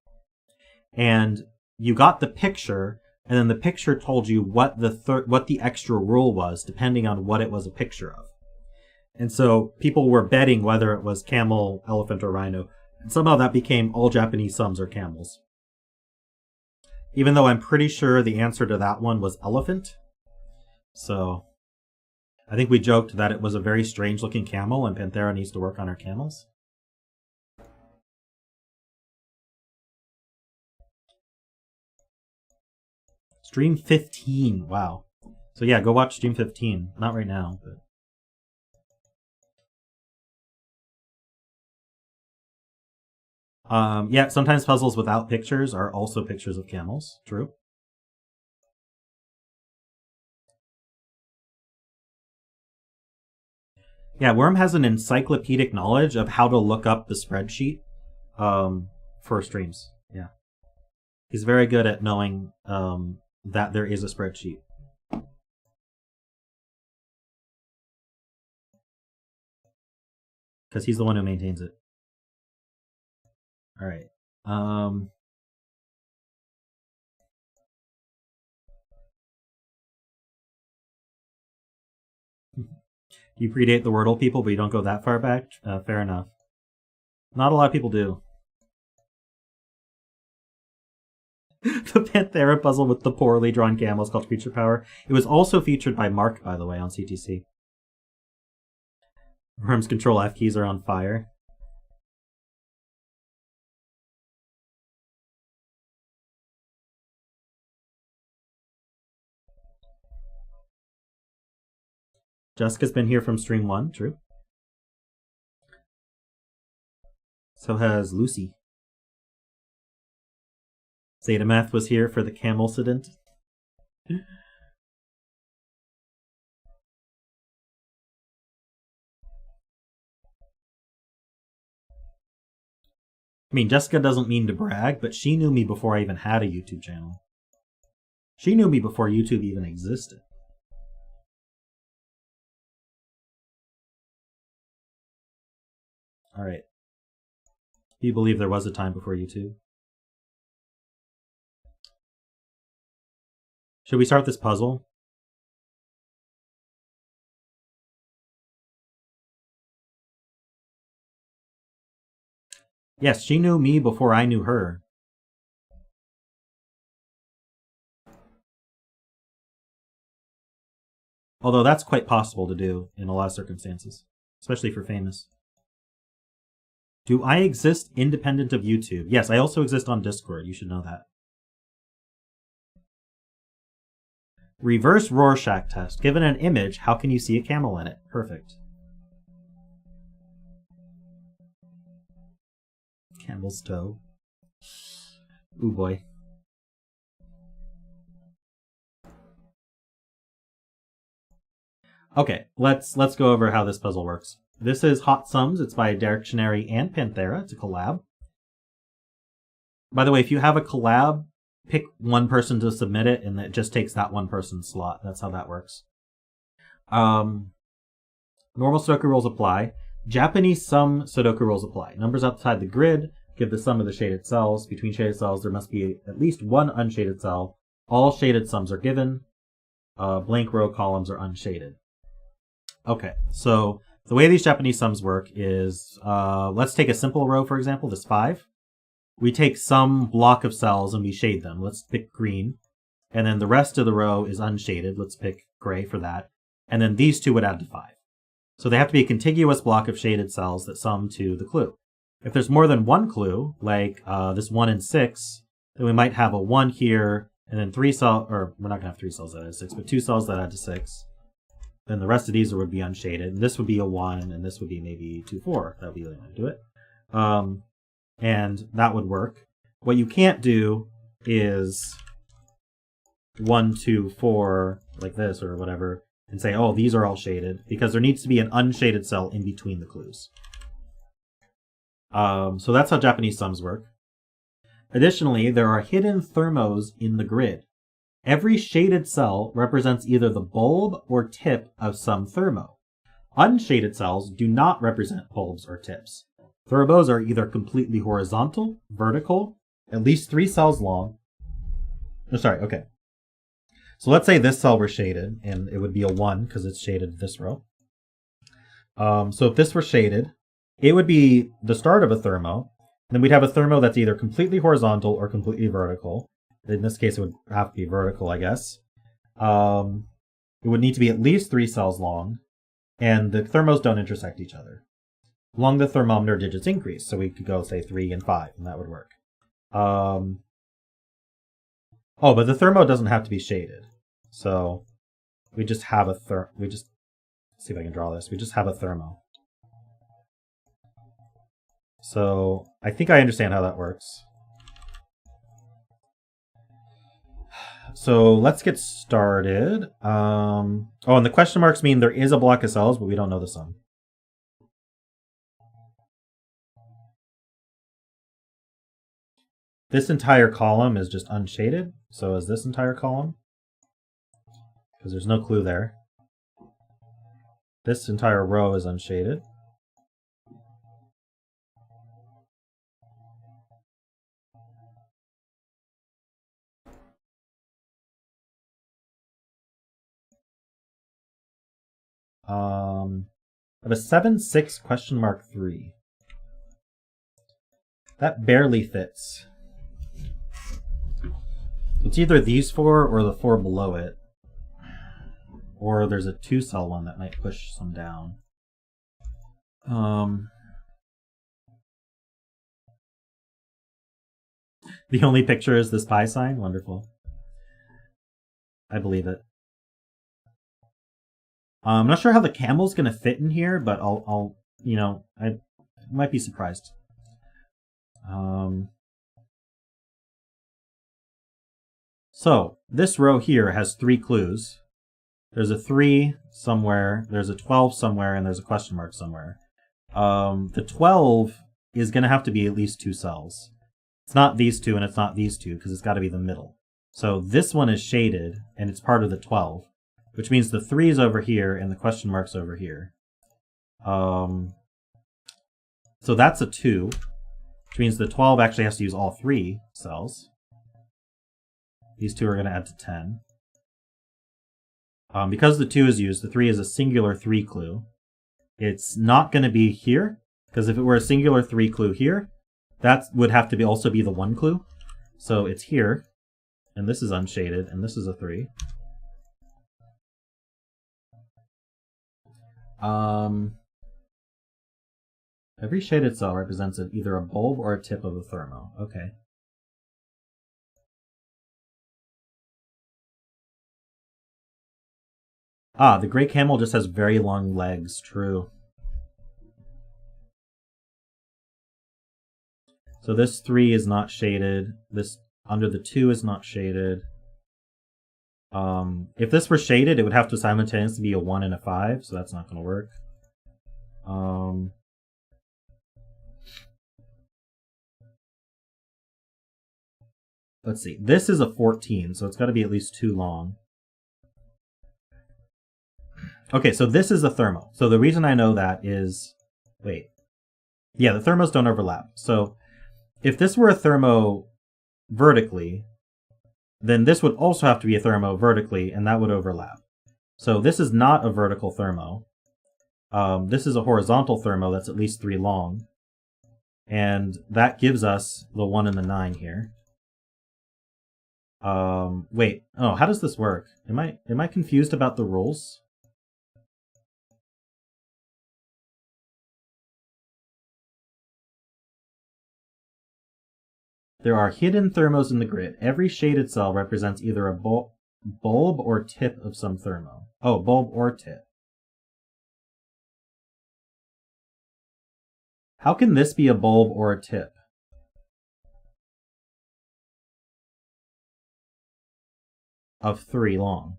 and you got the picture. And then the picture told you what the extra rule was, depending on what it was a picture of. And so people were betting whether it was camel, elephant, or rhino. And somehow that became all Japanese sums are camels. Even though I'm pretty sure the answer to that one was elephant. So I think we joked that it was a very strange looking camel and Panthera needs to work on her camels. Stream 15, wow. So yeah, go watch Stream 15. Not right now, but... yeah, sometimes puzzles without pictures are also pictures of camels. True. Yeah, Worm has an encyclopedic knowledge of how to look up the spreadsheet for streams. Yeah. He's very good at knowing that there is a spreadsheet. Because he's the one who maintains it. Alright. You predate the Worldle people, but you don't go that far back? Fair enough. Not a lot of people do. The Panthera puzzle with the poorly drawn camels called Creature Power. It was also featured by Mark, by the way, on CTC. Worm's Control F keys are on fire. Jessica's been here from stream 1, true. So has Lucy. Zetameth was here for the camel incident. I mean, Jessica doesn't mean to brag, but she knew me before I even had a YouTube channel. She knew me before YouTube even existed. Alright. Do you believe there was a time before YouTube? Should we start this puzzle? Yes, she knew me before I knew her. Although that's quite possible to do in a lot of circumstances, especially for famous. Do I exist independent of YouTube? Yes, I also exist on Discord. You should know that. Reverse Rorschach test. Given an image, how can you see a camel in it? Perfect. Camel's toe. Ooh boy. Okay, let's go over how this puzzle works. This is Hot Sums. It's by Derektionary and Panthera. It's a collab. By the way, if you have a collab, pick one person to submit it, and it just takes that one person's slot. That's how that works. Normal Sudoku rules apply. Japanese sum Sudoku rules apply. Numbers outside the grid give the sum of the shaded cells. Between shaded cells, there must be at least one unshaded cell. All shaded sums are given. Blank row columns are unshaded. Okay, so the way these Japanese sums work is, let's take a simple row, for example, this 5. We take some block of cells and we shade them. Let's pick green. And then the rest of the row is unshaded. Let's pick gray for that. And then these two would add to 5. So they have to be a contiguous block of shaded cells that sum to the clue. If there's more than one clue, like this 1 and 6, then we might have a 1 here, and then 3 cells, or we're not going to have 3 cells that add to 6, but 2 cells that add to 6. Then the rest of these would be unshaded. And this would be a 1, and this would be maybe 2, 4. That would be the way to do it. And that would work. What you can't do is 1, 2, 4, like this or whatever, and say, oh, these are all shaded, because there needs to be an unshaded cell in between the clues. So that's how Japanese sums work. Additionally, there are hidden thermos in the grid. Every shaded cell represents either the bulb or tip of some thermo. Unshaded cells do not represent bulbs or tips. Thermos are either completely horizontal, vertical, at least 3 cells long. Oh, sorry, okay. So let's say this cell were shaded, and it would be a 1 because it's shaded this row. So if this were shaded, it would be the start of a thermo. Then we'd have a thermo that's either completely horizontal or completely vertical. In this case, it would have to be vertical, I guess. It would need to be at least 3 cells long, and the thermos don't intersect each other. Along the thermometer, digits increase, so we could go, say, 3 and 5, and that would work. Oh, but the thermo doesn't have to be shaded. So we just have a let's see if I can draw this. We just have a thermo. So I think I understand how that works. So let's get started. Oh, and the question marks mean there is a block of cells, but we don't know the sum. This entire column is just unshaded. So is this entire column? Because there's no clue there. This entire row is unshaded. I have a 7, 6, question mark 3. That barely fits. It's either these 4 or the 4 below it. Or there's a 2 cell one that might push some down. The only picture is this pi sign? Wonderful. I believe it. I'm not sure how the camel's gonna fit in here, but I'll you know, I might be surprised. So this row here has 3 clues. There's a 3 somewhere, there's a 12 somewhere, and there's a question mark somewhere. The 12 is gonna have to be at least 2 cells. It's not these 2 and it's not these 2 because it's got to be the middle. So this one is shaded and it's part of the 12, which means the 3 is over here and the question mark's over here. So that's a 2, which means the 12 actually has to use all 3 cells. These 2 are going to add to 10. Because the 2 is used, the 3 is a singular 3 clue. It's not going to be here, because if it were a singular 3 clue here, that would have to also be the 1 clue. So it's here, and this is unshaded, and this is a 3. Every shaded cell represents either a bulb or a tip of a thermo. Okay. Ah, the gray camel just has very long legs. True. So this 3 is not shaded. This under the 2 is not shaded. If this were shaded, it would have to simultaneously be a 1 and a 5, so that's not going to work. Let's see. This is a 14, so it's got to be at least 2 long. Okay, so this is a thermo. So the reason I know that is... Wait. Yeah, the thermos don't overlap. So if this were a thermo vertically, then this would also have to be a thermo vertically, and that would overlap. So this is not a vertical thermo. This is a horizontal thermo that's at least 3 long. And that gives us the 1 and the 9 here. Wait. Oh, how does this work? Am I confused about the rules? There are hidden thermos in the grid. Every shaded cell represents either a bulb or tip of some thermo. Oh, bulb or tip. How can this be a bulb or a tip? Of 3 long.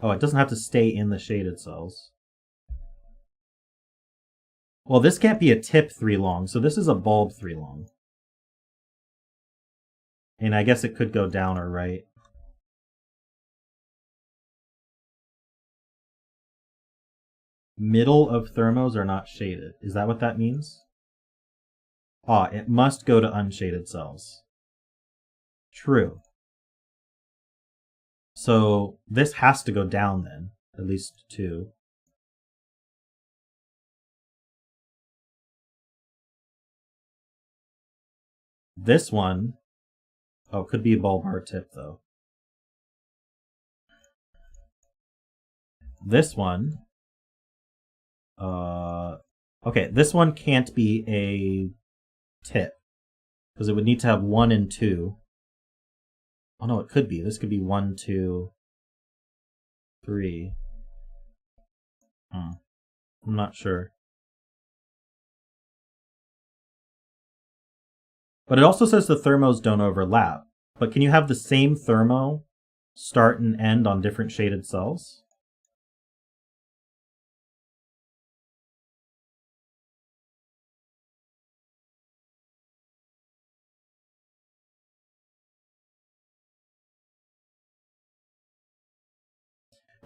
Oh, it doesn't have to stay in the shaded cells. Well, this can't be a tip 3 long, so this is a bulb 3 long. And I guess it could go down or right. Middle of thermos are not shaded. Is that what that means? Ah, it must go to unshaded cells. True. So this has to go down then, at least 2. This one, oh, it could be a bulb or a tip though. This one, okay, this one can't be a tip because it would need to have 1 and 2. Oh no, it could be. This could be 1, 2, 3. I'm not sure. But it also says the thermos don't overlap. But can you have the same thermo start and end on different shaded cells?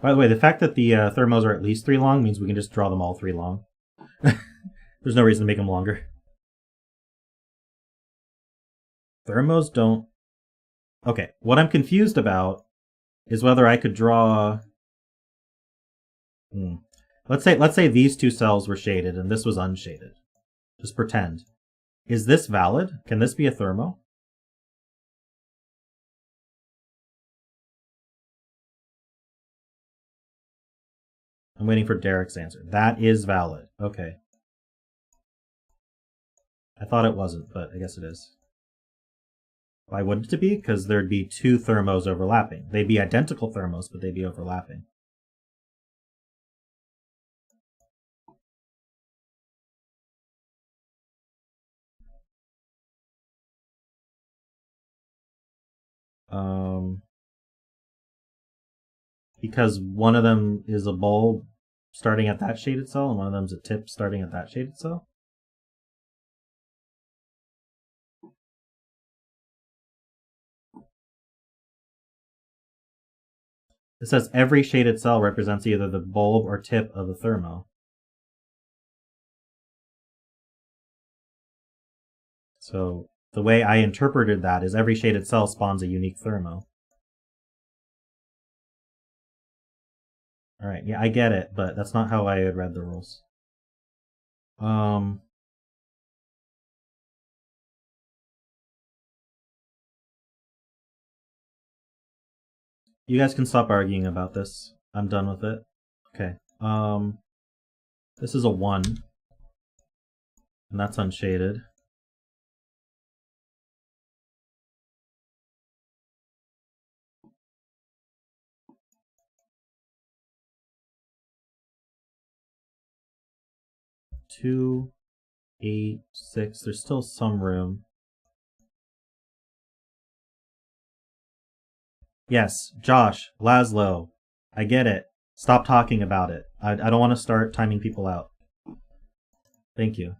By the way, the fact that the thermos are at least 3 long means we can just draw them all 3 long. There's no reason to make them longer. Thermos don't... Okay, what I'm confused about is whether I could draw... Let's say these 2 cells were shaded and this was unshaded. Just pretend. Is this valid? Can this be a thermo? I'm waiting for Derek's answer. That is valid. Okay. I thought it wasn't, but I guess it is. Why wouldn't it be? Because there'd be 2 thermos overlapping. They'd be identical thermos, but they'd be overlapping. Because one of them is a bulb starting at that shaded cell, and one of them's a tip starting at that shaded cell. It says every shaded cell represents either the bulb or tip of a thermo. So the way I interpreted that is every shaded cell spawns a unique thermo. Alright, yeah, I get it, but that's not how I had read the rules. You guys can stop arguing about this. I'm done with it. Okay. This is a 1. And that's unshaded. Two, 8, 6. There's still some room. Yes, Josh, Laszlo, I get it. Stop talking about it. I don't want to start timing people out. Thank you.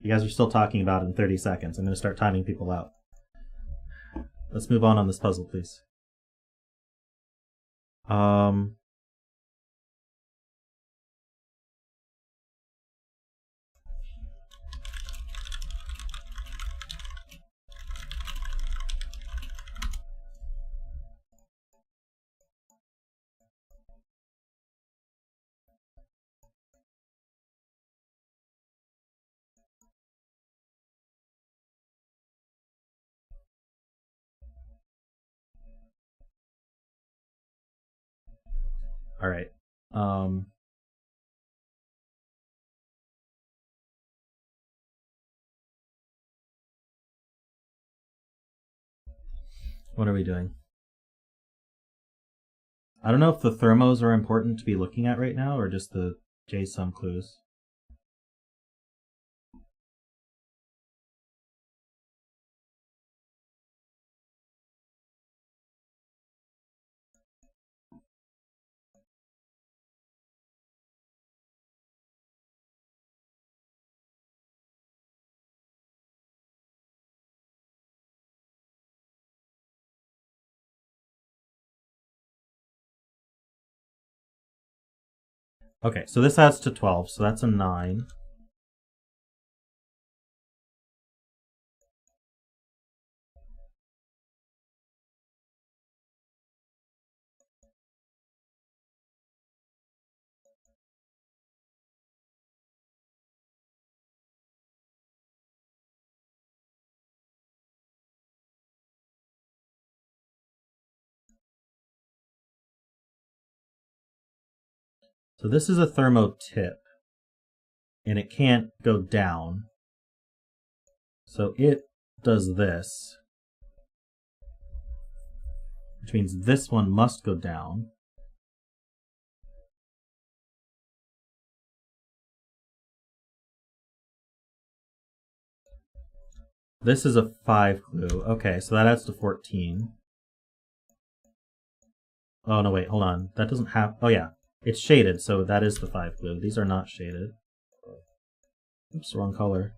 You guys are still talking about it in 30 seconds. I'm going to start timing people out. Let's move on this puzzle, please. All right. What are we doing? I don't know if the thermos are important to be looking at right now or just the JSON clues. Okay, so this adds to 12, so that's a 9. So this is a thermo tip, and it can't go down. So it does this, which means this one must go down. This is a 5 clue. Okay, so that adds to 14. Oh, no, wait, hold on. That doesn't have... Oh, yeah. It's shaded, so that is the 5 clue. These are not shaded. Oops, wrong color.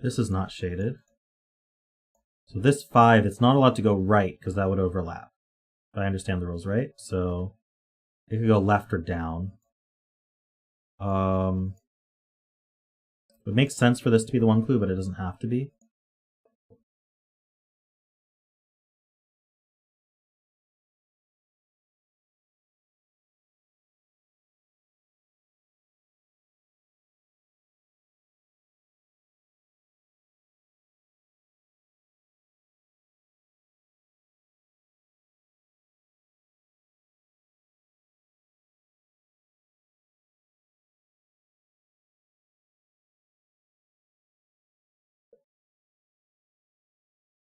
This is not shaded. So this 5, it's not allowed to go right, because that would overlap. If I understand the rules right. So it could go left or down. It makes sense for this to be the 1 clue, but it doesn't have to be.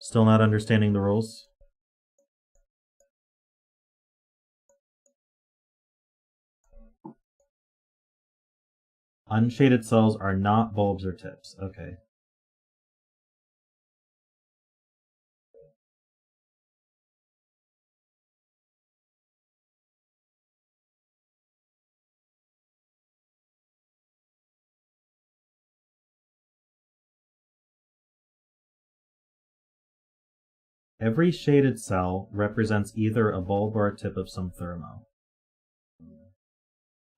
Still not understanding the rules? Unshaded cells are not bulbs or tips. Okay. Every shaded cell represents either a bulb or a tip of some thermo.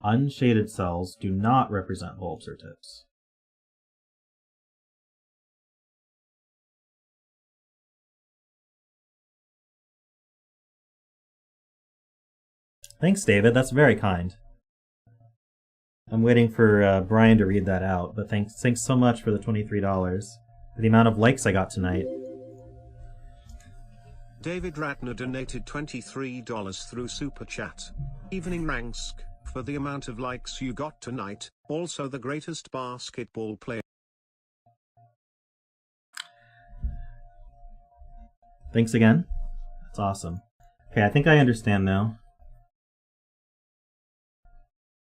Unshaded cells do not represent bulbs or tips. Thanks, David. That's very kind. I'm waiting for Brian to read that out, but thanks so much for the $23. For the amount of likes I got tonight. David Ratner donated $23 through Super Chat. Evening ranks, for the amount of likes you got tonight, also the greatest basketball player. Thanks again. That's awesome. Okay, I think I understand now.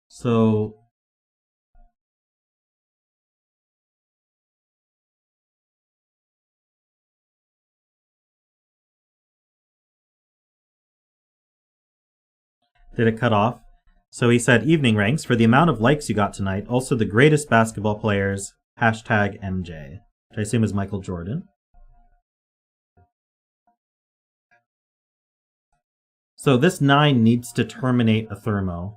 So did it cut off? So he said, evening ranks, for the amount of likes you got tonight, also the greatest basketball players, hashtag MJ, which I assume is Michael Jordan. So this 9 needs to terminate a thermo.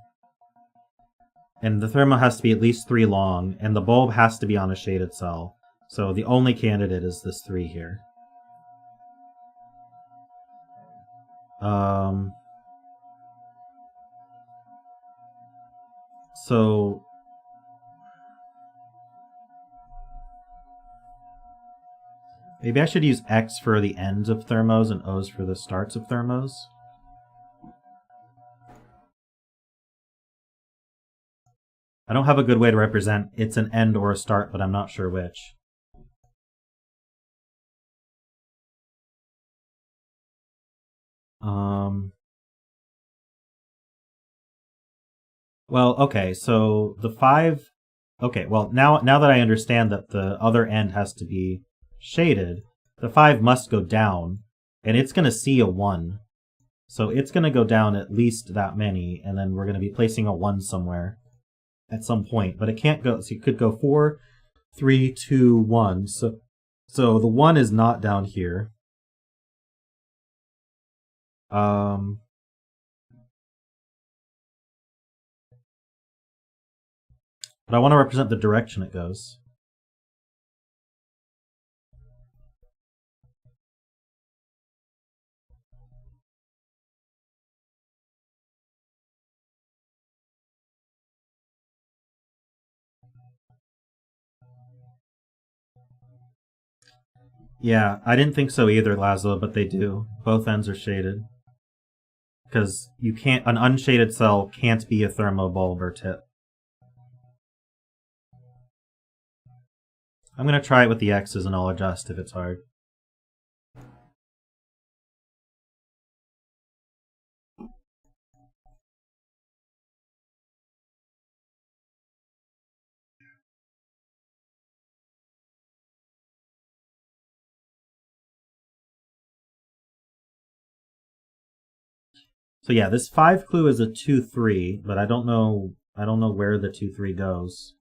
And the thermo has to be at least 3 long, and the bulb has to be on a shaded cell. So the only candidate is this 3 here. So maybe I should use X for the ends of thermos and O's for the starts of thermos. I don't have a good way to represent it's an end or a start, but I'm not sure which. Well, okay, so the 5... Okay, well, now that I understand that the other end has to be shaded, the 5 must go down, and it's going to see a 1. So it's going to go down at least that many, and then we're going to be placing a 1 somewhere at some point. But it can't go... So you could go 4, 3, 2, 1. So the 1 is not down here. But I want to represent the direction it goes. Yeah, I didn't think so either, Laszlo, but they do. Both ends are shaded. Because you can't... An unshaded cell can't be a thermobulb or tip. I'm going to try it with the X's and I'll adjust if it's hard. So yeah, this 5 clue is a 2-3, but I don't know where the 2-3 goes.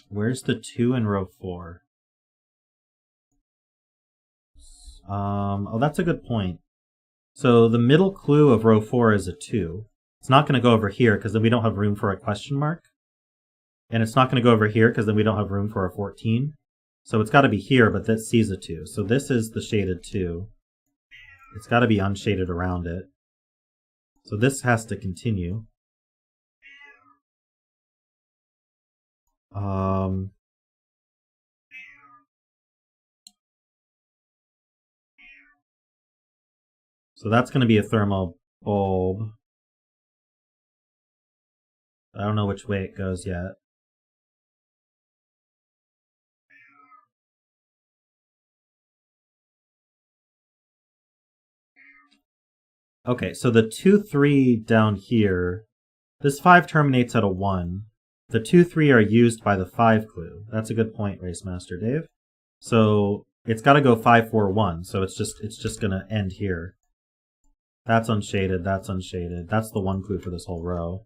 Where's the 2 in row 4? Oh, that's a good point. So the middle clue of row 4 is a 2. It's not going to go over here because then we don't have room for a question mark. And it's not going to go over here because then we don't have room for a 14. So it's got to be here, but this sees a 2. So this is the shaded 2. It's got to be unshaded around it. So this has to continue. So that's going to be a thermal bulb. I don't know which way it goes yet. Okay, so the 2-3 down here, this 5 terminates at a 1. The 2-3 are used by the 5 clue. That's a good point, Race Master Dave. So it's got to go 5-4-1. So it's just going to end here. That's unshaded. That's unshaded. That's the 1 clue for this whole row.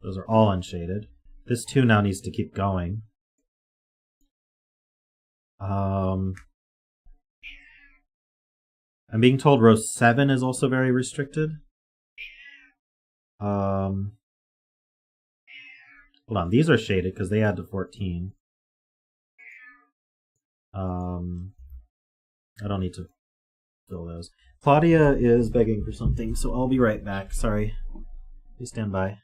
Those are all unshaded. This 2 now needs to keep going. I'm being told row 7 is also very restricted. Hold on, these are shaded because they add to 14. I don't need to fill those. Claudia is begging for something, so I'll be right back. Sorry. Please stand by.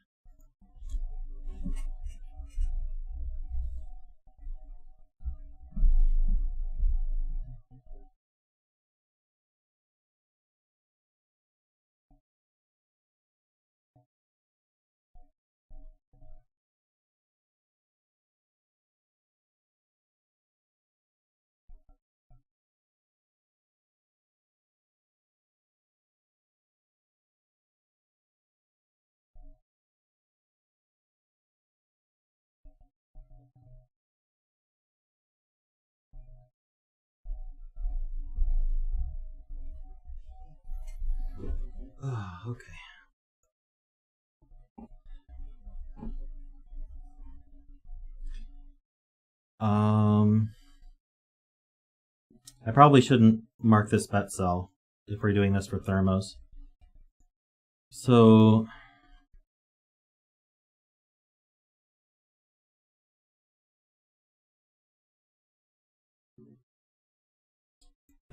Okay. I probably shouldn't mark this bet cell if we're doing this for thermos. So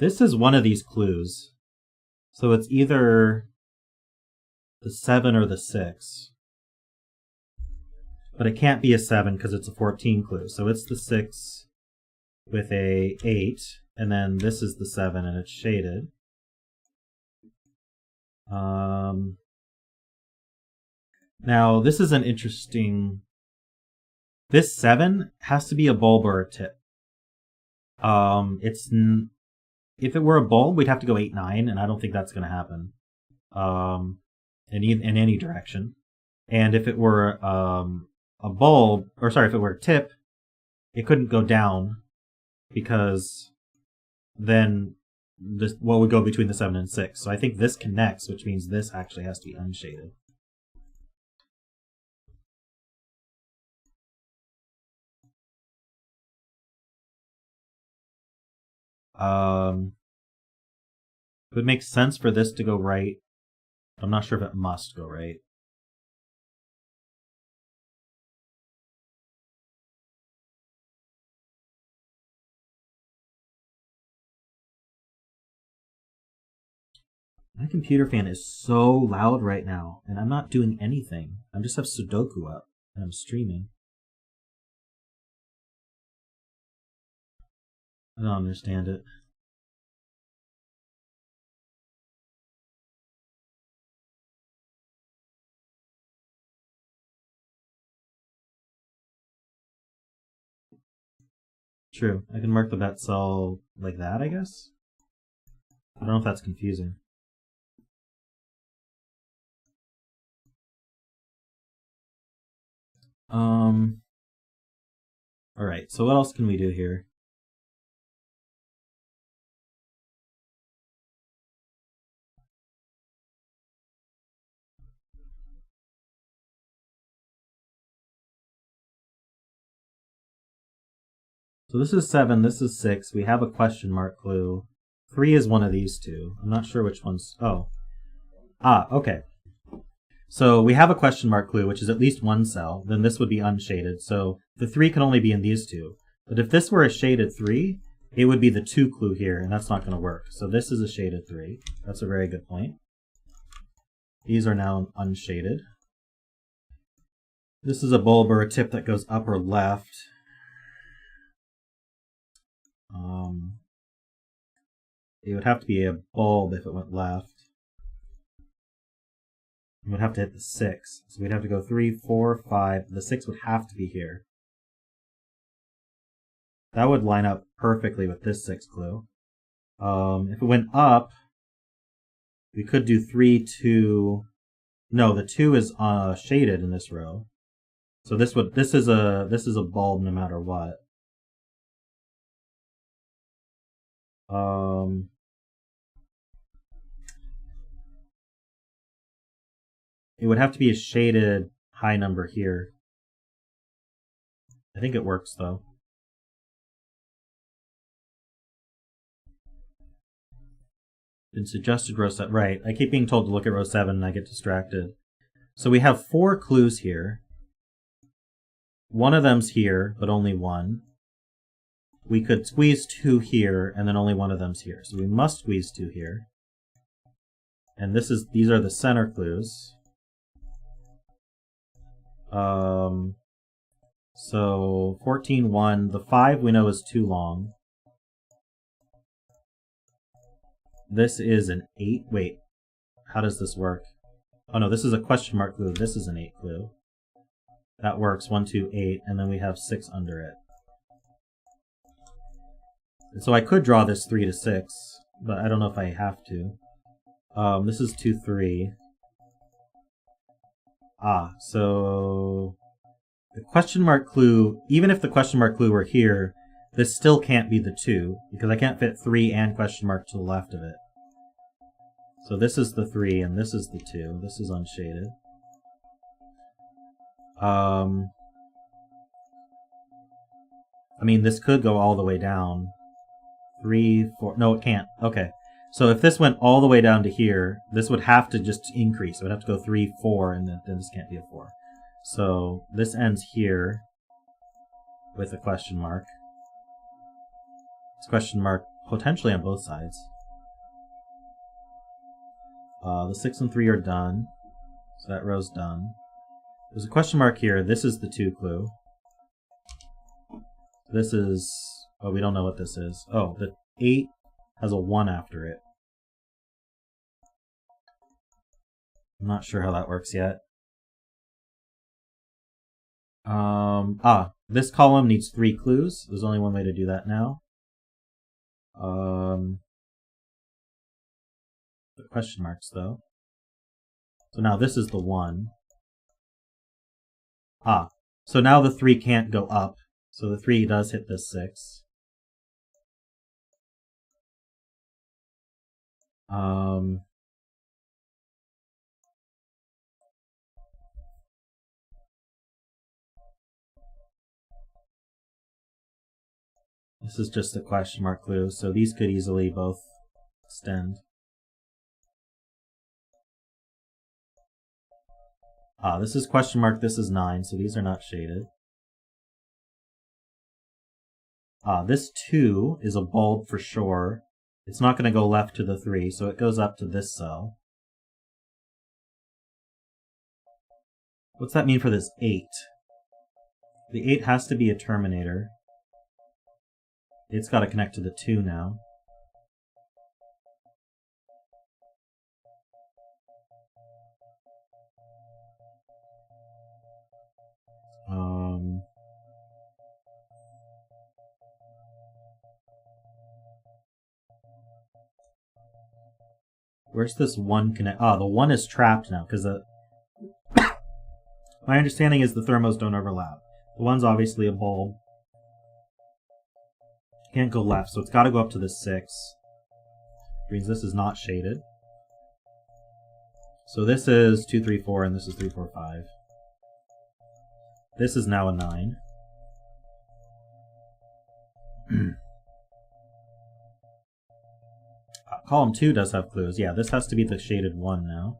This is one of these clues. So it's either the 7 or the 6. But it can't be a 7 because it's a 14 clue. So it's the 6 with a 8, and then this is the 7 and it's shaded. Now this is an interesting... This 7 has to be a bulb or a tip. If it were a bulb, we'd have to go 8, 9, and I don't think that's going to happen in any direction. And if it were a bulb, or sorry, if it were a tip, it couldn't go down because then what would go between the 7 and 6? So I think this connects, which means this actually has to be unshaded. It would make sense for this to go right. I'm not sure if it must go right. My computer fan is so loud right now, and I'm not doing anything. I just have Sudoku up, and I'm streaming. I don't understand it. True. I can mark the bet cell like that, I guess? I don't know if that's confusing. Alright, so what else can we do here? So this is 7, this is 6. We have a question mark clue. 3 is one of these two. I'm not sure which one's... Oh. Okay. So we have a question mark clue, which is at least one cell. Then this would be unshaded. So the 3 can only be in these two. But if this were a shaded 3, it would be the 2 clue here, and that's not going to work. So this is a shaded 3. That's a very good point. These are now unshaded. This is a bulb or a tip that goes up or left. It would have to be a bulb if it went left. It would have to hit the 6. So we'd have to go 3, 4, 5. The 6 would have to be here. That would line up perfectly with this 6 clue. If it went up, we could do 3, 2. No, the 2 is shaded in this row. So this is a bulb no matter what. It would have to be a shaded high number here. I think it works though. Been suggested row 7. Right, I keep being told to look at row 7 and I get distracted. So we have 4 clues here. One of them's here, but only one. We could squeeze 2 here, and then only one of them's here. So we must squeeze 2 here. And these are the center clues. So 14, 1. The 5 we know is too long. This is an 8. Wait, how does this work? Oh no, this is a question mark clue. This is an 8 clue. That works. 1, 2, 8, and then we have 6 under it. So I could draw this 3 to 6, but I don't know if I have to. This is 2, 3. So the question mark clue, even if the question mark clue were here, this still can't be the 2, because I can't fit 3 and question mark to the left of it. So this is the 3, and this is the 2. This is unshaded. I mean, this could go all the way down. 3, 4... No, it can't. Okay. So if this went all the way down to here, this would have to just increase. It would have to go 3, 4, and then this can't be a 4. So this ends here with a question mark. This question mark potentially on both sides. The 6 and 3 are done, so that row's done. There's a question mark here. This is the 2 clue. This is... oh, we don't know what this is. Oh, the 8 has a 1 after it. I'm not sure how that works yet. This column needs 3 clues. There's only one way to do that now. The question marks, though. So now this is the 1. So now the 3 can't go up. So the 3 does hit this 6. This is just a question mark clue, so these could easily both extend. This is question mark, this is 9, so these are not shaded. This 2 is a bulb for sure. It's not going to go left to the 3, so it goes up to this cell. What's that mean for this 8? The 8 has to be a terminator. It's got to connect to the 2 now. Where's this 1 connect? The 1 is trapped now, because my understanding is the thermos don't overlap. The 1's obviously a bulb. Can't go left, so it's got to go up to the 6. Which means this is not shaded. So this is 2, 3, 4, and this is 3, 4, 5. This is now a 9. Column 2 does have clues. Yeah, this has to be the shaded 1 now.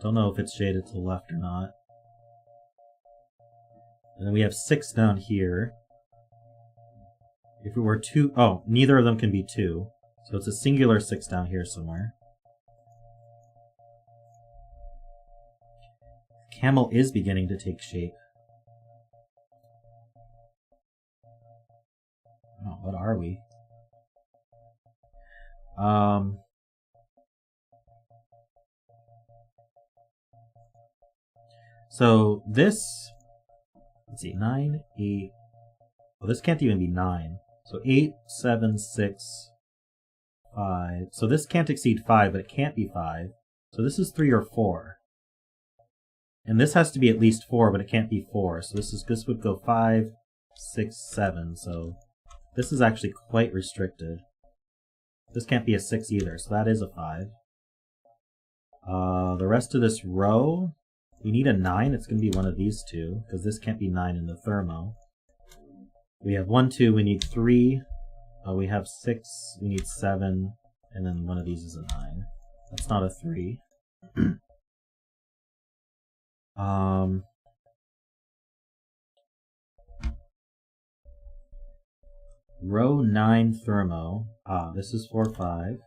Don't know if it's shaded to the left or not. And then we have 6 down here. If it were 2... oh, neither of them can be 2. So it's a singular 6 down here somewhere. Camel is beginning to take shape. Oh, what are we? So this, let's see, 9, 8. Well, this can't even be 9. So 8, 7, 6, 5. So this can't exceed 5, but it can't be 5. So this is 3 or 4. And this has to be at least 4, but it can't be 4. So this would go 5, 6, 7. So this is actually quite restricted. This can't be a 6 either, so that is a 5. The rest of this row, we need a 9. It's going to be one of these two, because this can't be 9 in the thermo. We have 1, 2, we need 3. We have 6, we need 7, and then one of these is a 9. That's not a 3. Row 9 thermo. This is 4, 5.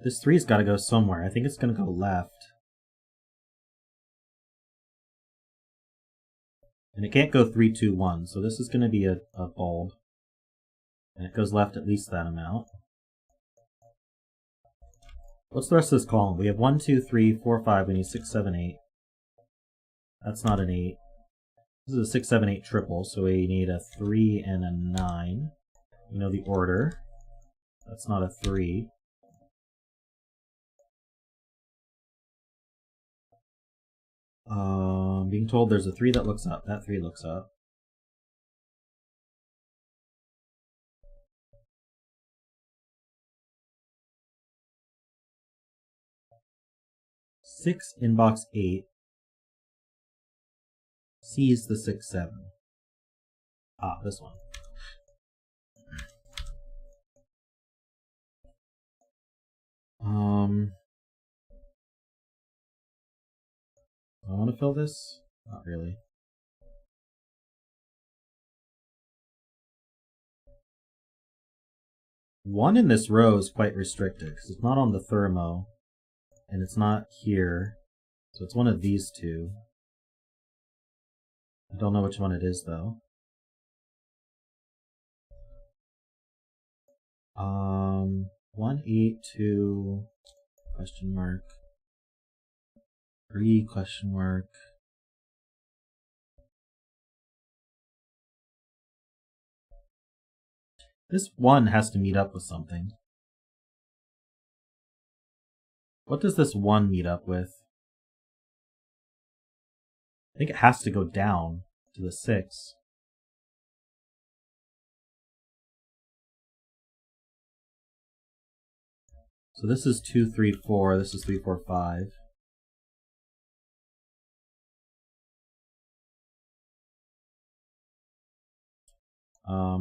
This 3's got to go somewhere. I think it's going to go left. And it can't go 3, 2, 1, so this is going to be a bulb. And it goes left at least that amount. What's the rest of this column? We have 1, 2, 3, 4, 5. We need 6, 7, 8. That's not an 8. This is a 6, 7, 8 triple, so we need a 3 and a 9. You know the order. That's not a 3. Being told there's a 3 that looks up. That 3 looks up. Six in box 8 sees the 6, 7. This one. Do I want to fill this? Not really. 1 in this row is quite restricted because it's not on the thermo and it's not here. So it's one of these two. I don't know which one it is though. 182 question mark 3 question mark. This 1 has to meet up with something. What does this 1 meet up with? I think it has to go down to the 6. So this is 2, 3, 4. This is 3, 4, 5.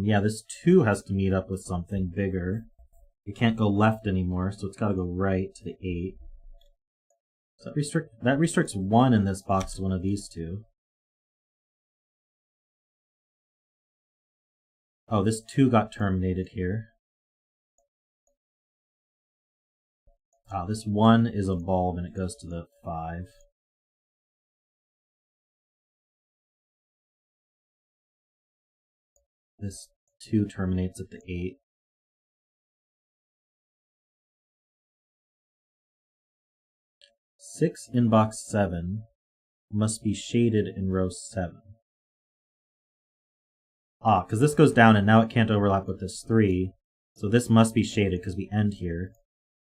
Yeah, this 2 has to meet up with something bigger. It can't go left anymore, so it's got to go right to the 8. So that restricts 1 in this box to one of these two. Oh, this 2 got terminated here. Ah, this 1 is a bulb and it goes to the 5. This 2 terminates at the 8. Six in box 7 must be shaded in row 7. Ah, because this goes down and now it can't overlap with this 3. So this must be shaded because we end here.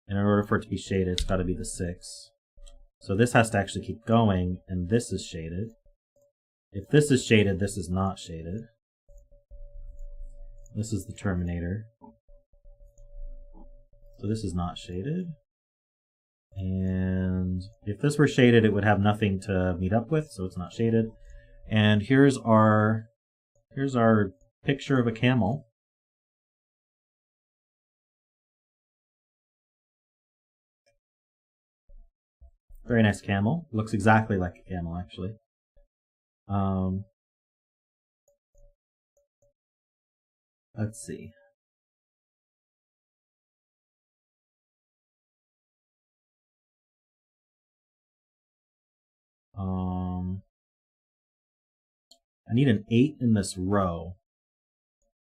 And in order for it to be shaded, it's got to be the 6. So this has to actually keep going, and this is shaded. If this is shaded, this is not shaded. This is the terminator. So this is not shaded. And if this were shaded, it would have nothing to meet up with, so it's not shaded. And here's our picture of a camel. Very nice camel. Looks exactly like a camel, actually. Let's see. I need an 8 in this row.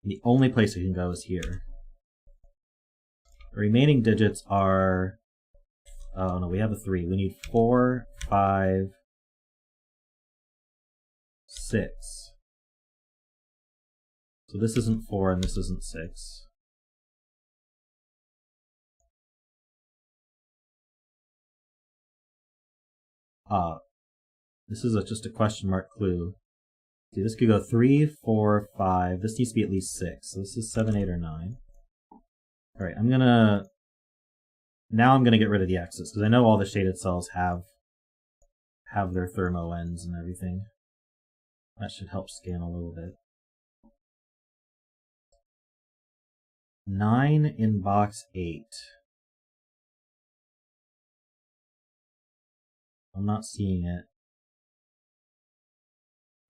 The only place it can go is here. The remaining digits are... Oh no, we have a 3. We need 4, 5, 6. So this isn't 4 and this isn't 6. This is just a question mark clue. See, this could go 3, 4, 5. This needs to be at least 6. So this is 7, 8, or 9. Alright, now I'm gonna get rid of the X's, because I know all the shaded cells have their thermo ends and everything. That should help scan a little bit. 9 in box 8. I'm not seeing it.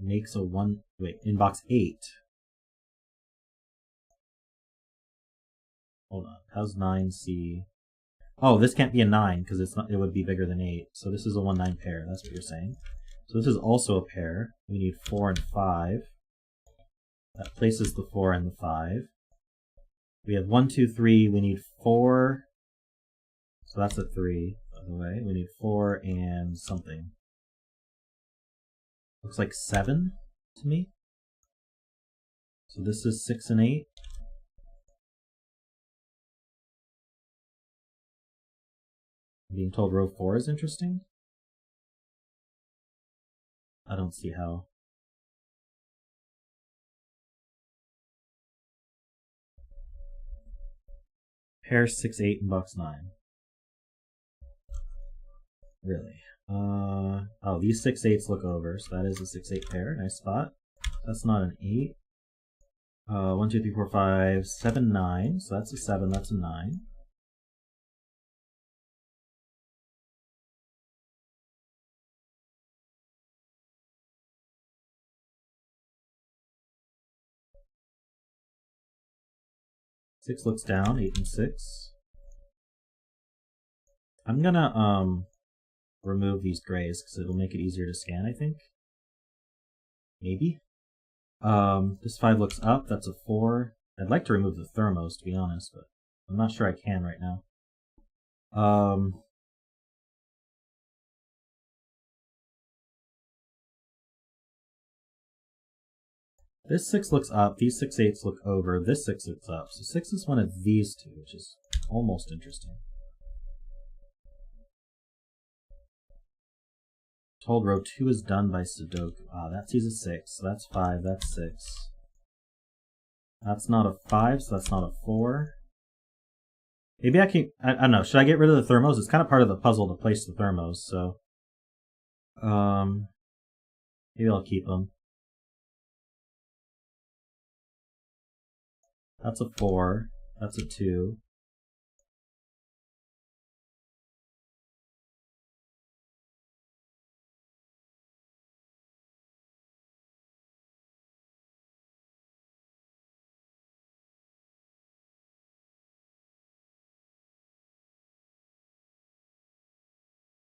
Makes a 1... Wait, in box 8. Hold on. How's 9 see? Oh, this can't be a 9 because it would be bigger than 8. So this is a 1-9 pair. That's what you're saying. So this is also a pair. We need 4 and 5. That places the 4 and the 5. We have 1, 2, 3. We need 4. So that's a 3, by the way. We need 4 and something. Looks like 7 to me. So this is 6 and 8. I'm being told row 4 is interesting. I don't see how. Pair 6, 8 in box 9. Really? Oh, these 6, 8s look over, so that is a 6, 8 pair. Nice spot. That's not an 8. 1, 2, 3, 4, 5, 7, 9. So that's a 7, that's a 9. 6 looks down, 8 and 6. I'm gonna remove these grays because it'll make it easier to scan, I think. Maybe. This 5 looks up, that's a 4. I'd like to remove the thermos, to be honest, but I'm not sure I can right now. This 6 looks up, these 6 8s look over, this 6 looks up. So 6 is one of these two, which is almost interesting. Told row 2 is done by Sudoku. Ah, that sees a 6, so that's 5, that's 6. That's not a 5, so that's not a 4. Maybe I can, I don't know, should I get rid of the thermos? It's kind of part of the puzzle to place the thermos, so. Maybe I'll keep them. That's a 4. That's a 2.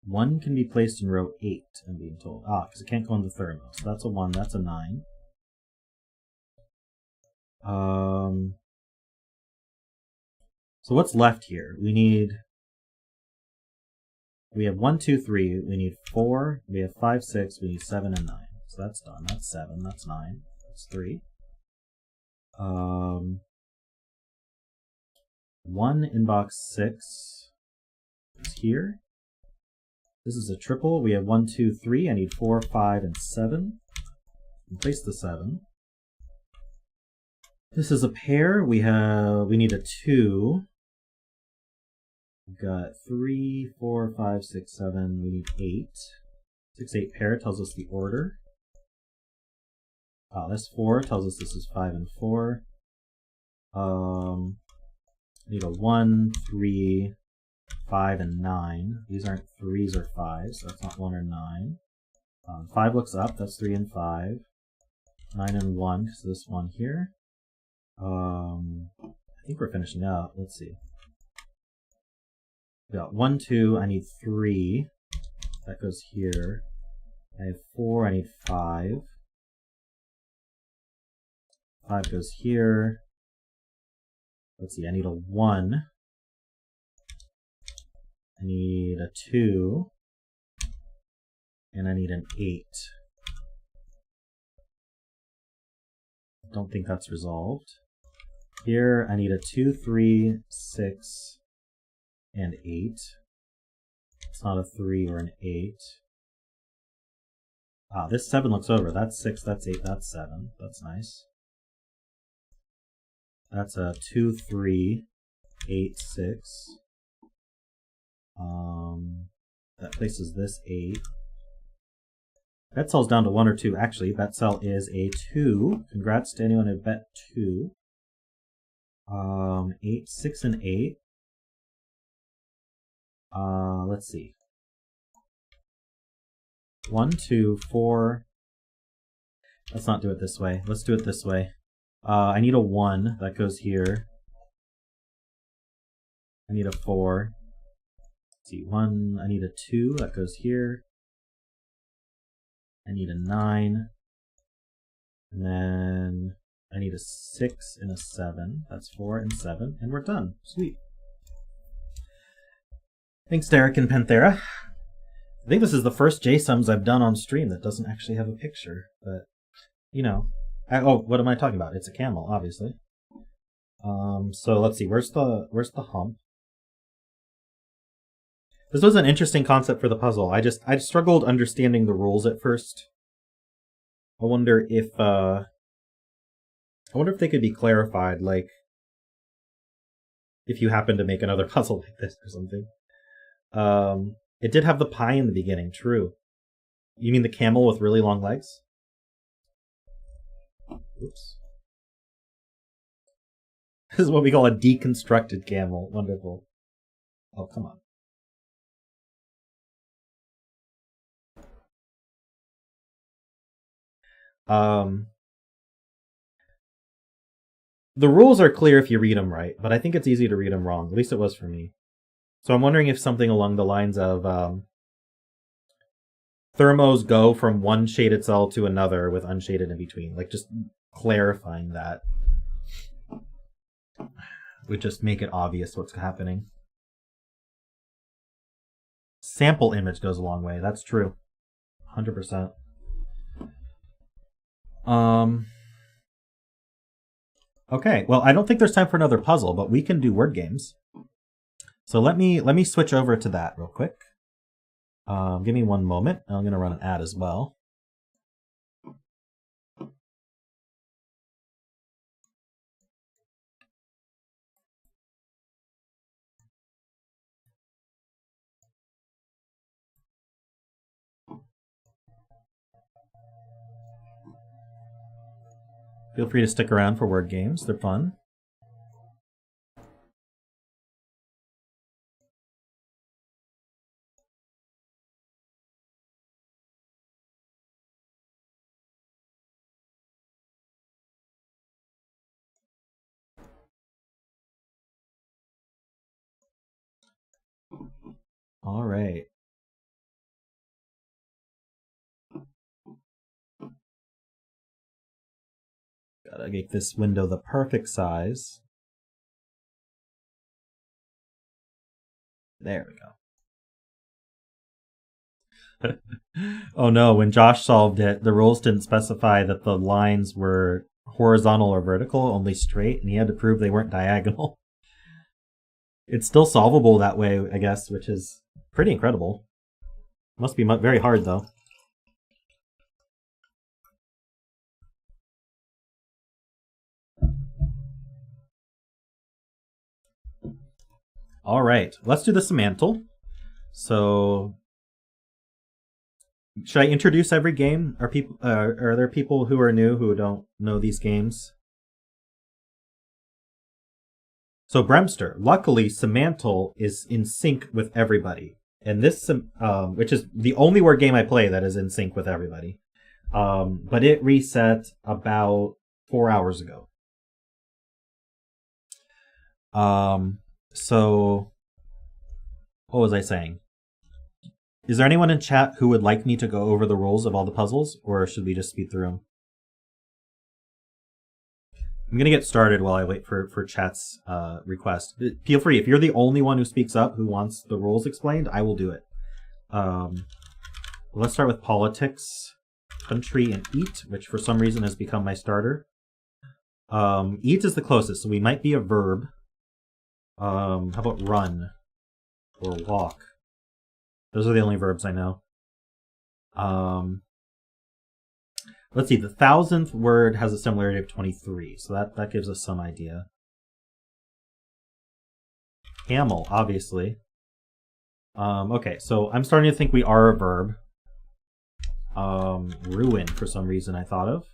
One can be placed in row 8, I'm being told. Ah, because it can't go in the thermos. So that's a 1, that's a 9. So what's left here? We have 1, 2, 3, we need 4, we have 5, 6, we need 7 and 9. So that's done. That's 7, that's 9, that's 3. 1 in box 6 is here. This is a triple. We have 1, 2, 3. I need 4, 5, and 7. And place the 7. This is a pair. We need a 2. We've got 3, 4, 5, 6, 7. We need 8. 6, 8 pair tells us the order. This 4 tells us this is 5 and 4. I need a 1, 3, 5, and 9. These aren't 3s or 5s, so that's not 1 or 9. 5 looks up, that's 3 and 5. 9 and 1, because this one here. I think we're finishing up. Let's see. We got 1, 2, I need 3. That goes here. I have 4, I need 5. 5 goes here. Let's see, I need a 1. I need a 2. And I need an 8. Don't think that's resolved. Here, I need a 2, 3, 6, and 8. It's not a 3 or an 8. This 7 looks over. That's 6, that's 8, that's 7. That's nice. That's a 2, 3, 8, 6. That places this 8. Bet cell's down to 1 or 2. Actually, bet cell is a 2. Congrats to anyone who bet 2. 8, 6, and 8. Let's see. 1, 2, 4. Let's not do it this way. Let's do it this way. I need a 1. That goes here. I need a 4. Let's see. 1. I need a 2. That goes here. I need a 9. And then I need a 6 and a 7. That's 4 and 7. And we're done. Sweet. Thanks, Derek and Panthera. I think this is the first JSums I've done on stream that doesn't actually have a picture. But, you know. Oh, what am I talking about? It's a camel, obviously. So let's see. Where's the hump? This was an interesting concept for the puzzle. I struggled understanding the rules at first. I wonder if they could be clarified, like if you happen to make another puzzle like this or something. It did have the pie in the beginning, true. You mean the camel with really long legs? Oops. This is what we call a deconstructed camel. Wonderful. Oh, come on. the rules are clear if you read them right, but I think it's easy to read them wrong. At least it was for me. So I'm wondering if something along the lines of thermos go from one shaded cell to another with unshaded in between. Like, just clarifying that would just make it obvious what's happening. Sample image goes a long way. That's true. 100%. Okay, well, I don't think there's time for another puzzle, but we can do word games. So let me switch over to that real quick. Give me one moment. I'm going to run an ad as well. Feel free to stick around for word games. They're fun. All right. Gotta make this window the perfect size. There we go. Oh no, when Josh solved it, the rules didn't specify that the lines were horizontal or vertical, only straight, and he had to prove they weren't diagonal. It's still solvable that way, I guess, which is pretty incredible. Must be very hard, though. All right, let's do the Semantle. So, should I introduce every game? Are there people who are new who don't know these games? So Bremster, luckily Semantle is in sync with everybody. And this, which is the only word game I play that is in sync with everybody. But it reset about 4 hours ago. So, what was I saying? Is there anyone in chat who would like me to go over the rules of all the puzzles, or should we just speed through them? I'm going to get started while I wait for chat's request. Feel free, if you're the only one who speaks up who wants the rules explained, I will do it. Let's start with politics, country, and eat, which for some reason has become my starter. Eat is the closest, so we might be a verb. How about run or walk? Those are the only verbs I know. Let's see, the 1000th word has a similarity of 23, so that gives us some idea. Camel, obviously. Okay, so I'm starting to think we are a verb. Ruin, for some reason, I thought of.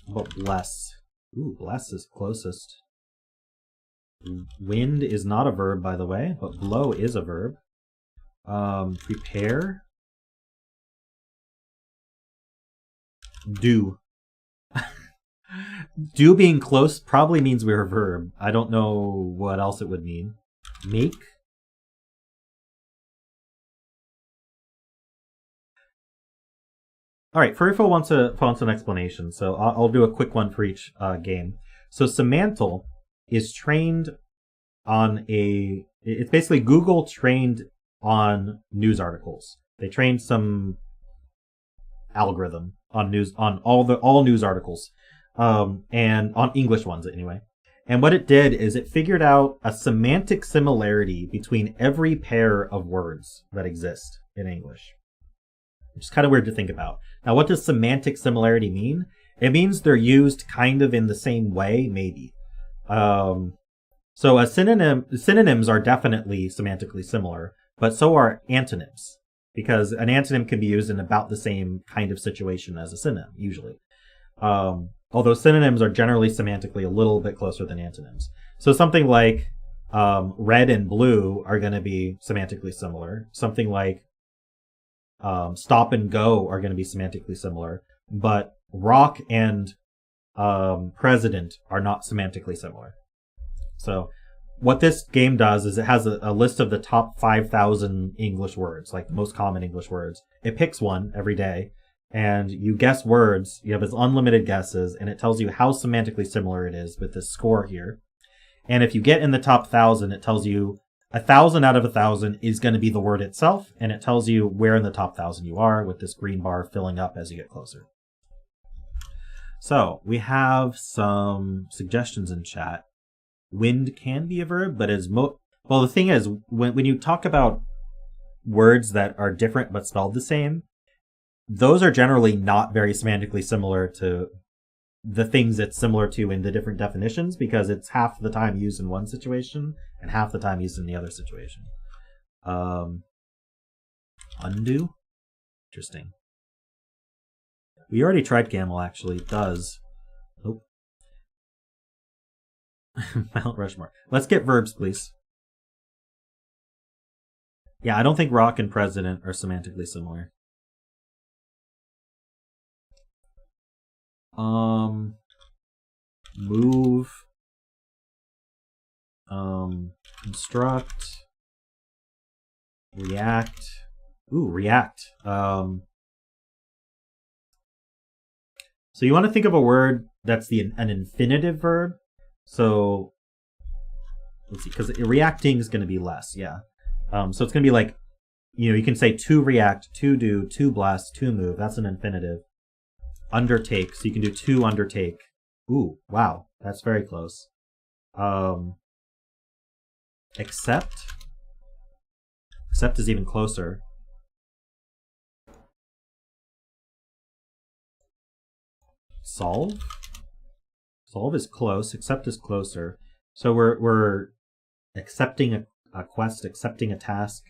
How about bless? Ooh, bless is closest. Wind is not a verb, by the way, but blow is a verb. Prepare. Do. Do being close probably means we're a verb. I don't know what else it would mean. Make. All right, Furryful wants an explanation, so I'll do a quick one for each game. So Semantle is trained on it's basically Google trained on news articles. They trained some algorithm on all news articles, and on English ones anyway. And what it did is it figured out a semantic similarity between every pair of words that exist in English, which is kind of weird to think about. Now, what does semantic similarity mean? It means they're used kind of in the same way, maybe. So a synonyms are definitely semantically similar, but so are antonyms, because an antonym can be used in about the same kind of situation as a synonym, usually. Although synonyms are generally semantically a little bit closer than antonyms. So something like red and blue are going to be semantically similar. Something like stop and go are going to be semantically similar. But rock and president are not semantically similar. So what this game does is it has a list of the top 5,000 English words, like the most common English words. It picks one every day, and you guess words. You have its unlimited guesses, and it tells you how semantically similar it is with this score here. And if you get in the top 1,000, it tells you 1,000 out of 1,000 is going to be the word itself, and it tells you where in the top 1,000 you are, with this green bar filling up as you get closer. So we have some suggestions in chat. Wind can be a verb, but is well, the thing is, when you talk about words that are different but spelled the same, those are generally not very semantically similar to the things it's similar to in the different definitions, because it's half the time used in one situation and half the time used in the other situation. Undo? Interesting. We already tried Camel, actually. It does. Nope. Mount Rushmore. Let's get verbs, please. Yeah, I don't think rock and president are semantically similar. Move. Construct. React. Ooh, react. So you want to think of a word that's an infinitive verb. So let's see, because reacting is going to be less, yeah. So it's going to be like, you can say to react, to do, to bless, to move. That's an infinitive. Undertake, so you can do to undertake. Ooh, wow, that's very close. Accept. Accept is even closer. Solve. Solve is close. Accept is closer. So we're accepting a quest, accepting a task.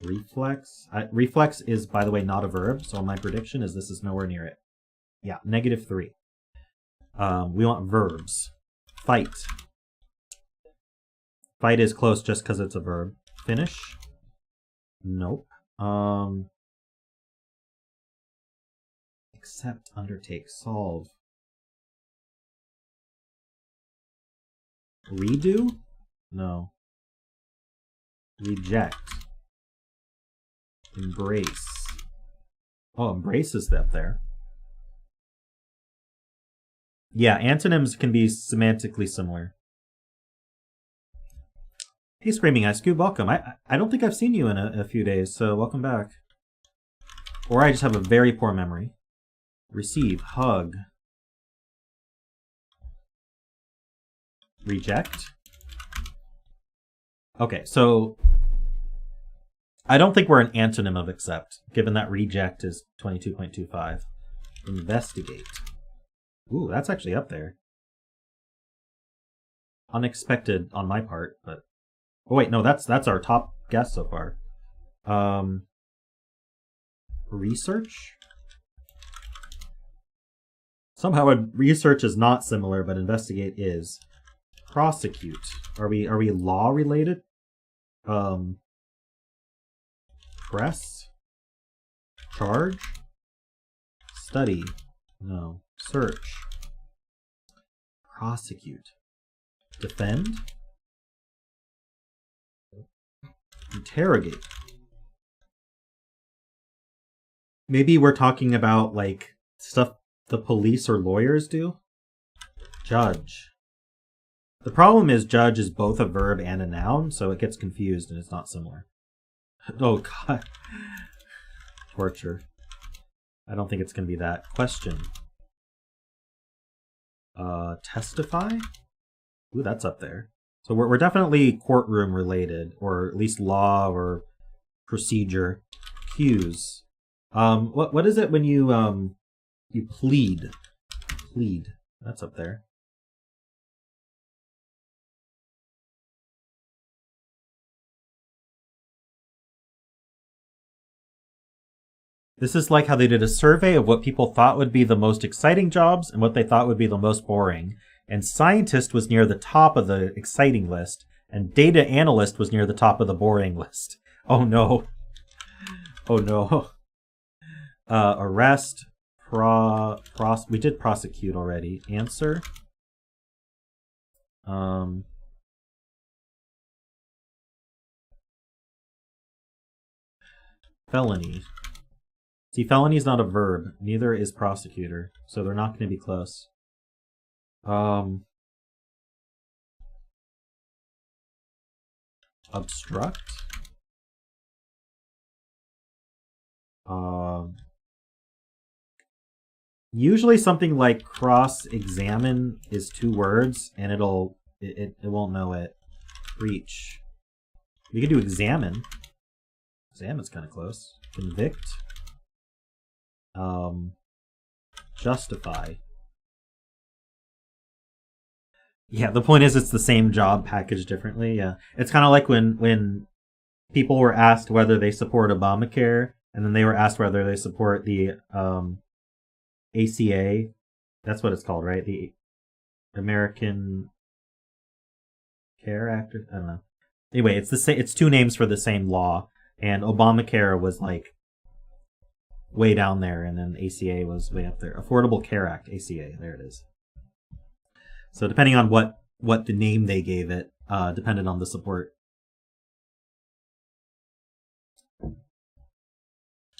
Reflex. Reflex is, by the way, not a verb. So my prediction is this is nowhere near it. Yeah, -3. We want verbs. Fight. Fight is close just because it's a verb. Finish. Nope. Accept, undertake, solve. Redo? No. Reject. Embrace. Oh, embrace is up there. Yeah, antonyms can be semantically similar. Hey, Screaming Ice Cube, welcome. I don't think I've seen you in a few days, so welcome back. Or I just have a very poor memory. Receive, hug. Reject. Okay, so I don't think we're an antonym of accept, given that reject is 22.25. Investigate. Ooh, that's actually up there. Unexpected on my part, but oh wait, no, that's our top guess so far. Research. Somehow research is not similar, but investigate is. Prosecute. Are we law related? Press. Charge. Study. No. Search. Prosecute. Defend. Interrogate. Maybe we're talking about like stuff the police or lawyers do. Judge. The problem is judge is both a verb and a noun, so it gets confused and it's not similar. Oh god. Torture. I don't think it's going to be that. Question. Testify? Ooh, that's up there. So we're definitely courtroom related, or at least law or procedure. Cues. What is it when you plead? Plead. That's up there. This is like how they did a survey of what people thought would be the most exciting jobs and what they thought would be the most boring. And scientist was near the top of the exciting list, and data analyst was near the top of the boring list. Oh no. Oh no. Arrest, we did prosecute already. Answer. Felony. See, felony is not a verb. Neither is prosecutor, so they're not going to be close. Obstruct. Usually something like cross-examine is 2 words, and it won't know it. Breach. We could do examine. Examine's kind of close. Convict. Justify. Yeah, the point is it's the same job packaged differently. Yeah, it's kind of like when people were asked whether they support Obamacare, and then they were asked whether they support the ACA. That's what it's called, right? The American Care Act. I don't know. Anyway, it's the same. It's 2 names for the same law, and Obamacare was like way down there, and then ACA was way up there. Affordable Care Act, ACA. There it is. So depending on what the name they gave it, depended on the support.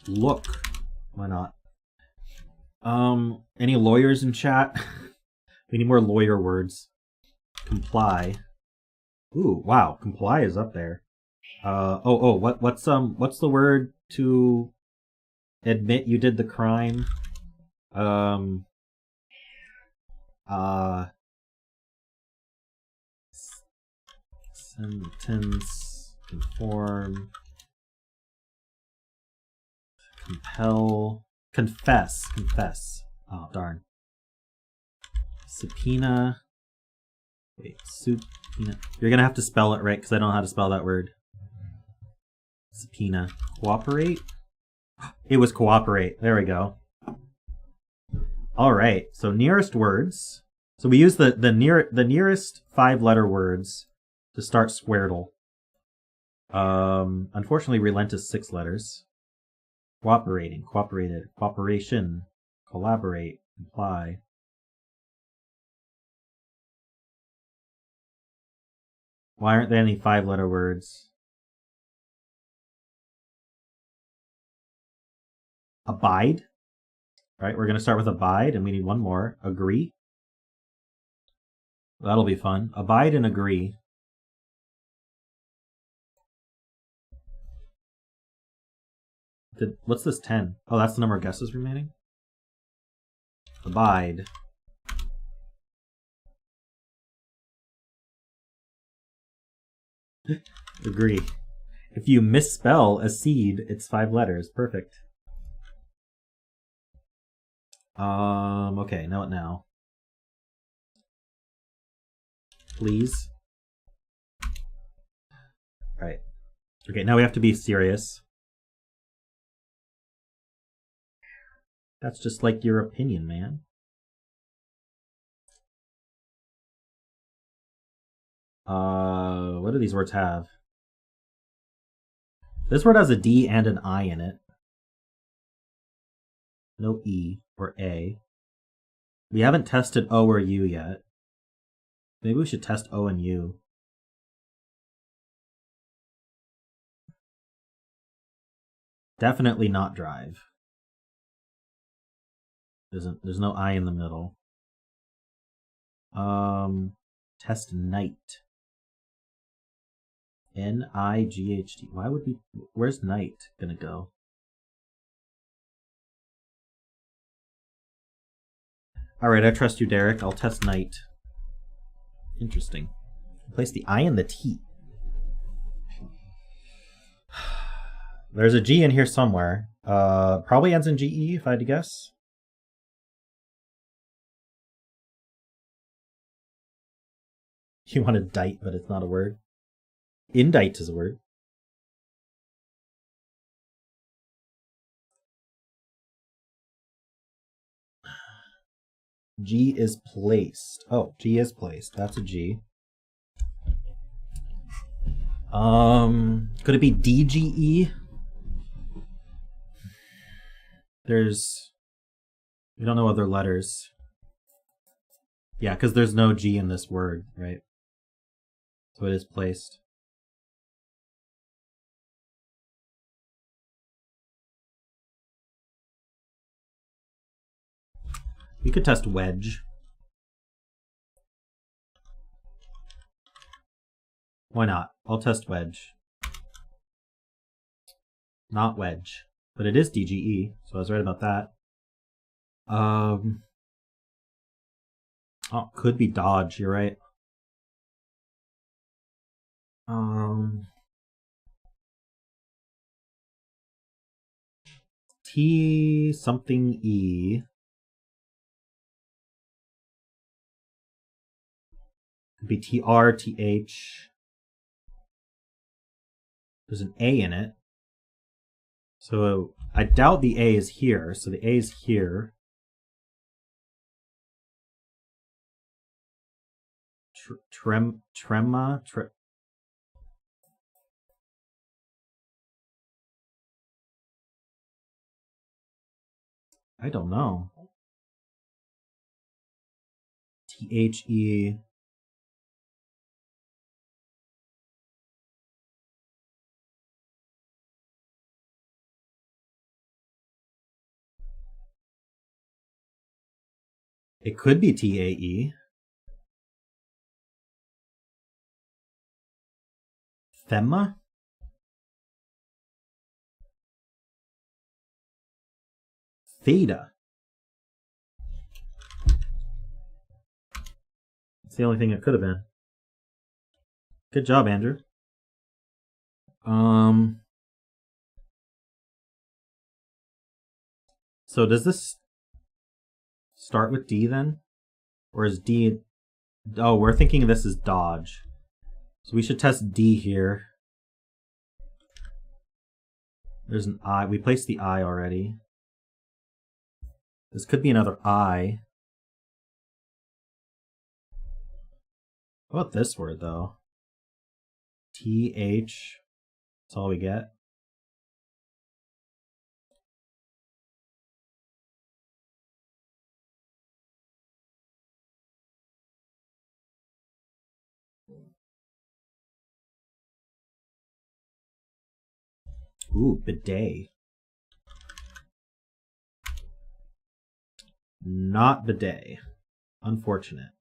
Look. Why not? Any lawyers in chat? We need more lawyer words. Comply. Ooh, wow. Comply is up there. What's the word to admit you did the crime? Sentence, conform, compel, confess. Oh, darn. Subpoena. Wait, subpoena. You're gonna have to spell it right, because I don't know how to spell that word. Subpoena. Cooperate? It was cooperate. There we go. Alright, so nearest words. So we use the nearest 5-letter words to start Squardle. Unfortunately, relent is 6 letters. Cooperating, cooperated, cooperation, collaborate, comply. Why aren't there any 5-letter words? Abide. Right, we're going to start with abide, and we need 1 more. Agree. That'll be fun. Abide and agree. What's this 10? Oh, that's the number of guesses remaining? Abide. Agree. If you misspell a seed, it's 5 letters. Perfect. Okay, know it now. Please. Right. Okay, now we have to be serious. That's just like your opinion, man. What do these words have? This word has a D and an I in it. No E or A. We haven't tested O or U yet. Maybe we should test O and U. Definitely not drive. There's no I in the middle. Test night. N-I-G-H-T. Why would we... Where's night gonna go? Alright, I trust you, Derek. I'll test night. Interesting. Place the I in the T. There's a G in here somewhere. Probably ends in GE, if I had to guess. You want a dite, but it's not a word. Indite is a word. G is placed. Oh, G is placed. That's a G. Could it be DGE? There's We don't know other letters. Yeah, because there's no G in this word, right? So it is placed. We could test wedge. Why not? I'll test wedge. Not wedge. But it is DGE, so I was right about that. Oh, could be dodge, you're right. T something E. Could be TR, TH. There's an A in it. So I doubt the A is here, so the A is here. Trema? I don't know. THE. It could be TAE. Thema? Theta. That's the only thing it could have been. Good job, Andrew. So does this start with D then? Or is D... Oh, we're thinking this is dodge. So we should test D here. There's an I. We placed the I already. This could be another I. What about this word, though? TH. That's all we get. Ooh, bidet. Not bidet. Unfortunate.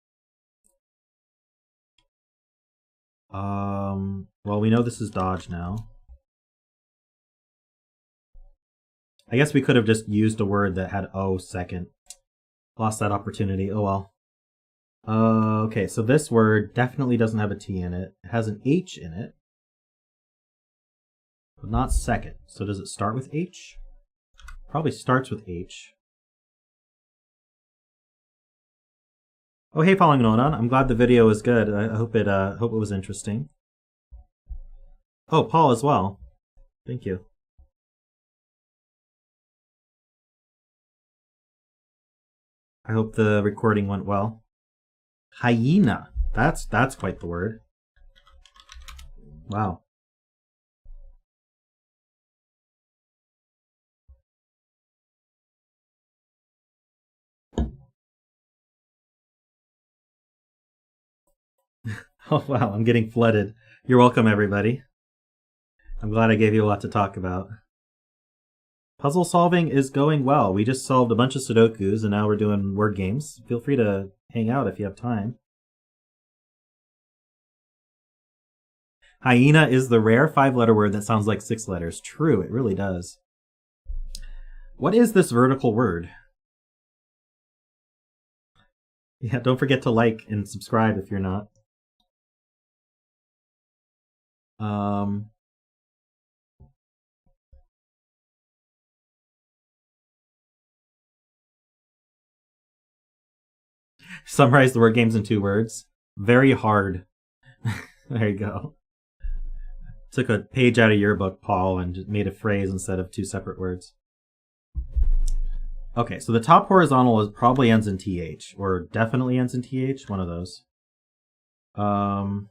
Well, we know this is dodge now. I guess we could have just used a word that had O second. Lost that opportunity. Oh well. Okay, so this word definitely doesn't have a T in it. It has an H in it. But not second. So does it start with H? Probably starts with H. Oh, hey, following on. I'm glad the video was good. I hope it was interesting. Oh, Paul as well. Thank you. I hope the recording went well. Hyena. That's quite the word. Wow. Oh, wow, I'm getting flooded. You're welcome, everybody. I'm glad I gave you a lot to talk about. Puzzle solving is going well. We just solved a bunch of Sudokus, and now we're doing word games. Feel free to hang out if you have time. Hyena is the rare 5-letter word that sounds like 6 letters. True, it really does. What is this vertical word? Yeah, don't forget to like and subscribe if you're not. Summarize the word games in 2 words. Very hard. There you go. Took a page out of your book, Paul, and just made a phrase instead of 2 separate words. Okay, so the top horizontal is probably ends in TH, or definitely ends in TH, one of those. I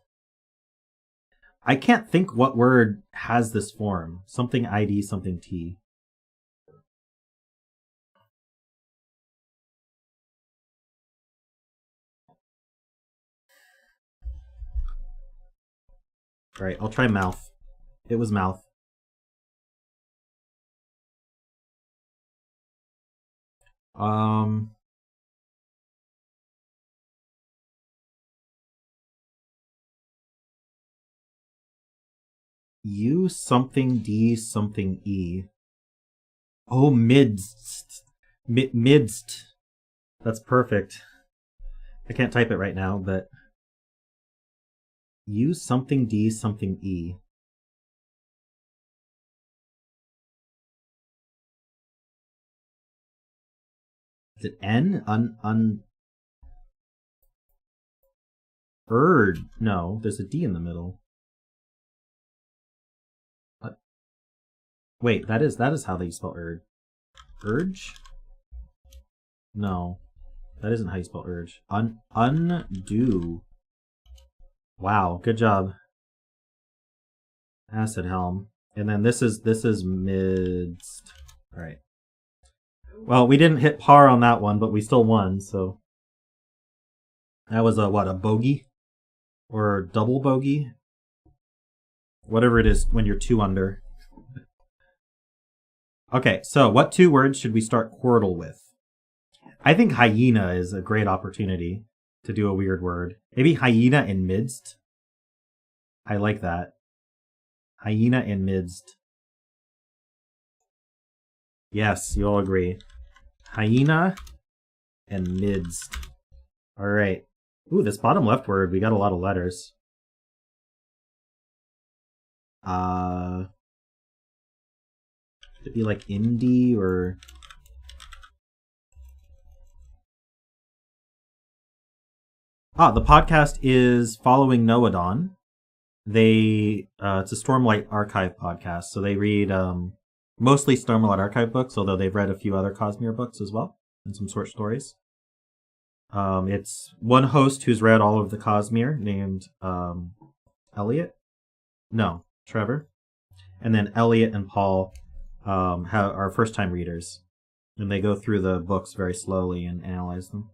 can't think what word has this form. Something ID, something T. Alright, I'll try mouth. It was mouth. U something D something E. Oh, midst. Midst. That's perfect. I can't type it right now, but U something D something E. Is it N? Urd. No, there's a D in the middle. What? Wait, that is how they spell urge. Urge? No. That isn't how you spell urge. Undo. Wow, good job. Acid helm. And then this is midst. Alright. Well, we didn't hit par on that one, but we still won, so. That was a bogey? Or double bogey? Whatever it is when you're 2 under. Okay, so what 2 words should we start Quordle with? I think hyena is a great opportunity to do a weird word. Maybe hyena in midst? I like that. Hyena in midst. Yes, you all agree. Hyena and midst. Alright. Ooh, this bottom left word, we got a lot of letters. Could it be like indie or... the podcast is following Noadon. They it's a Stormlight Archive podcast, so they read mostly Stormlight Archive books, although they've read a few other Cosmere books as well, and some short stories. It's one host who's read all of the Cosmere, named Elliot. No, Trevor. And then Elliot and Paul are first-time readers, and they go through the books very slowly and analyze them.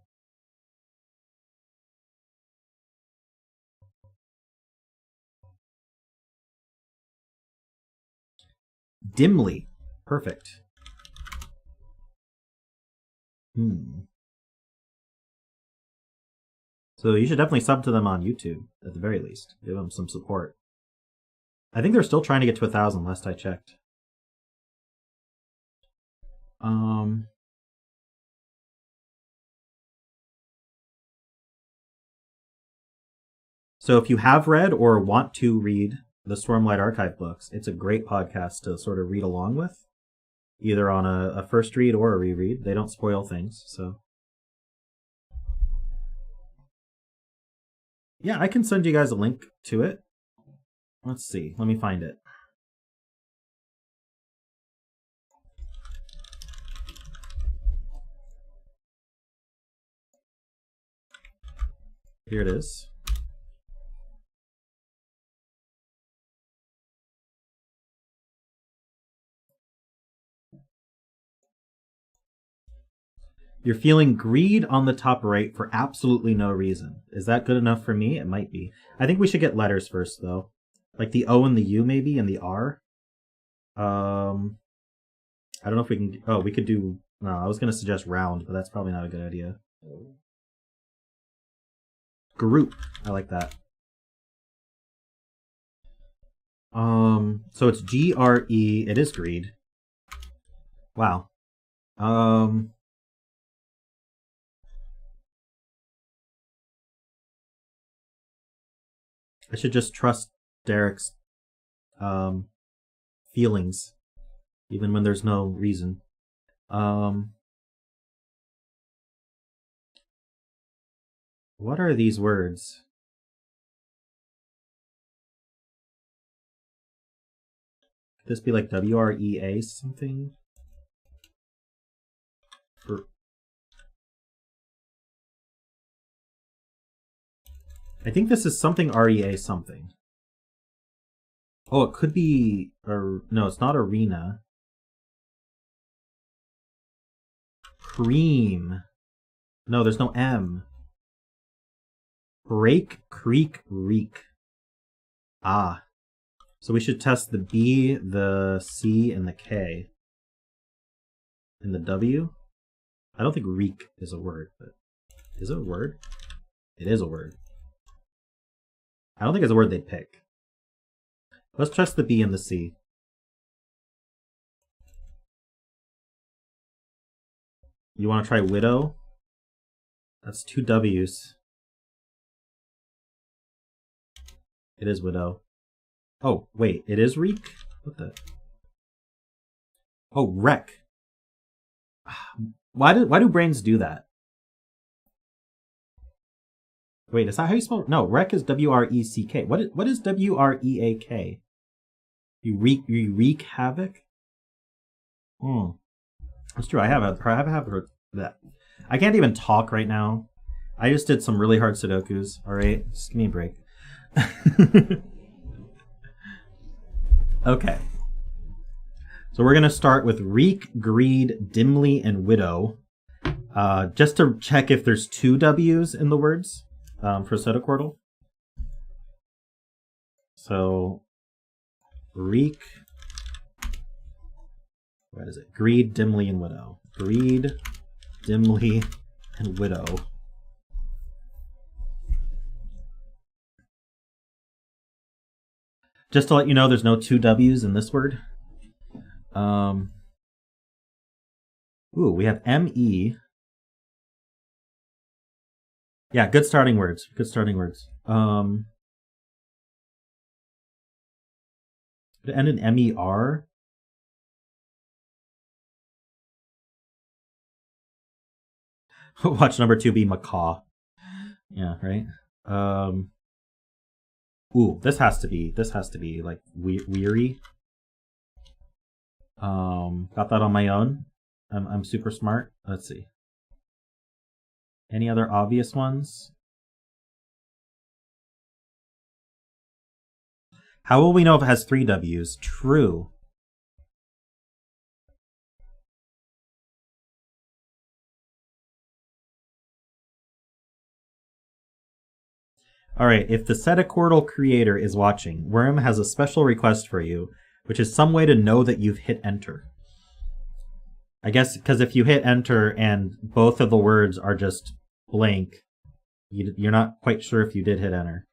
Dimly. Perfect. So you should definitely sub to them on YouTube, at the very least. Give them some support. I think they're still trying to get to 1,000, last I checked. So if you have read or want to read the Stormlight Archive books, it's a great podcast to sort of read along with, either on a first read or a reread. They don't spoil things, so. Yeah, I can send you guys a link to it. Let's see, let me find it. Here it is. You're feeling greed on the top right for absolutely no reason. Is that good enough for me? It might be. I think we should get letters first, though. Like the O and the U, maybe, and the R. I don't know if we can... Oh, we could do... No, I was going to suggest round, but that's probably not a good idea. Group. I like that. So it's G-R-E. It is greed. Wow. I should just trust Derek's feelings, even when there's no reason. What are these words? Could this be like W-R-E-A something? I think this is something REA something. Oh, it could be... no, it's not arena. Cream. No, there's no M. Break, creek, reek. Ah. So we should test the B, the C, and the K. And the W? I don't think reek is a word, but is it a word? It is a word. I don't think it's a word they'd pick. Let's test the B and the C. You want to try widow? That's 2 W's. It is widow. Oh, wait, it is reek? What the? Oh, wreck. Why do brains do that? Wait, is that how you spell it? No, wreck is W-R-E-C-K. What is W-R-E-A-K? You wreak havoc? That's true. I have heard that. I can't even talk right now. I just did some really hard Sudokus. Alright, just give me a break. Okay. So we're going to start with reek, greed, dimly, and widow. Just to check if there's 2 W's in the words for Sedecordle. So, reek. What is it? Greed, dimly, and widow. Greed, dimly, and widow. Just to let you know, there's no 2 W's in this word. Ooh, we have M-E. Yeah, good starting words. Good starting words. To end in M-E-R. Watch number 2 be macaw. Yeah, right? Ooh, this has to be like weary. Got that on my own. I'm super smart. Let's see. Any other obvious ones? How will we know if it has 3 W's? True. Alright, if the Sedecordle creator is watching, Worm has a special request for you, which is some way to know that you've hit enter. I guess because if you hit enter and both of the words are just blank, you're not quite sure if you did hit enter.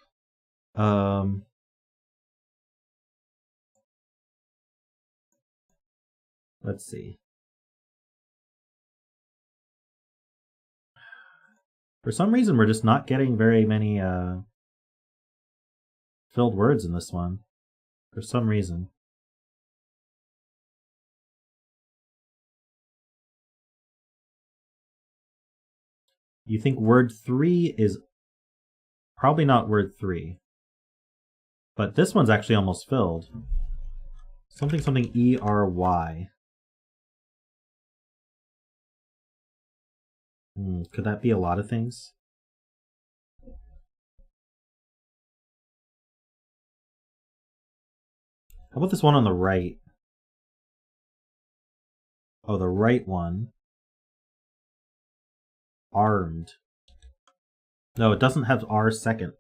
Let's see. For some reason, we're just not getting very many filled words in this one. For some reason. You think word 3 is probably not word 3. But this one's actually almost filled. Something something E-R-Y. Could that be a lot of things? How about this one on the right? Oh, the right one. Armed. No, it doesn't have R second.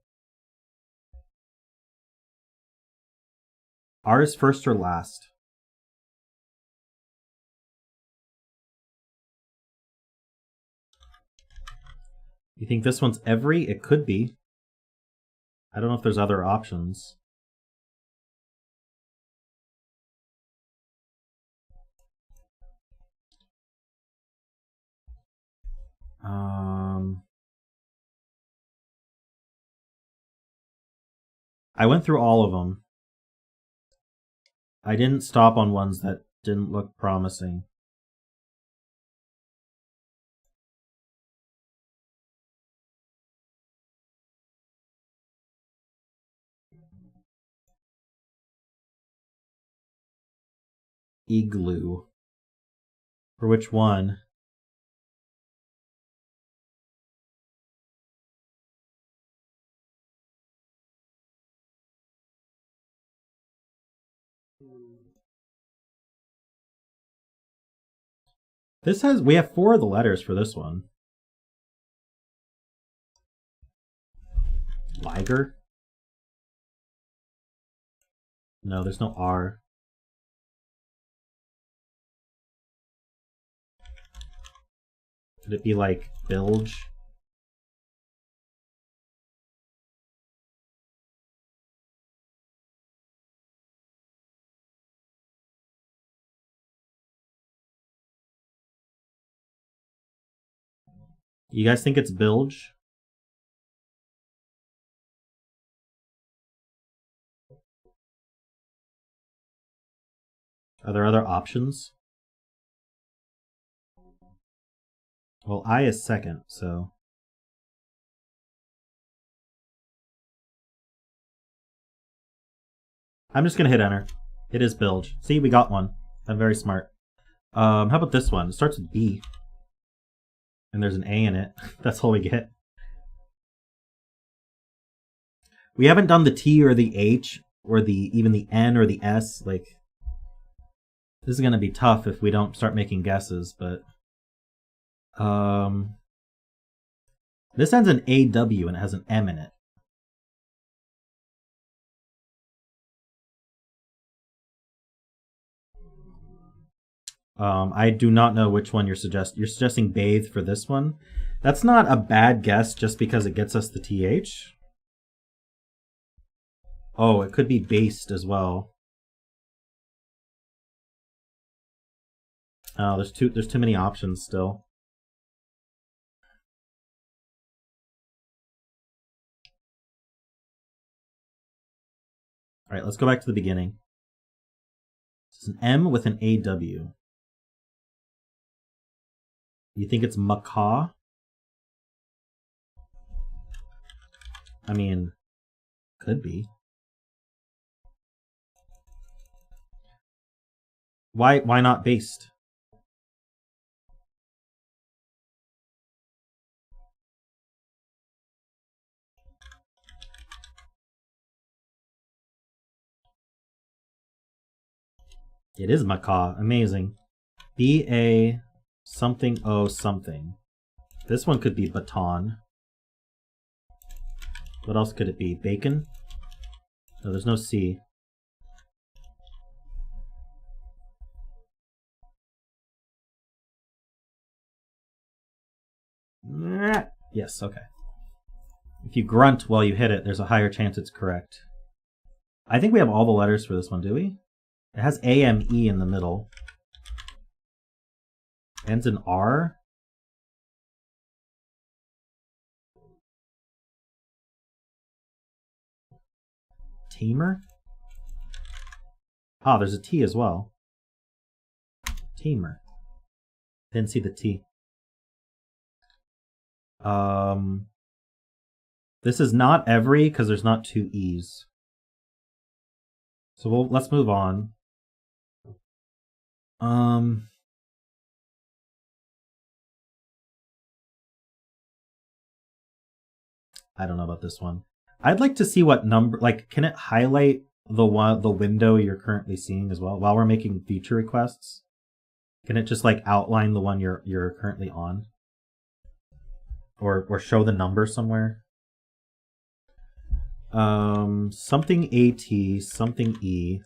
R is first or last. You think this one's every? It could be. I don't know if there's other options. I went through all of them. I didn't stop on ones that didn't look promising. Igloo. For which one? We have 4 of the letters for this one. Liger? No, there's no R. Could it be like bilge? You guys think it's bilge? Are there other options? Well, I is second, so... I'm just gonna hit enter. It is bilge. See, we got one. I'm very smart. How about this one? It starts with B. And there's an A in it. That's all we get. We haven't done the T or the H or even the N or the S. Like, this is gonna be tough if we don't start making guesses, but this ends in AW and it has an M in it. I do not know which one you're suggesting. You're suggesting bathe for this one. That's not a bad guess just because it gets us the TH. Oh, it could be based as well. Oh, there's too many options still. All right, let's go back to the beginning. It's an M with an AW. You think it's macaw? I mean, could be. Why not based? It is macaw. Amazing. B-A something O something. This one could be baton. What else could it be? Bacon? No, there's no C. Yes, okay. If you grunt while you hit it, there's a higher chance it's correct. I think we have all the letters for this one, do we? It has A-M-E in the middle. Ends in R. Tamer? Ah, there's a T as well. Tamer. Didn't see the T. This is not every because there's not two E's. So let's move on. I don't know about this one. I'd like to see what number, like, can it highlight the window you're currently seeing as well while we're making feature requests? Can it just like outline the one you're currently on? Or show the number somewhere? Something AT, something E.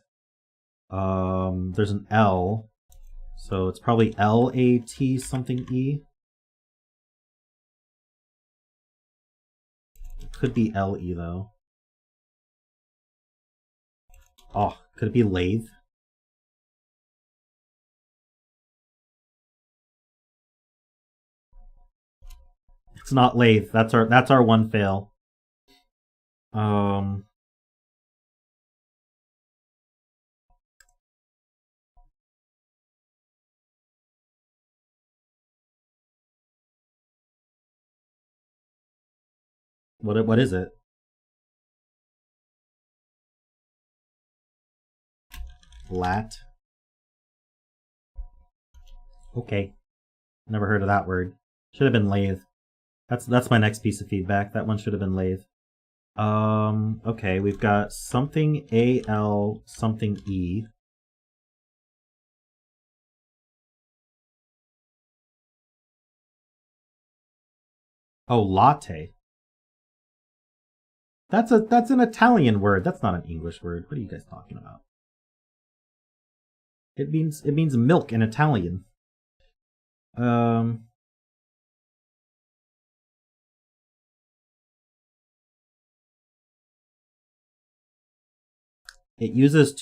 There's an L. So it's probably LAT something E. It could be LE though. Oh, could it be lathe? It's not lathe. That's our one fail. What is it? Lat? Okay. Never heard of that word. Should have been lathe. That's my next piece of feedback. That one should have been lathe. Okay, we've got something AL something E. Oh, latte. That's an Italian word. That's not an English word. What are you guys talking about? It means milk in Italian. It uses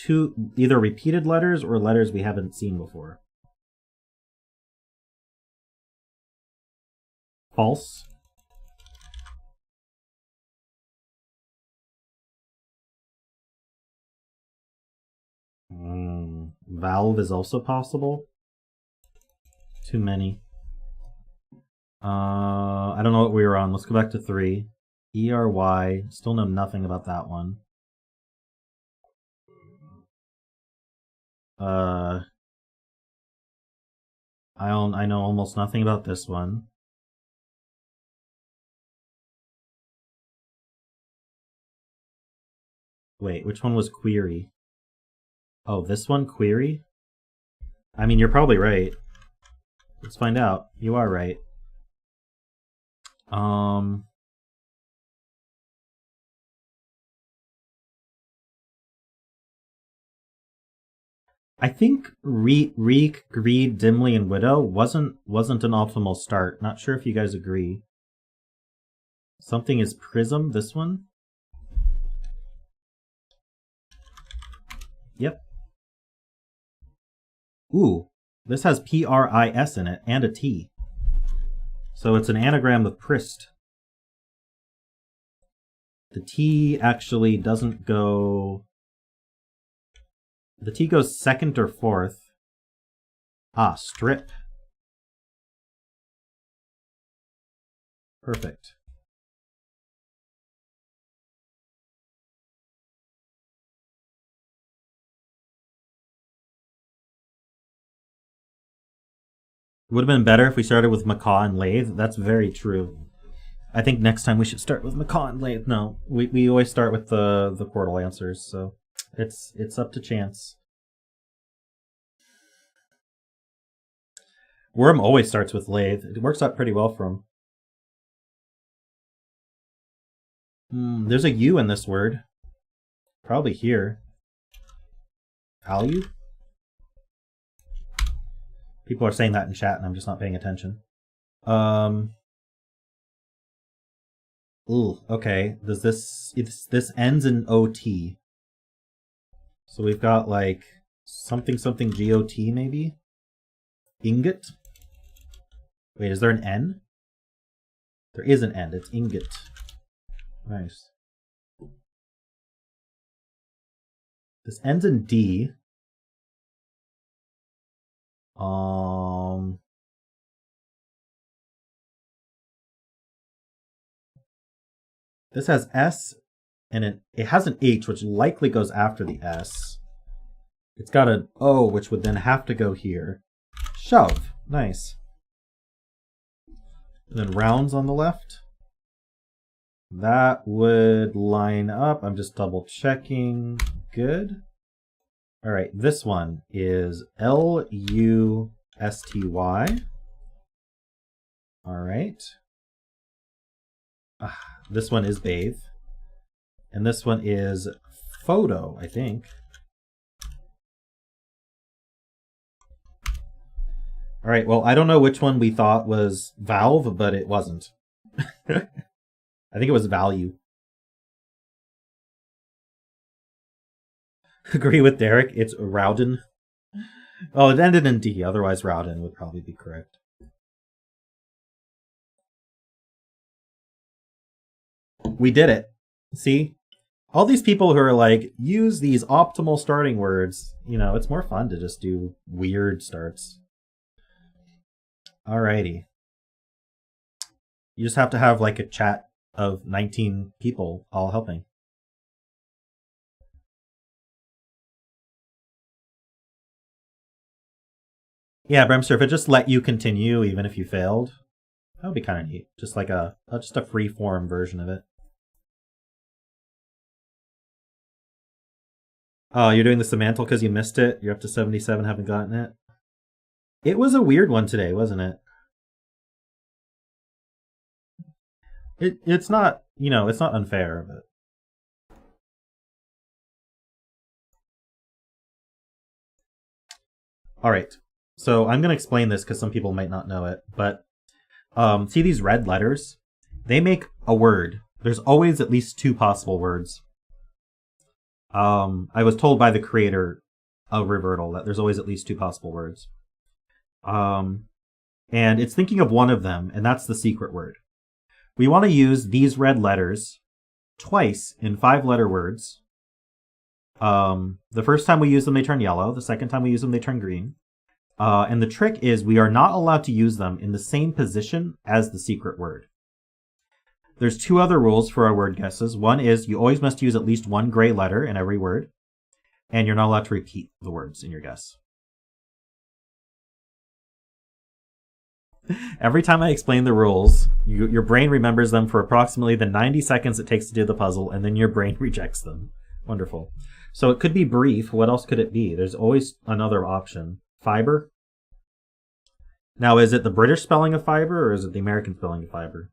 either repeated letters or letters we haven't seen before. False. Valve is also possible. Too many. I don't know what we were on. Let's go back to 3. ERY. Still know nothing about that one. I know almost nothing about this one. Wait, which one was query? Oh, this one, query? I mean, you're probably right. Let's find out. You are right. I think Reek, Greed, Dimly, and Widow wasn't an optimal start. Not sure if you guys agree. Something is Prism, this one? Yep. Ooh, this has PRIS in it, and a T. So it's an anagram of Prist. The T actually doesn't go... The T goes second or fourth. Ah, strip. Perfect. It would have been better if we started with macaw and lathe. That's very true. I think next time we should start with macaw and lathe. No, we always start with the Quordle answers, so it's up to chance. Worm always starts with lathe. It works out pretty well for him. There's a U in this word. Probably here. Value? People are saying that in chat and I'm just not paying attention. Ooh, okay. Does this ends in OT. So we've got like something GOT maybe? Ingot? Wait, is there an N? There is an N. It's ingot. Nice. This ends in D. This has S and it has an H, which likely goes after the S. It's got an O, which would then have to go here. Shove. Nice. And then rounds on the left. That would line up. I'm just double checking. Good. All right, this one is LUSTY. All right. This one is bathe. And this one is photo, I think. All right, well, I don't know which one we thought was valve, but it wasn't. I think it was value. Agree with Derek, it's Rowden. Oh, it ended in D, otherwise Rowden would probably be correct. We did it. See? All these people who are like, use these optimal starting words, you know, it's more fun to just do weird starts. Alrighty. You just have to have like a chat of 19 people all helping. Yeah, Bremster, if it just let you continue even if you failed, that would be kind of neat. Just like just a free form version of it. Oh, you're doing the Semantle because you missed it? You're up to 77, haven't gotten it? It was a weird one today, wasn't it? It's not, you know, it's not unfair, but... All right. So I'm going to explain this because some people might not know it. But see these red letters? They make a word. There's always at least 2 possible words. I was told by the creator of Revertle that there's always at least 2 possible words. And it's thinking of one of them, and that's the secret word. We want to use these red letters twice in 5-letter words. The first time we use them, they turn yellow. The second time we use them, they turn green. And the trick is we are not allowed to use them in the same position as the secret word. There's 2 other rules for our word guesses. One is you always must use at least 1 gray letter in every word, and you're not allowed to repeat the words in your guess. Every time I explain the rules, your brain remembers them for approximately the 90 seconds it takes to do the puzzle, and then your brain rejects them. Wonderful. So it could be brief. What else could it be? There's always another option. Fiber. Now, is it the British spelling of fiber, or is it the American spelling of fiber?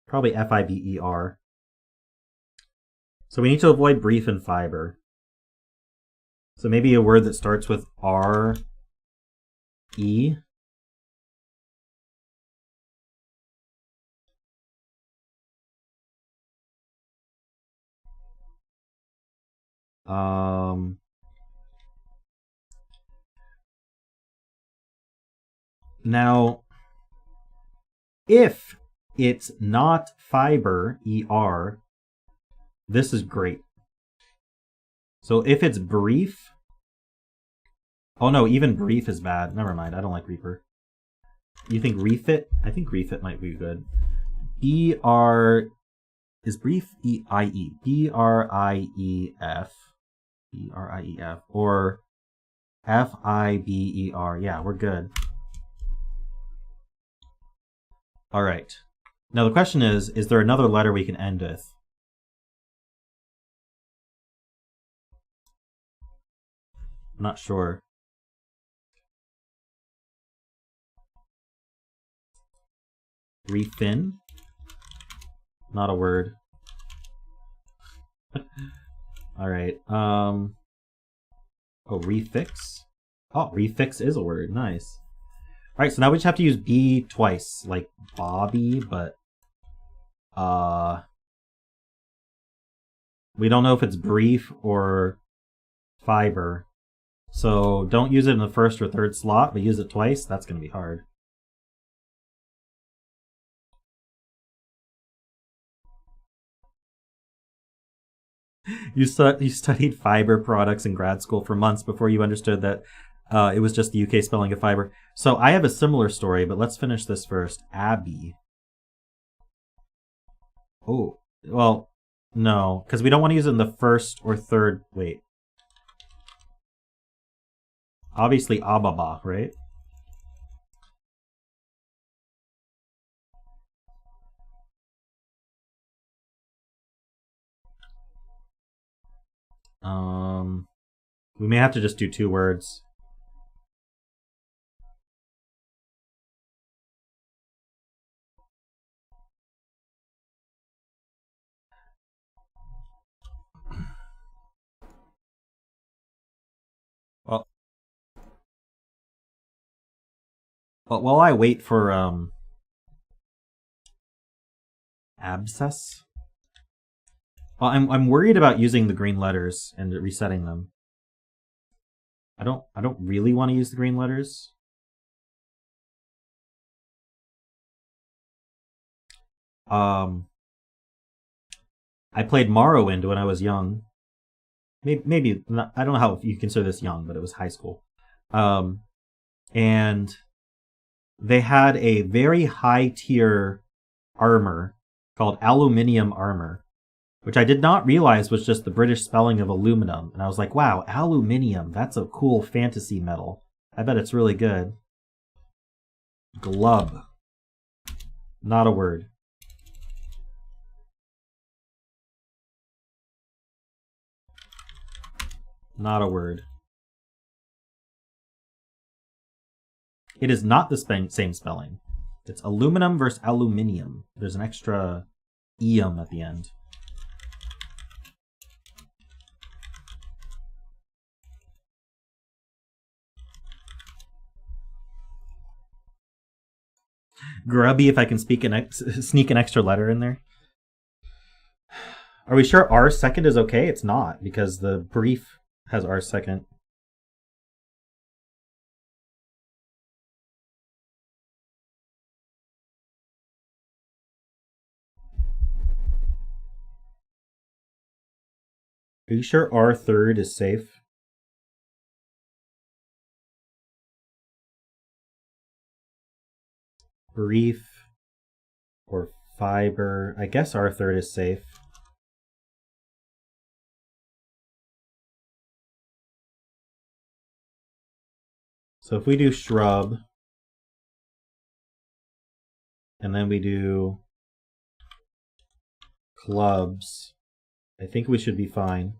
Probably F-I-B-E-R. So we need to avoid brief and fiber. So maybe a word that starts with R-E. Now, if it's not fiber, E-R, this is great. So if it's brief, oh no, even brief is bad. Never mind, I don't like Reaper. You think refit? I think refit might be good. B-R, is brief E-I-E? B-R-I-E-F. B-R-I-E-F. Or F-I-B-E-R. Yeah, we're good. All right. Now the question is there another letter we can end with? I'm not sure. Refin? Not a word. All right. Oh, refix? Oh, refix is a word. Nice. All right, so now we just have to use B twice, like Bobby, but we don't know if it's brief or fiber. So don't use it in the first or third slot, but use it twice. That's going to be hard. You studied fiber products in grad school for months before you understood that it was just the UK spelling of fiber. So I have a similar story, but let's finish this first. Abby. Oh, well, no, because we don't want to use it in the first or third. Wait. Obviously, Ababa, right? We may have to just do 2 words. Well, while I wait for abscess. Well, I'm worried about using the green letters and resetting them. I don't really want to use the green letters. I played Morrowind when I was young. Maybe not, I don't know how you consider this young, but it was high school. And they had a very high tier armor called aluminium armor, which I did not realize was just the British spelling of aluminum. And I was like, wow, aluminium, that's a cool fantasy metal. I bet it's really good. Glub. Not a word. Not a word. It is not the same spelling. It's aluminum versus aluminium. There's an extra eum at the end. Grubby if I can sneak an extra letter in there. Are we sure R second is okay? It's not, because the brief has R second. Are you sure R third is safe? Brief or fiber. I guess R third is safe. So if we do shrub, and then we do clubs, I think we should be fine.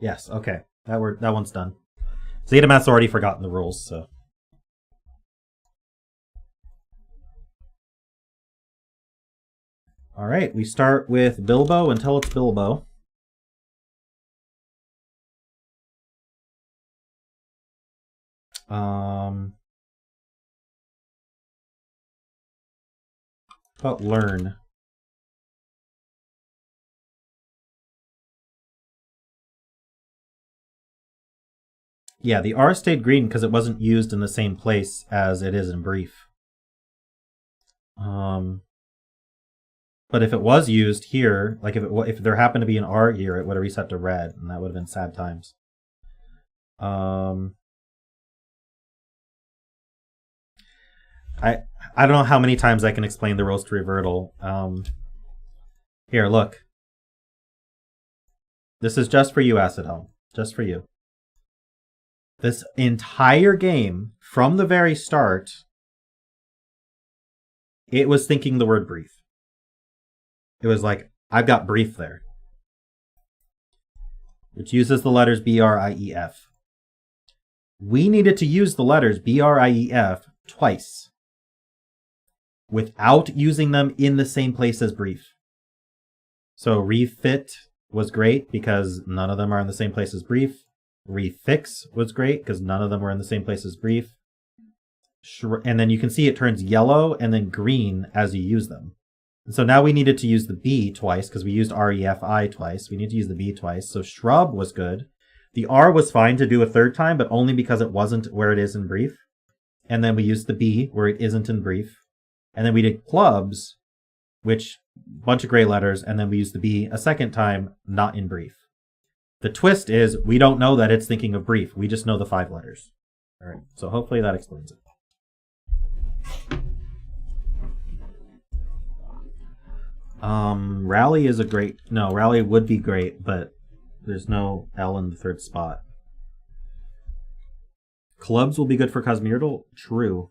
Yes, okay. That one's done. Zetamat's already forgotten the rules, so. Alright, we start with Bilbo until it's Bilbo. About learn. Yeah, the R stayed green because it wasn't used in the same place as it is in brief. But if it was used here, like if there happened to be an R here, it would have reset to red, and that would have been sad times. I don't know how many times I can explain the rules to Revertle. Here, look. This is just for you, Acid Home. Just for you. This entire game, from the very start, it was thinking the word brief. It was like, I've got brief there. Which uses the letters B-R-I-E-F. We needed to use the letters B-R-I-E-F twice, without using them in the same place as brief. So refit was great because none of them are in the same place as brief. Refix was great because none of them were in the same place as brief. And then you can see it turns yellow and then green as you use them. And so now we needed to use the B twice because we used R-E-F-I twice. We need to use the B twice. So shrub was good. The R was fine to do a third time, but only because it wasn't where it is in brief. And then we used the B where it isn't in brief. And then we did clubs, which bunch of gray letters, and then we used the B a second time, not in brief. The twist is we don't know that it's thinking of brief. We just know the 5 letters. All right, so hopefully that explains it. Rally is a great... No, Rally would be great, but there's no L in the 3rd spot. Clubs will be good for Cosmertle? True.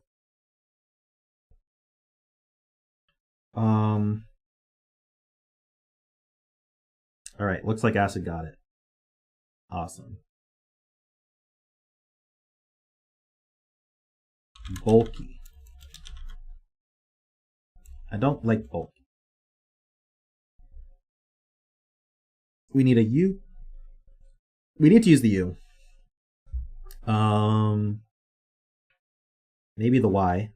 Alright, looks like Acid got it. Awesome. Bulky. I don't like bulky. We need a U. We need to use the U. Maybe the Y.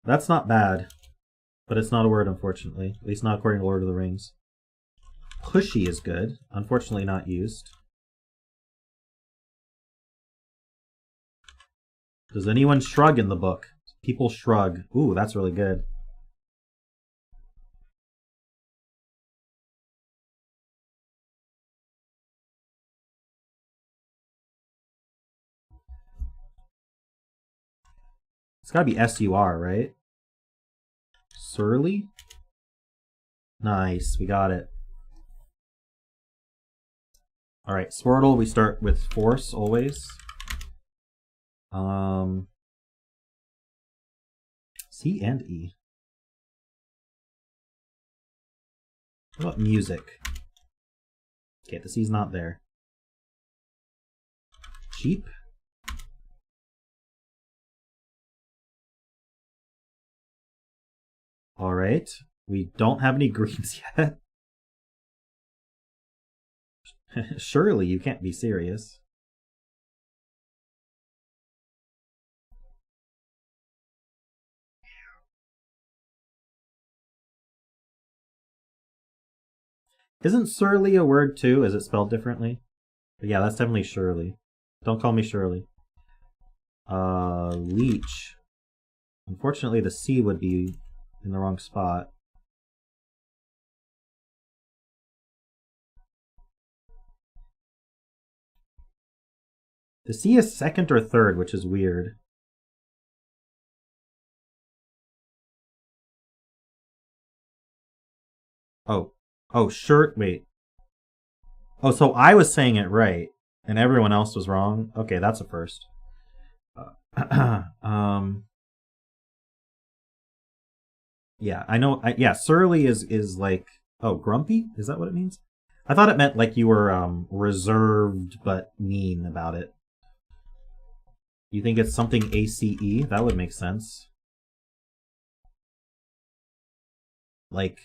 That's not bad, but it's not a word, unfortunately. At least not according to Lord of the Rings. Pushy is good, unfortunately not used. Does anyone shrug in the book? People shrug. Ooh, that's really good. It's gotta be S-U-R, right? Surly? Nice, we got it. Alright, SWordle, we start with force always. C and E. What about music? Okay, the C's not there. Cheap? Alright, we don't have any greens yet. Surely, you can't be serious. Isn't surly a word too? Is it spelled differently? But yeah, that's definitely Shirley. Don't call me Shirley. Leech. Unfortunately, the C would be in the wrong spot. The C is second or third, which is weird. Oh, shirt, wait. Oh, so I was saying it right, and everyone else was wrong? Okay, that's a first. Yeah, I know, yeah, surly is like, oh, grumpy? Is that what it means? I thought it meant like you were reserved but mean about it. You think it's something ACE? That would make sense. Like,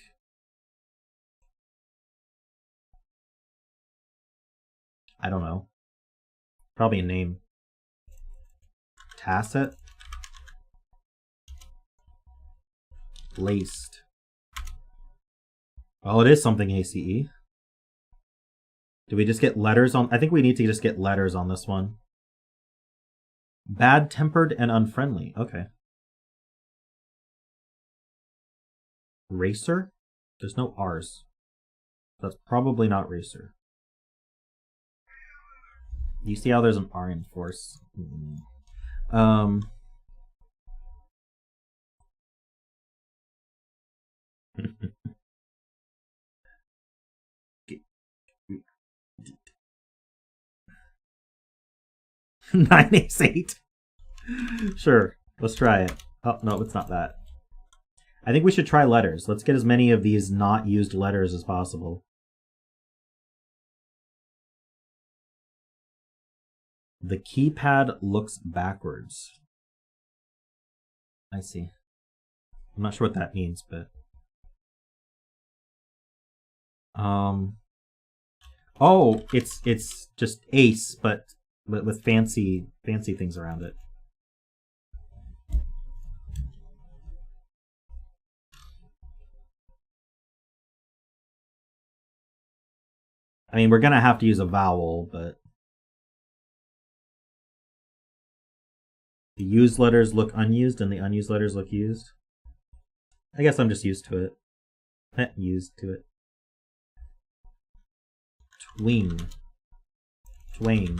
I don't know. Probably a name. Tacit? Laced. Oh, it is something ACE. Do we just get letters on? I think we need to just get letters on this one. Bad-tempered and unfriendly. Okay. Racer? There's no R's. That's probably not racer. You see how there's an R in force? Nine ace eight. Sure, let's try it. Oh no, it's not that. I think we should try letters. Let's get as many of these not used letters as possible. The keypad looks backwards. I see. I'm not sure what that means, but oh, it's just ace, but with fancy things around it. I mean, we're gonna have to use a vowel, but the used letters look unused and the unused letters look used. I guess I'm just used to it. Used to it. Twing. Twain.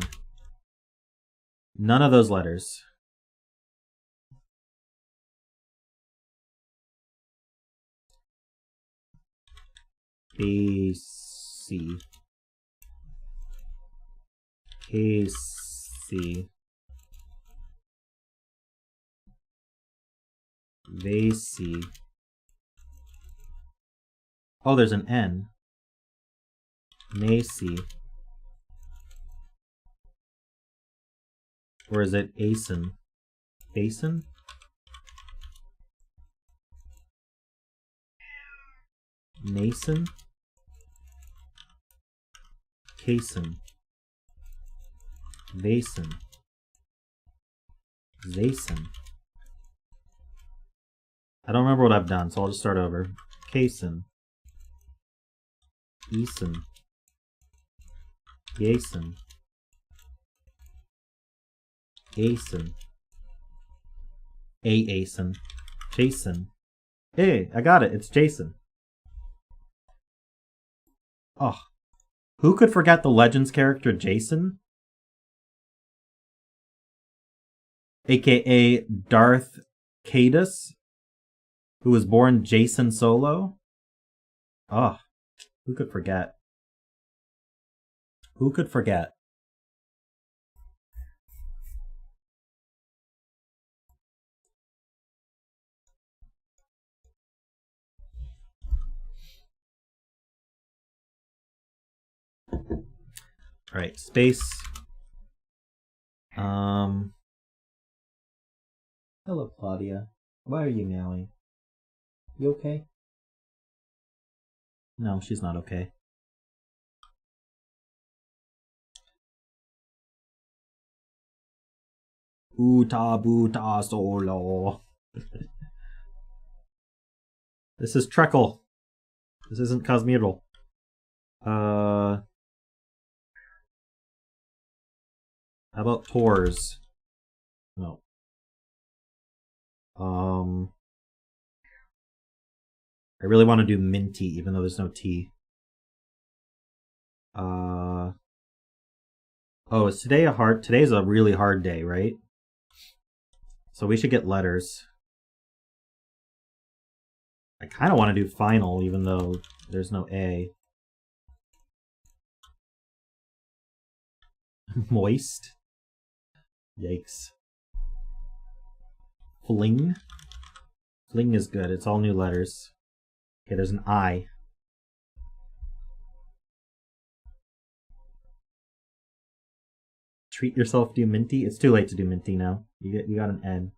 None of those letters. AC. KC. Vasey. Oh, there's an N. Nacy. Or is it Asen? Basin? Nason? Cason. Vason. Zason. I don't remember what I've done, so I'll just start over. Cason. Eason. Yason. Asen. Asen. Jason. Hey, I got it. It's Jason. Oh. Who could forget the Legends character Jason? AKA Darth Cadus, who was born Jason Solo? Oh, who could forget? Who could forget? All right, space. Hello, Claudia. Why are you meowing? You okay? No, she's not okay. Uta buta solo. This is Trekle. This isn't Cosmertle. How about Tours? No. I really want to do Minty, even though there's no T. Oh, is today a hard... Today's a really hard day, right? So we should get letters. I kind of want to do final, even though there's no A. Moist. Yikes. Fling. Fling is good. It's all new letters. Okay, there's an I. Treat yourself, do Minty. It's too late to do Minty now. You got an N.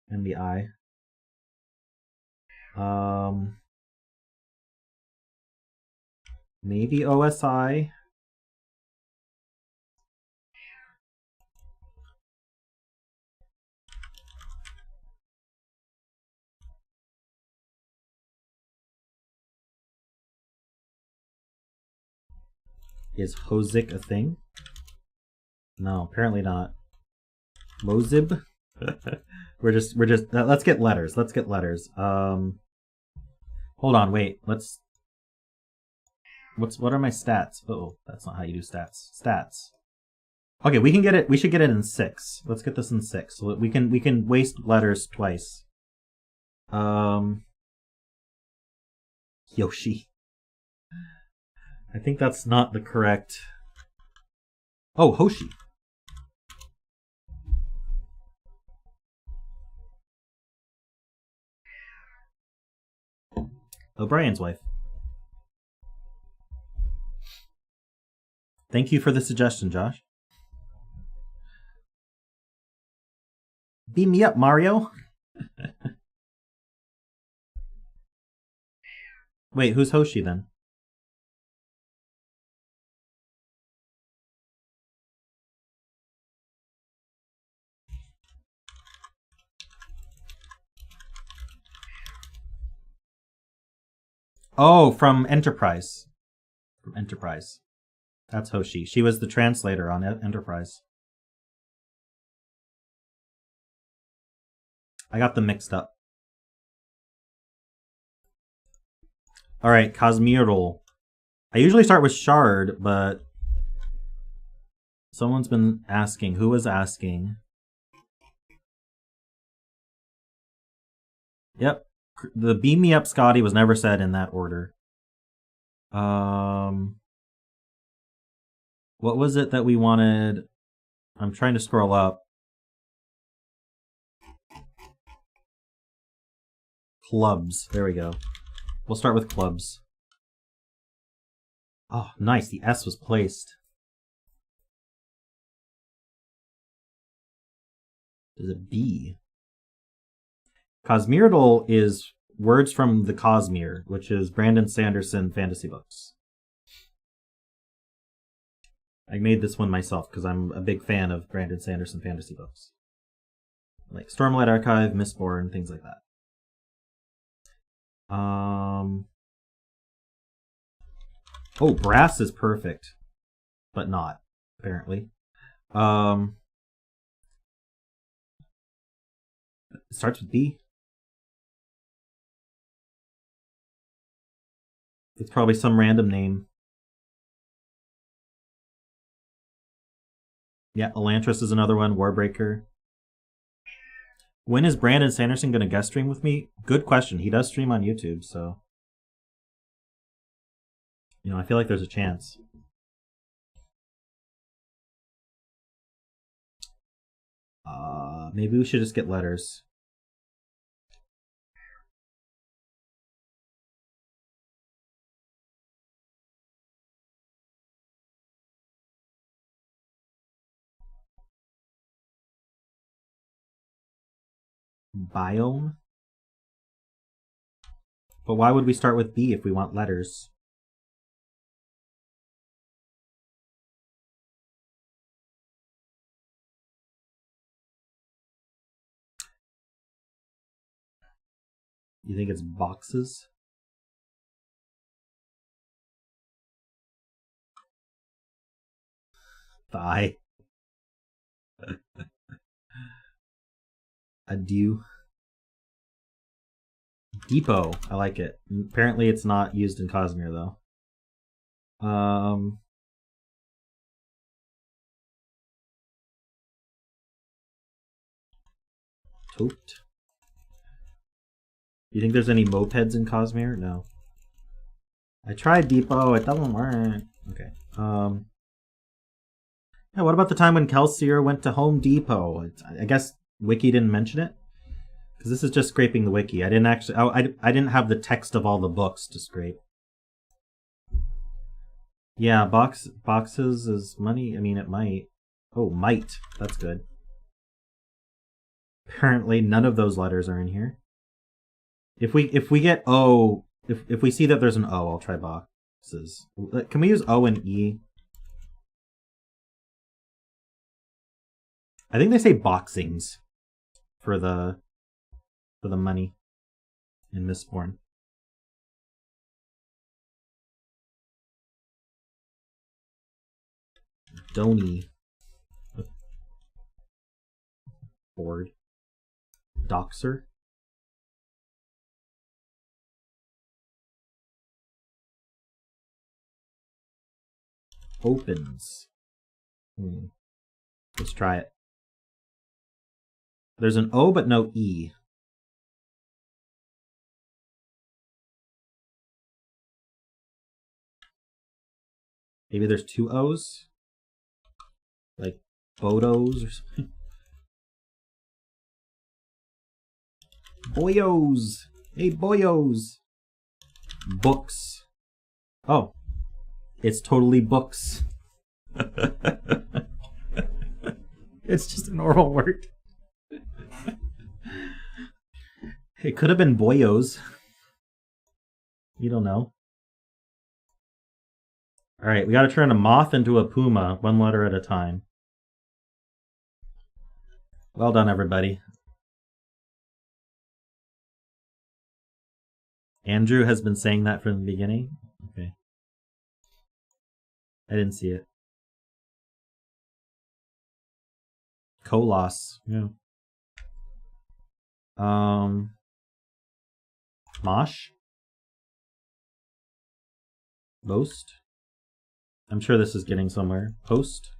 And the I. Maybe OSI. Is Hozik a thing? No, apparently not. Mozib? we're just let's get letters. Let's get letters. Hold on, wait. What are my stats? Oh, that's not how you do stats. Stats. Okay, we can get it. We should get it in 6. Let's get this in 6. So we can waste letters twice. Yoshi. I think that's not the correct. Oh, Hoshi. O'Brien's wife. Thank you for the suggestion, Josh. Beam me up, Mario. Wait, who's Hoshi then? Oh, from Enterprise. From Enterprise. That's Hoshi. She was the translator on Enterprise. I got them mixed up. Alright, Cosmertle. I usually start with Shard, but someone's been asking. Who was asking? Yep. The Beam Me Up Scotty was never said in that order. What was it that we wanted? I'm trying to scroll up. Clubs. There we go. We'll start with clubs. Oh, nice. The S was placed. There's a B. Cosmertle is words from the Cosmere, which is Brandon Sanderson fantasy books. I made this one myself because I'm a big fan of Brandon Sanderson fantasy books. Like Stormlight Archive, Mistborn, things like that. Oh, brass is perfect. But not, apparently. It starts with B. It's probably some random name. Yeah, Elantris is another one. Warbreaker. When is Brandon Sanderson going to guest stream with me? Good question. He does stream on YouTube, so... You know, I feel like there's a chance. Maybe we should just get letters. Biome? But why would we start with B if we want letters? You think it's boxes? Thigh. Adieu. Depot. I like it. Apparently it's not used in Cosmere though. Tote. You think there's any mopeds in Cosmere? No. I tried Depot, it doesn't work. Okay. Yeah, what about the time when Kelsier went to Home Depot? I guess Wiki didn't mention it? Because this is just scraping the wiki. I didn't actually... I didn't have the text of all the books to scrape. Yeah, boxes is money. I mean, it might. Oh, might. That's good. Apparently, none of those letters are in here. If we get O... If we see that there's an O, I'll try boxes. Can we use O and E? I think they say boxings for the money in Mistborn. Doni. Board. Doxer. Opens. Let's try it. There's an O but no E. Maybe there's two O's? Like Bodos or something? Boyos! Hey, boyos! Books. Oh. It's totally books. It's just a normal word. It could have been boyos. You don't know. Alright, we gotta turn a moth into a puma, one letter at a time. Well done, everybody. Andrew has been saying that from the beginning? Okay. I didn't see it. Kolos, yeah. Mosh? Most? I'm sure this is getting somewhere. Post?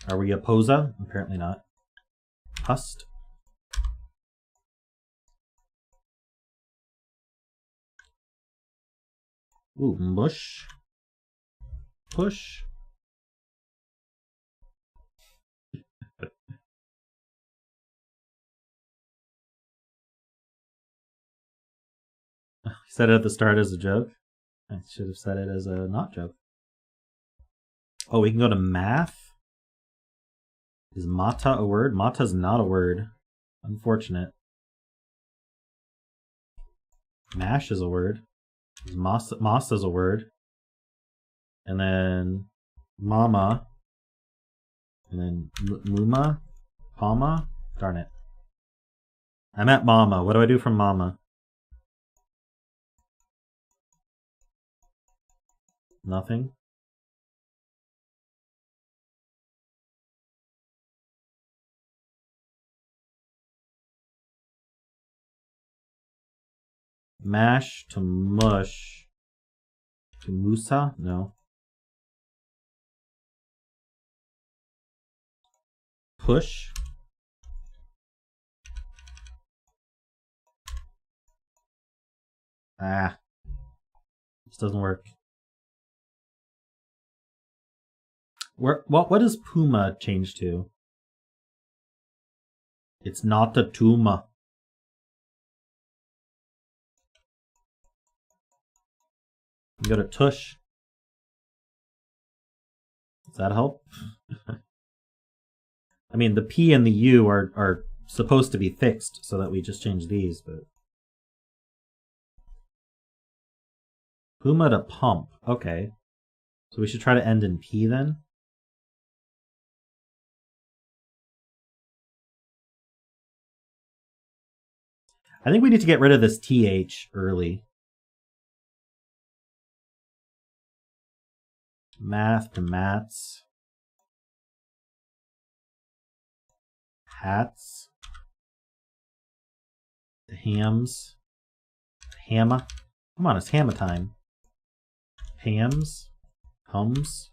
Are we a posa? Apparently not. Hust? Ooh, mush? Push? Said it at the start as a joke. I should have said it as a not joke. Oh, we can go to math? Is mata a word? Mata's not a word. Unfortunate. Mash is a word. Masa's a word. And then mama. And then muma. Palma. Darn it. I'm at mama. What do I do from mama? Nothing. Mash to mush. To musa? No. Push. Ah. This doesn't work. What does puma change to? It's not a tuma. You go to tush. Does that help? I mean, the P and the U are supposed to be fixed, so that we just change these, but... Puma to pump. Okay. So we should try to end in P then? I think we need to get rid of this TH early. Math to mats. Hats. The hams. Hammer. Come on, it's hammer time. Hams. Hums.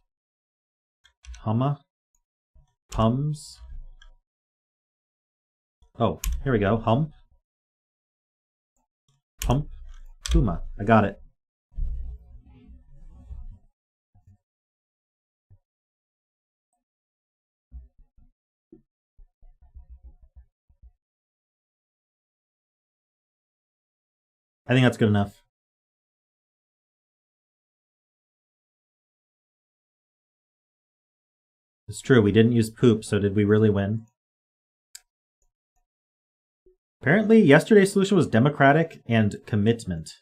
Hummer. Pums. Oh, here we go. Hump. Pump. Puma. I got it. I think that's good enough. It's true, we didn't use poop, so did we really win? Apparently, yesterday's solution was democratic and commitment.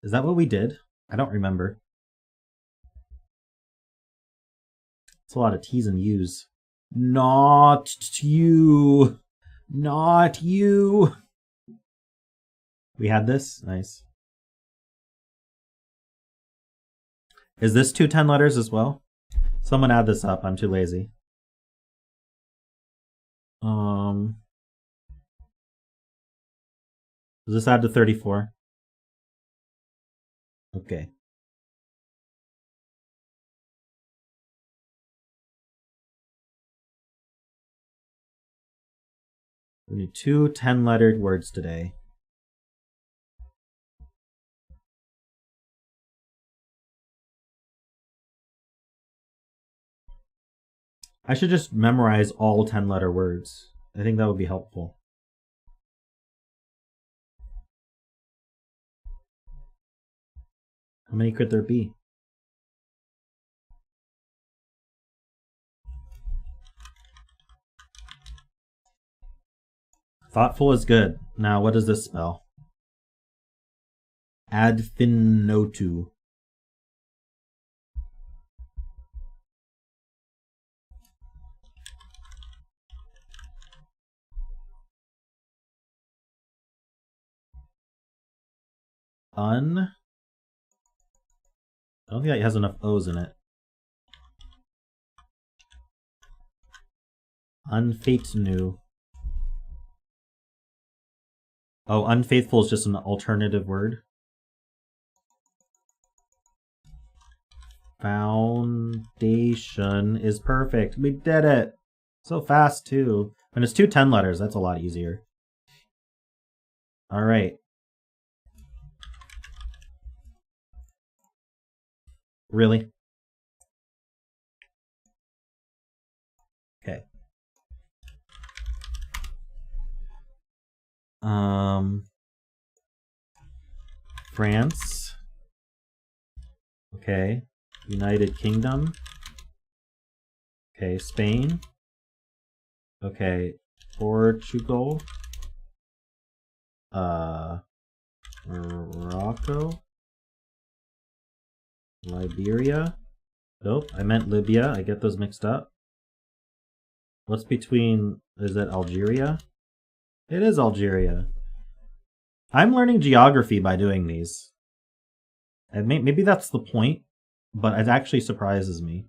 Is that what we did? I don't remember. It's a lot of T's and U's. Not you. Not you. We had this? Nice. Is this 2 10 letters as well? Someone add this up. I'm too lazy. Does this add to 34? Okay. We need 2 10-lettered words today. I should just memorize all 10-letter words. I think that would be helpful. How many could there be? Thoughtful is good. Now, what does this spell? Adfinotu. I don't think it has enough O's in it. Unfaitnu. Oh, unfaithful is just an alternative word. Foundation is perfect. We did it. So fast, too. When it's 2 10 letters, that's a lot easier. All right. Really? Okay. France. Okay. United Kingdom. Okay, Spain. Okay, Portugal. Morocco. Liberia. Nope, I meant Libya. I get those mixed up. What's between... Is it Algeria? It is Algeria. I'm learning geography by doing these. And maybe that's the point, but it actually surprises me.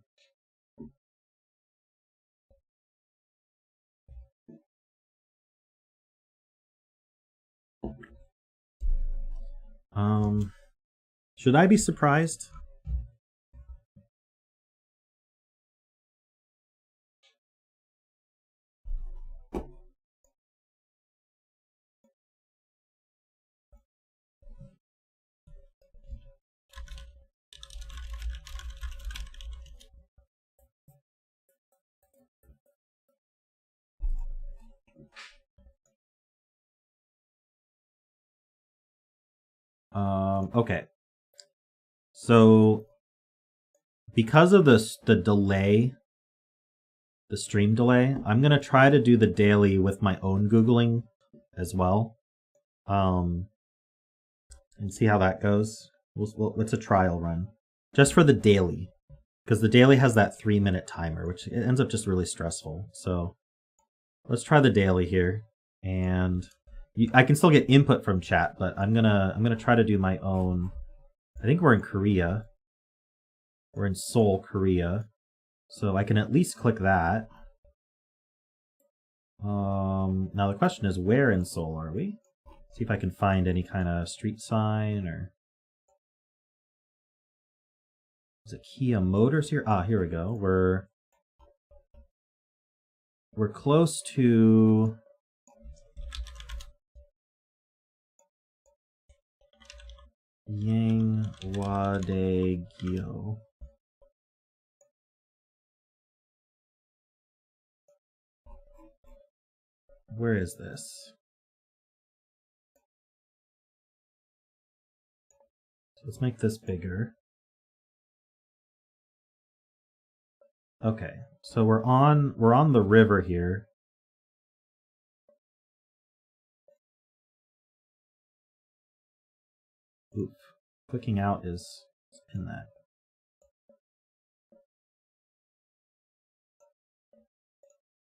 Should I be surprised? Okay. So, because of the delay, the stream delay, I'm going to try to do the daily with my own Googling as well. And see how that goes. It's a trial run. Just for the daily. Because the daily has that 3-minute timer, which it ends up just really stressful. So, let's try the daily here. And... I can still get input from chat, but I'm gonna try to do my own. I think we're in Korea. We're in Seoul, Korea. So I can at least click that. Now the question is, where in Seoul are we? See if I can find any kind of street sign or... Is it Kia Motors here? Ah, here we go. We're close to... Yangwadegyo. Where is this? So let's make this bigger. Okay, so we're on the river here. Oof. Clicking out is in that.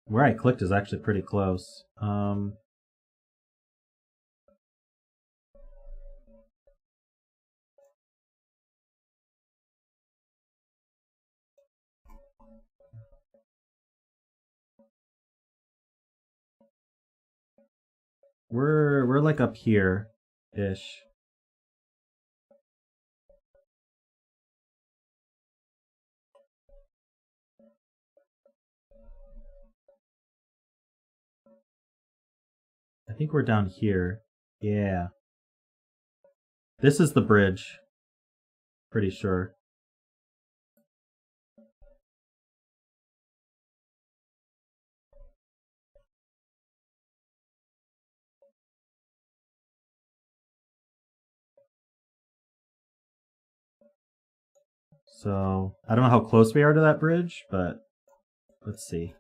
Where I clicked is actually pretty close. We're like up here-ish. I think we're down here. Yeah. This is the bridge. Pretty sure. So, I don't know how close we are to that bridge, but let's see.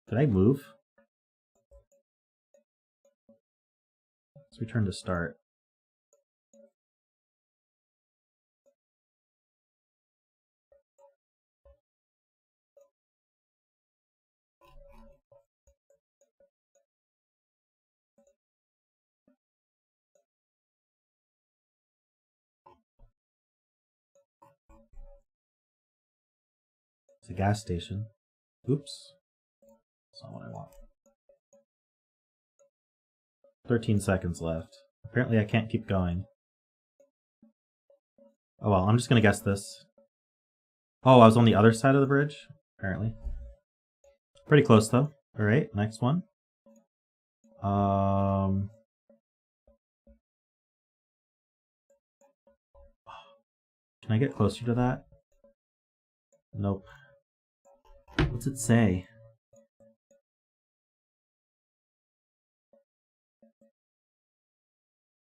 Did I move? Let's return to start. It's a gas station. Oops. That's not what I want. 13 seconds left. Apparently I can't keep going. Oh well, I'm just gonna guess this. Oh, I was on the other side of the bridge, apparently. Pretty close though. Alright, next one. Can I get closer to that? Nope. What's it say?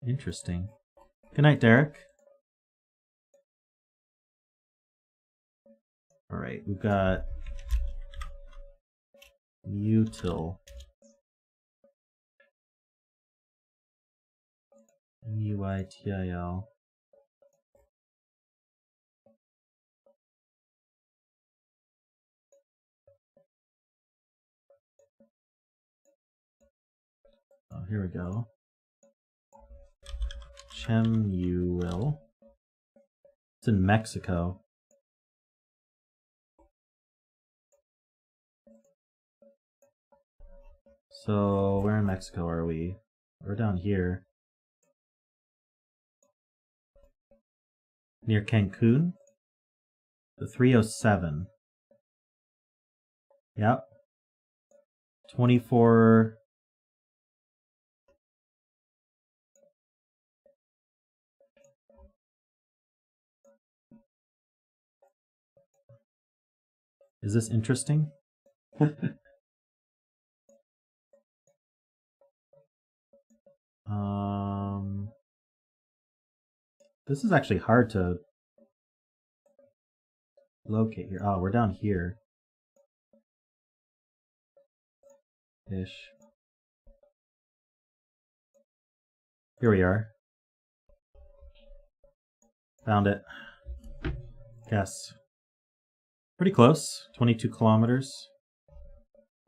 Interesting. Good night, Derek. Alright, we've got util. UITIL. Oh, here we go. Chemuil. It's in Mexico. So, where in Mexico are we? We're down here. Near Cancun? The 307. Yep. 24... Is this interesting? This is actually hard to locate here. Oh, we're down here. Ish. Here we are. Found it. Guess. Pretty close. 22 kilometers.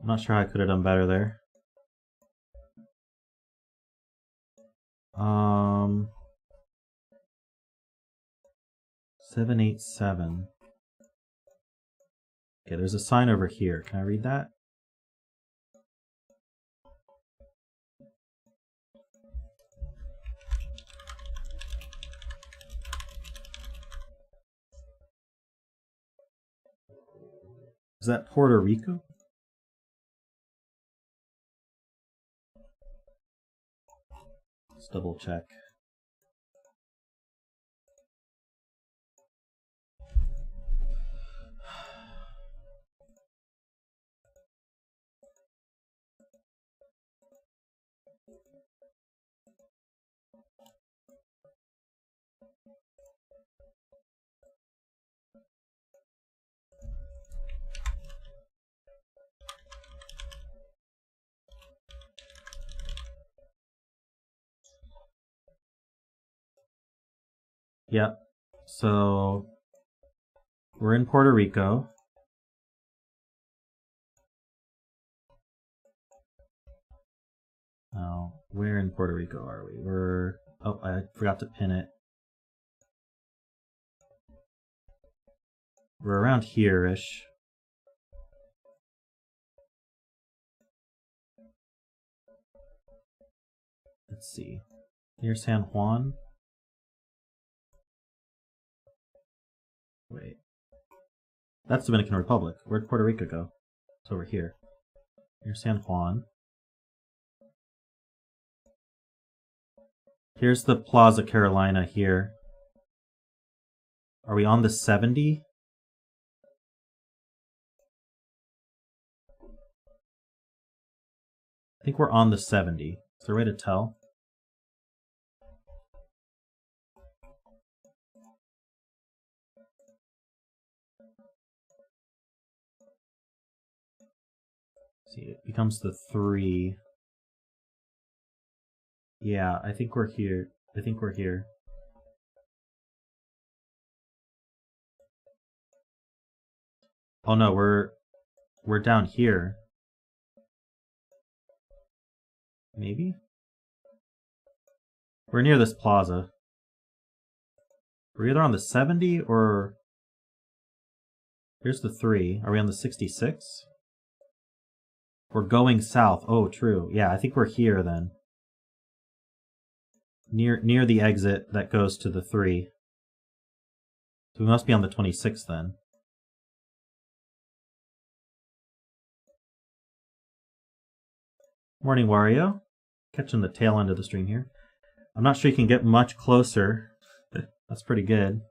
I'm not sure how I could have done better there. 787. Okay, there's a sign over here. Can I read that? Is that Puerto Rico? Let's double check. Yep. So we're in Puerto Rico. Oh, where in Puerto Rico are we? Oh, I forgot to pin it. We're around here-ish. Let's see. Near San Juan. Wait. That's Dominican Republic. Where'd Puerto Rico go? It's over here. Near San Juan. Here's the Plaza Carolina here. Are we on the 70? I think we're on the 70. Is there a way to tell? See, it becomes the 3. Yeah, I think we're here. I think we're here. Oh no, we're down here. Maybe? We're near this plaza. We're either on the 70 or... Here's the 3. Are we on the 66? We're going south. Oh, true. Yeah, I think we're here then. Near the exit that goes to the 3. So we must be on the 26th then. Morning, Wario. Catching the tail end of the stream here. I'm not sure you can get much closer. That's pretty good.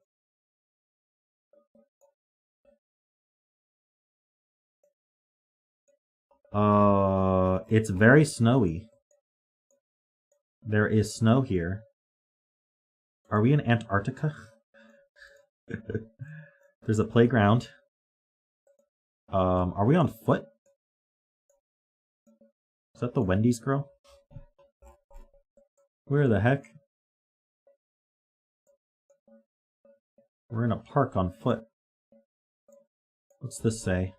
It's very snowy. There is snow here. Are we in Antarctica? There's a playground. Are we on foot? Is that the Wendy's girl? Where the heck? We're in a park on foot. What's this say?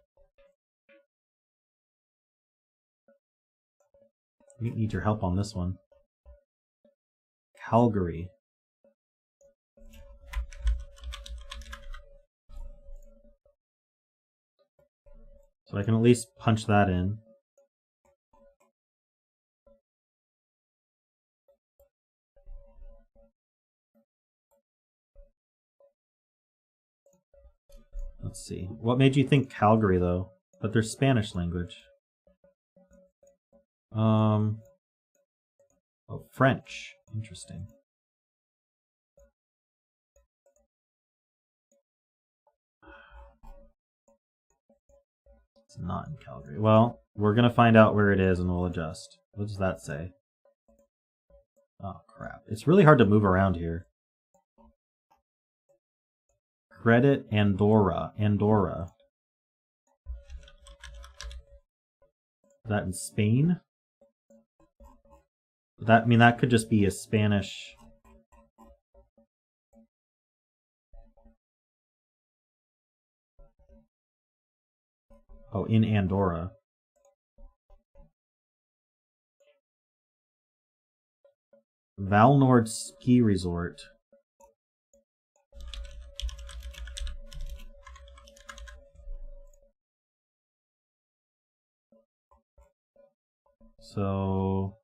We need your help on this one. Calgary. So I can at least punch that in. Let's see. What made you think Calgary, though? But there's Spanish language. Oh, French. Interesting. It's not in Calgary. Well, we're going to find out where it is and we'll adjust. What does that say? Oh, crap. It's really hard to move around here. Credit Andorra. Andorra. Is that in Spain? That could just be a Spanish. Oh, in Andorra. Valnord Ski Resort. So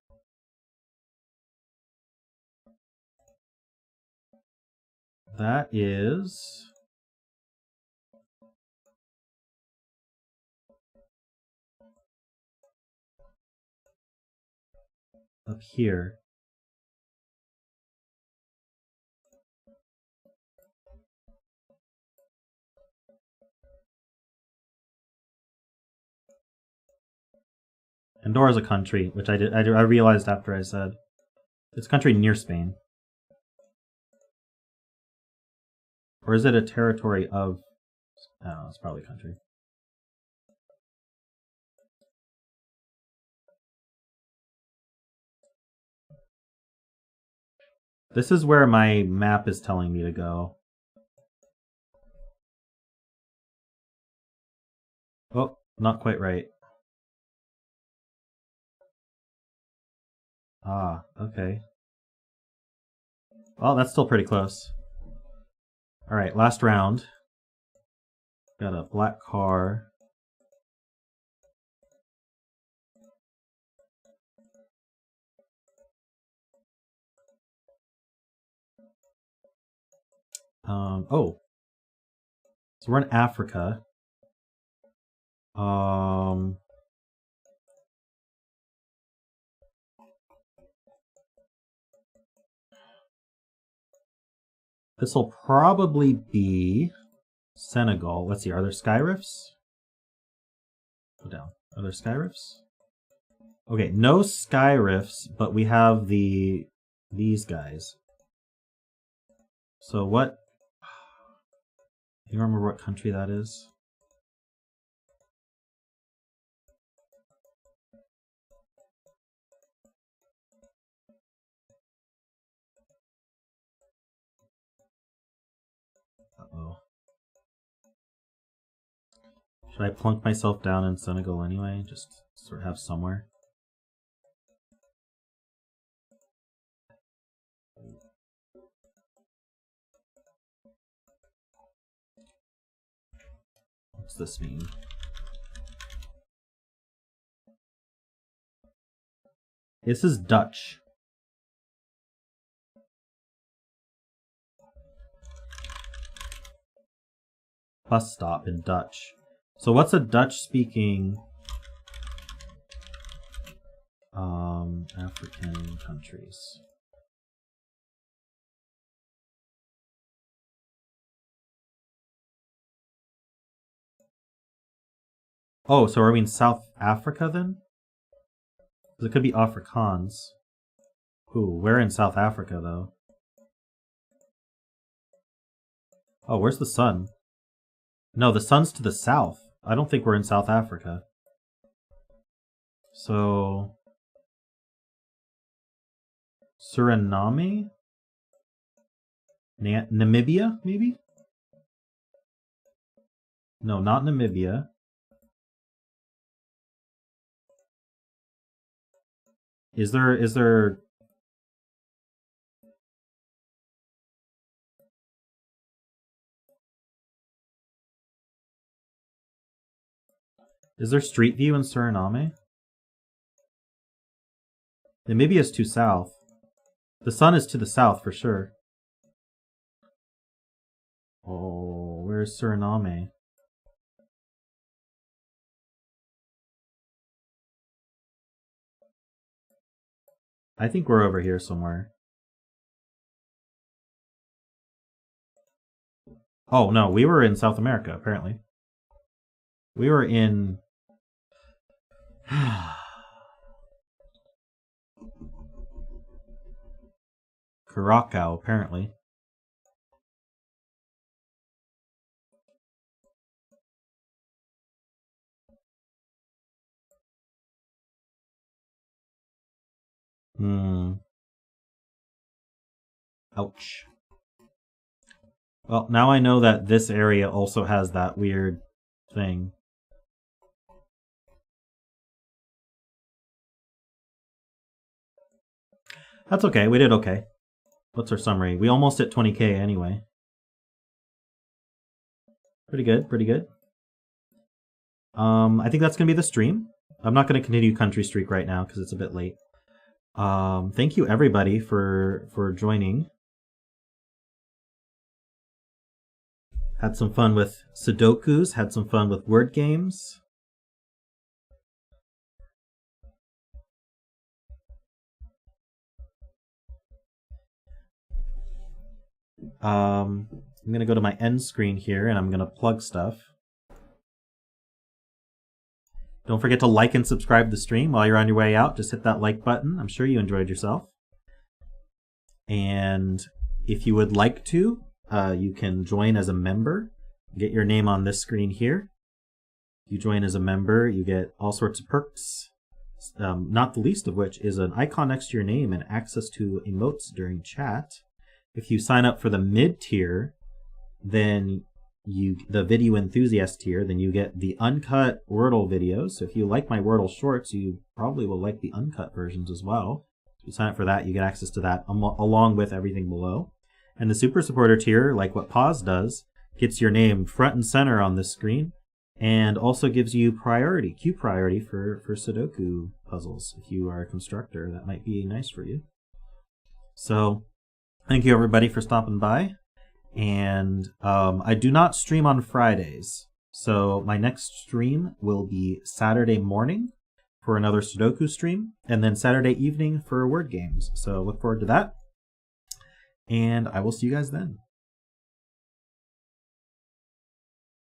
that is up here. Andorra's a country, which I realized after I said. It's a country near Spain. Or is it a territory of... I don't know, it's probably a country. This is where my map is telling me to go. Oh, not quite right. Ah, okay. Well, that's still pretty close. Alright, last round. Got a black car. Oh. So we're in Africa. This will probably be Senegal. Let's see, are there sky rifts? Go down. Are there sky rifts? Okay, no sky rifts, but we have these guys. So what? You remember what country that is? Uh-oh. Should I plunk myself down in Senegal anyway? Just sort of have somewhere. What's this mean? This is Dutch. Bus stop in Dutch. So what's a Dutch-speaking African countries? Oh, so are we in South Africa then? Because it could be Afrikaans. Ooh, we're in South Africa though. Oh, where's the sun? No, the sun's to the south. I don't think we're in South Africa. So... Suriname? Namibia, maybe? No, not Namibia. Is there... Is there Street View in Suriname? Namibia's too south. The sun is to the south for sure. Oh, where's Suriname? I think we're over here somewhere. Oh, no, we were in South America, apparently. We were in... Curacao, apparently. Ouch. Well, now I know that this area also has that weird thing. That's okay, we did okay. What's our summary? We almost hit 20k anyway. Pretty good, pretty good. I think that's gonna be the stream. I'm not going to continue Country Streak right now because it's a bit late. Thank you everybody for joining. Had some fun with Sudokus, had some fun with word games. I'm going to go to my end screen here and I'm going to plug stuff. Don't forget to like and subscribe to the stream. While you're on your way out, just hit that like button. I'm sure you enjoyed yourself. And if you would like to, you can join as a member. Get your name on this screen here. If you join as a member, you get all sorts of perks, not the least of which is an icon next to your name and access to emotes during chat. If you sign up for the mid-tier, then the video enthusiast tier, then you get the uncut Worldle videos. So if you like my Worldle shorts, you probably will like the uncut versions as well. If you sign up for that, you get access to that along with everything below. And the super supporter tier, like what Pause does, gets your name front and center on this screen and also gives you queue priority for Sudoku puzzles. If you are a constructor, that might be nice for you. So thank you everybody for stopping by. And I do not stream on Fridays. So my next stream will be Saturday morning for another Sudoku stream, and then Saturday evening for word games. So look forward to that. And I will see you guys then.